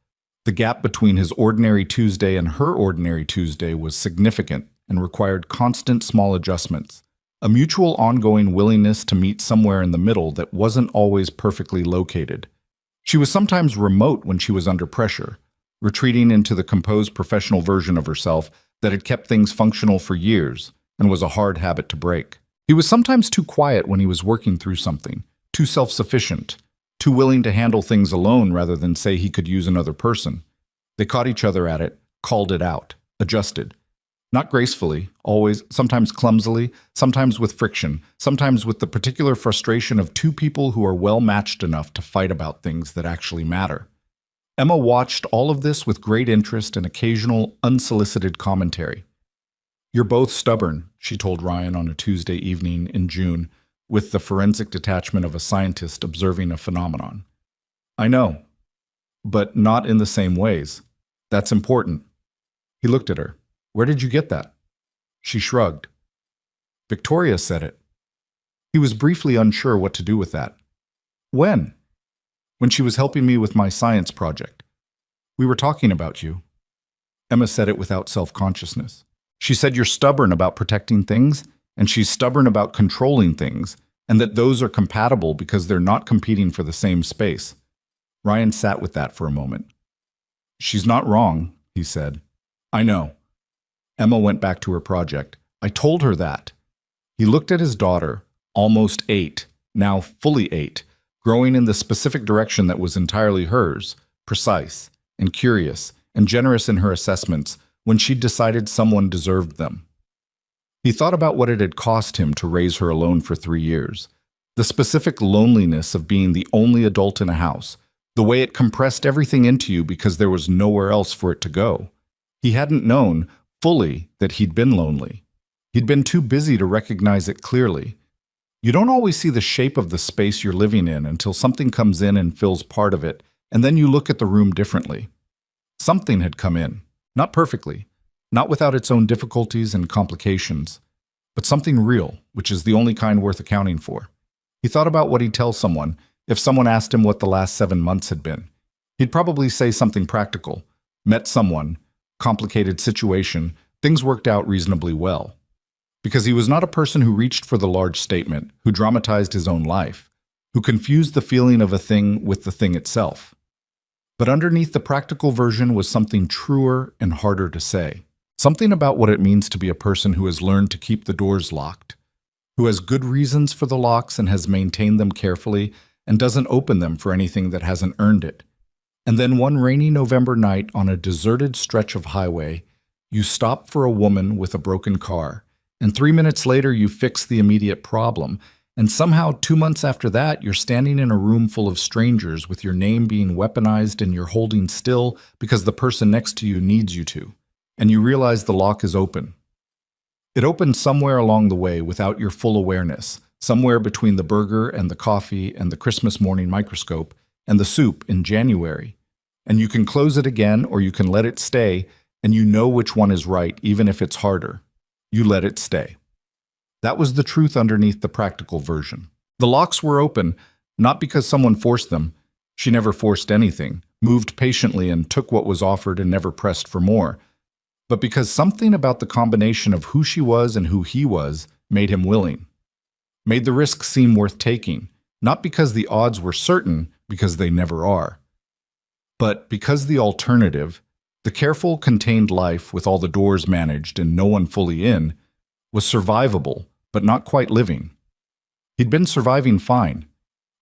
The gap between his ordinary Tuesday and her ordinary Tuesday was significant and required constant small adjustments, a mutual ongoing willingness to meet somewhere in the middle that wasn't always perfectly located. She was sometimes remote when she was under pressure, retreating into the composed professional version of herself that had kept things functional for years and was a hard habit to break. He was sometimes too quiet when he was working through something, too self-sufficient, too willing to handle things alone rather than say he could use another person. They caught each other at it, called it out, adjusted. Not gracefully, always, sometimes clumsily, sometimes with friction, sometimes with the particular frustration of 2 people who are well matched enough to fight about things that actually matter. Emma watched all of this with great interest and occasional unsolicited commentary. "You're both stubborn," she told Ryan on a Tuesday evening in June, with the forensic detachment of a scientist observing a phenomenon. "I know, but not in the same ways. That's important." He looked at her. "Where did you get that?" She shrugged. "Victoria said it." He was briefly unsure what to do with that. "When?" "When she was helping me with my science project. We were talking about you." Emma said it without self-consciousness. She said, "You're stubborn about protecting things." and she's stubborn about controlling things, and that those are compatible because they're not competing for the same space. Ryan sat with that for a moment. She's not wrong, he said. I know. Emma went back to her project. I told her that. He looked at his daughter, almost 8, now fully 8, growing in the specific direction that was entirely hers, precise and curious and generous in her assessments when she'd decided someone deserved them. He thought about what it had cost him to raise her alone for 3 years, the specific loneliness of being the only adult in a house, the way it compressed everything into you because there was nowhere else for it to go. He hadn't known fully that he'd been lonely. He'd been too busy to recognize it clearly. You don't always see the shape of the space you're living in until something comes in and fills part of it, and then you look at the room differently. Something had come in, not perfectly, not without its own difficulties and complications, but something real, which is the only kind worth accounting for. He thought about what he'd tell someone if someone asked him what the last 7 months had been. He'd probably say something practical. Met someone, complicated situation, things worked out reasonably well. Because he was not a person who reached for the large statement, who dramatized his own life, who confused the feeling of a thing with the thing itself. But underneath the practical version was something truer and harder to say. Something about what it means to be a person who has learned to keep the doors locked, who has good reasons for the locks and has maintained them carefully and doesn't open them for anything that hasn't earned it. And then one rainy November night on a deserted stretch of highway, you stop for a woman with a broken car, and 3 minutes later you fix the immediate problem, and somehow 2 months after that you're standing in a room full of strangers with your name being weaponized and you're holding still because the person next to you needs you to, and you realize the lock is open. It opened somewhere along the way without your full awareness, somewhere between the burger and the coffee and the Christmas morning microscope and the soup in January. And you can close it again or you can let it stay, and you know which one is right even if it's harder. You let it stay. That was the truth underneath the practical version. The locks were open, not because someone forced them. She never forced anything, moved patiently and took what was offered and never pressed for more. But because something about the combination of who she was and who he was made him willing. Made the risk seem worth taking, not because the odds were certain, because they never are. But because the alternative, the careful, contained life with all the doors managed and no one fully in, was survivable, but not quite living. He'd been surviving fine.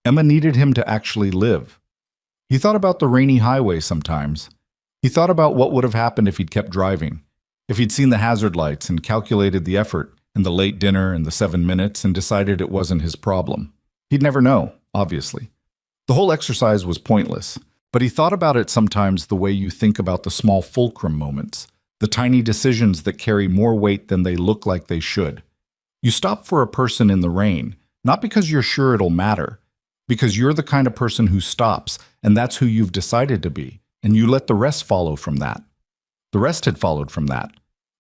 Emma needed him to actually live. He thought about the rainy highway sometimes. He thought about what would have happened if he'd kept driving, if he'd seen the hazard lights and calculated the effort and the late dinner and the 7 minutes and decided it wasn't his problem. He'd never know, obviously. The whole exercise was pointless, but he thought about it sometimes the way you think about the small fulcrum moments, the tiny decisions that carry more weight than they look like they should. You stop for a person in the rain, not because you're sure it'll matter, because you're the kind of person who stops, and that's who you've decided to be, and you let the rest follow from that. The rest had followed from that,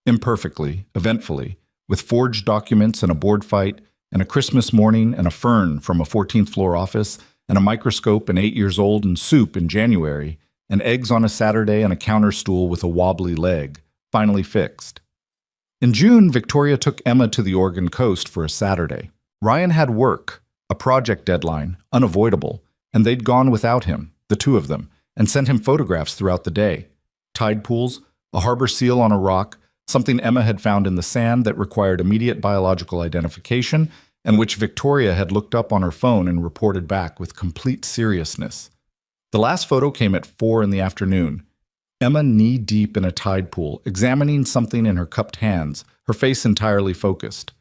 imperfectly, eventfully, with forged documents and a board fight, and a Christmas morning and a fern from a 14th floor office, and a microscope and 8 years old and soup in January, and eggs on a Saturday and a counter stool with a wobbly leg, finally fixed. In June, Victoria took Emma to the Oregon coast for a Saturday. Ryan had work, a project deadline, unavoidable, and they'd gone without him, the two of them, and sent him photographs throughout the day. Tide pools, a harbor seal on a rock, something Emma had found in the sand that required immediate biological identification, and which Victoria had looked up on her phone and reported back with complete seriousness. The last photo came at 4 in the afternoon. Emma knee-deep in a tide pool, examining something in her cupped hands, her face entirely focused.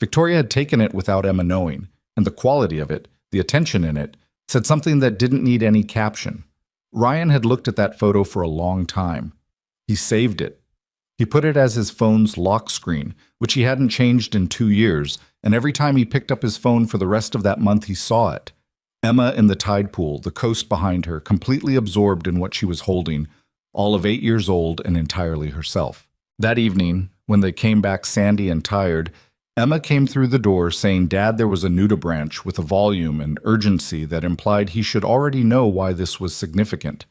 Victoria had taken it without Emma knowing, and the quality of it, the attention in it, said something that didn't need any caption. Ryan had looked at that photo for a long time. He saved it. He put it as his phone's lock screen, which he hadn't changed in 2 years, and every time he picked up his phone for the rest of that month he saw it. Emma in the tide pool, the coast behind her, completely absorbed in what she was holding, all of 8 years old and entirely herself. That evening, when they came back sandy and tired, Emma came through the door saying Dad there was a nudibranch with a volume and urgency that implied he should already know why this was significant.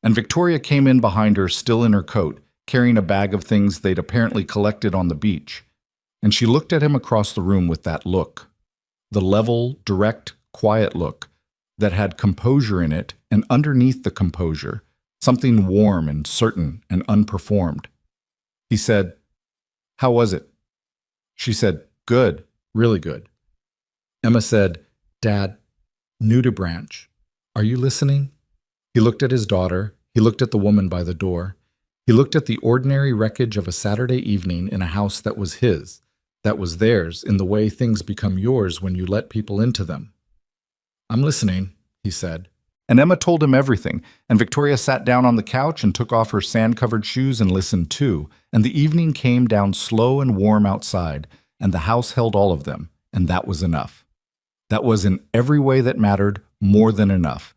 And Victoria came in behind her still in her coat, carrying a bag of things they'd apparently collected on the beach. And she looked at him across the room with that look, the level, direct, quiet look that had composure in it, and underneath the composure, something warm and certain and unperformed. He said, "How was it?" She said, "Good, really good." Emma said, "Dad, nudibranch, branch. Are you listening?" He looked at his daughter. He looked at the woman by the door. He looked at the ordinary wreckage of a Saturday evening in a house that was his, that was theirs, in the way things become yours when you let people into them. "I'm listening," he said. And Emma told him everything, and Victoria sat down on the couch and took off her sand-covered shoes and listened too, and the evening came down slow and warm outside, and the house held all of them, and that was enough. That was in every way that mattered more than enough.